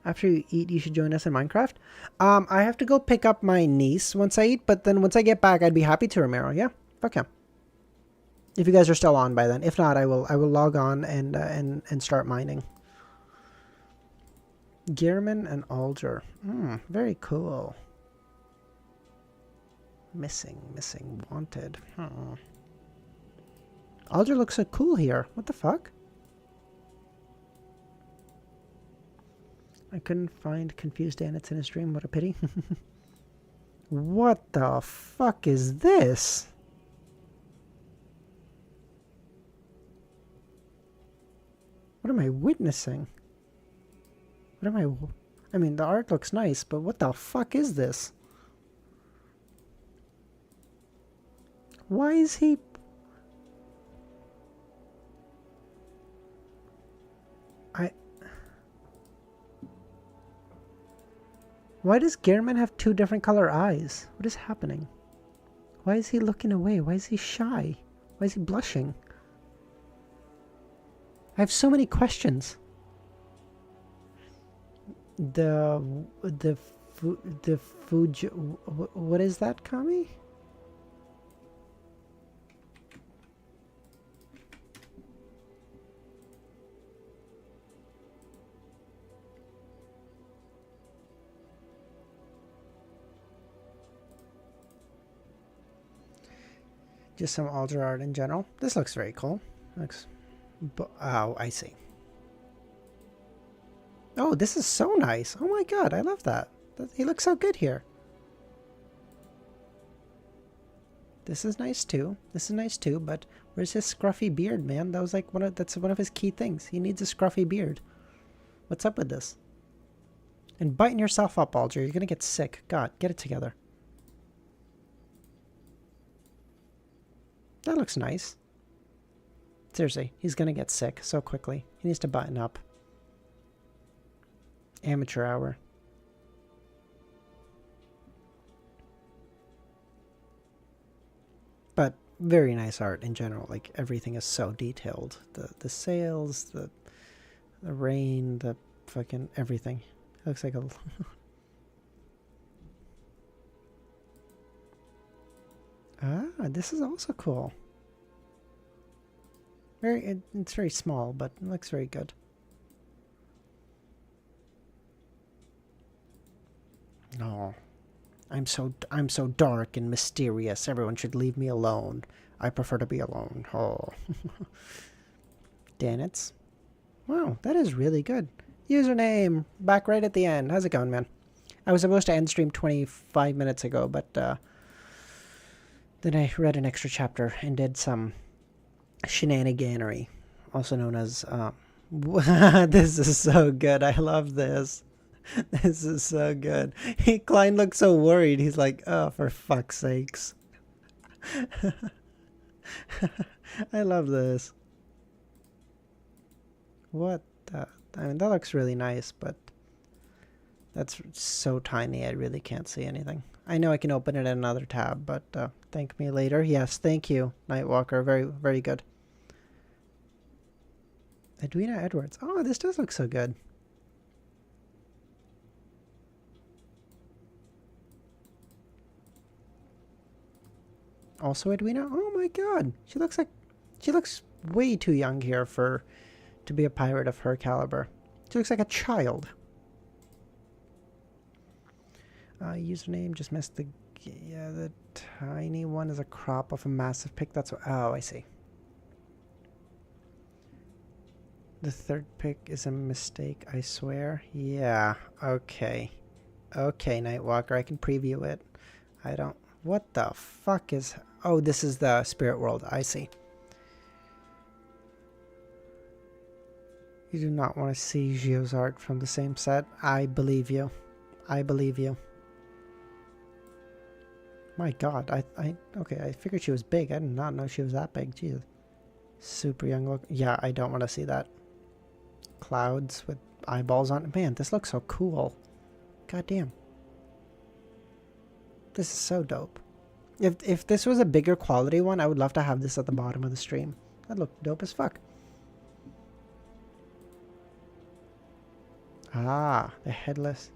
After you eat, you should join us in Minecraft. I have to go pick up my niece once I eat, but then once I get back, I'd be happy to, Romero. Yeah, fuck yeah. If you guys are still on by then. If not, I will log on and start mining. Gearman and Alger. Very cool. Missing, wanted. Alger looks so cool here. What the fuck? I couldn't find Confused Danitz in his stream. What a pity. What the fuck is this? What am I witnessing? What am I mean, the art looks nice, but what the fuck is this? Why is he... Why does Gearman have two different color eyes? What is happening? Why is he looking away? Why is he shy? Why is he blushing? I have so many questions. The Fuji... What is that, Kami? Just some Alger art in general. This looks very cool. Oh, I see. Oh, this is so nice. Oh my god, I love that. He looks so good here. This is nice too. This is nice too, but where's his scruffy beard, man? That was like that's one of his key things. He needs a scruffy beard. What's up with this? And biting yourself up, Alger. You're gonna get sick. God, get it together. That looks nice. Seriously, he's gonna get sick so quickly. He needs to button up. Amateur hour. But very nice art in general. Like everything is so detailed. The sails, the rain, the fucking everything. It looks like a this is also cool. It's very small, but it looks very good. Oh, I'm so dark and mysterious. Everyone should leave me alone. I prefer to be alone. Oh. Danitz. Wow, that is really good. Username back right at the end. How's it going, man? I was supposed to end stream 25 minutes ago, but then I read an extra chapter and did some shenaniganery, also known as this is so good. I love this. This is so good. Klein looks so worried. He's like, oh, for fuck's sakes. I love this. What the... I mean, that looks really nice, but that's so tiny I really can't see anything. I know I can open it in another tab, but thank me later. Yes, thank you, Nightwalker. Very, very good. Edwina Edwards. Oh, this does look so good. Also Edwina? Oh my god. She looks way too young here to be a pirate of her caliber. She looks like a child. Username, just missed the... Yeah, the tiny one is a crop of a massive pic. That's what... Oh, I see. The third pic is a mistake, I swear. Yeah, okay. Okay, Nightwalker, I can preview it. I don't What the fuck is... Oh, this is the spirit world. I see. You do not want to see Gio's art from the same set. I believe you. I believe you. My god. Okay, I figured she was big. I did not know she was that big. Jesus. Super young look. Yeah, I don't want to see that. Clouds with eyeballs on it. Man, this looks so cool. God damn. This is so dope. If this was a bigger quality one, I would love to have this at the bottom of the stream. That looked dope as fuck. Ah, the headless.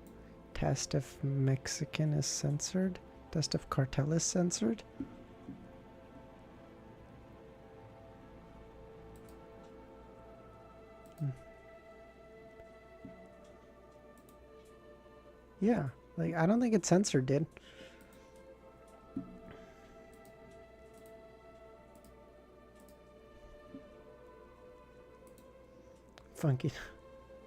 Test if Mexican is censored. Test if cartel is censored. Yeah, like I don't think it's censored, dude. Funky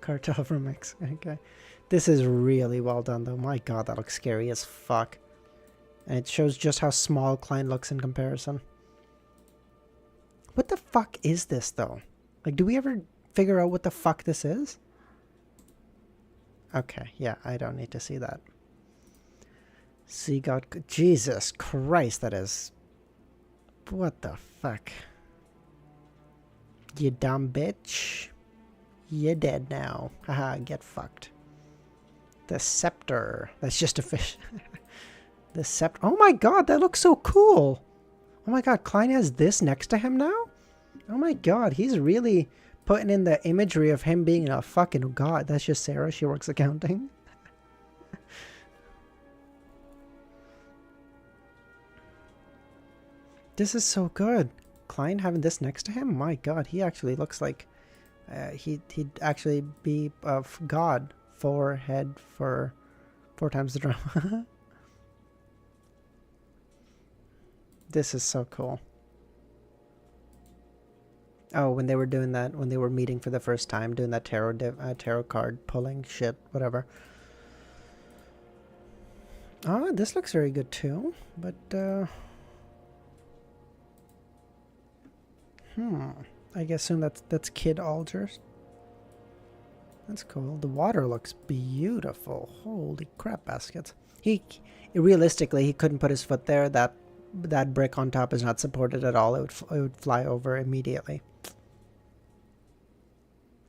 cartel from Mexico. Okay. This is really well done though. My god, that looks scary as fuck. And it shows just how small Klein looks in comparison. What the fuck is this though? Like, do we ever figure out what the fuck this is? Okay, yeah, I don't need to see that. See God, Jesus Christ, that is... What the fuck? You dumb bitch. You're dead now. Haha, get fucked. The scepter. That's just a fish. The scepter. Oh my god, that looks so cool. Oh my god, Klein has this next to him now? Oh my god, he's really putting in the imagery of him being a fucking god. That's just Sarah. She works accounting. This is so good. Klein having this next to him? My god, he actually looks like he'd actually be of God. Forehead for 4 times the drama. This is so cool. Oh, when they were doing that, when they were meeting for the first time, doing that tarot card pulling shit, whatever. Oh, this looks very good too, but I assume that's Kid Algers. That's cool. The water looks beautiful. Holy crap baskets. Realistically, he couldn't put his foot there. That brick on top is not supported at all. It would fly over immediately.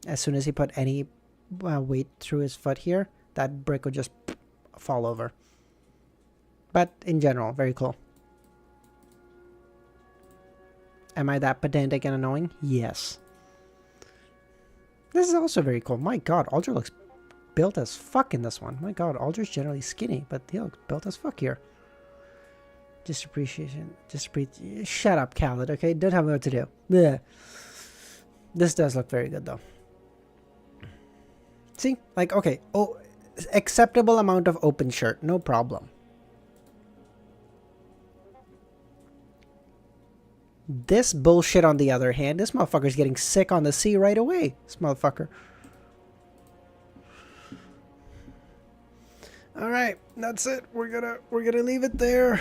As soon as he put any weight through his foot here, that brick would just fall over. But in general, very cool. Am I that pedantic and annoying? Yes. This is also very cool. My god, Alger looks built as fuck in this one. My god, Alger's generally skinny, but he looks built as fuck here. Just appreciation. Shut up, Khaled, okay? Don't have what to do. Blech. This does look very good, though. See? Like, okay. Oh, acceptable amount of open shirt. No problem. This bullshit, on the other hand, this motherfucker's getting sick on the sea right away. This motherfucker. All right, that's it. We're gonna leave it there.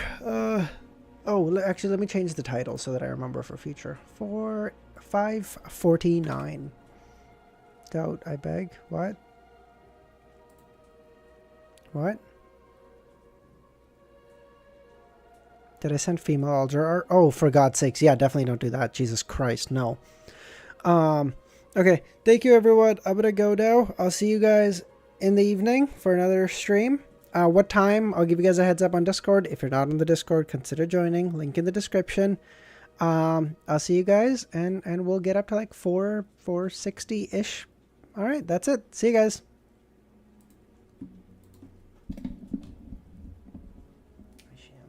Oh, actually, let me change the title so that I remember for future. 549. Doubt, I beg. What? What? Did I send female Alger art? Oh, for God's sakes. Yeah, definitely don't do that. Jesus Christ, no. Okay, thank you, everyone. I'm going to go now. I'll see you guys in the evening for another stream. What time? I'll give you guys a heads up on Discord. If you're not on the Discord, consider joining. Link in the description. I'll see you guys, and we'll get up to like 460-ish. All right, that's it. See you guys.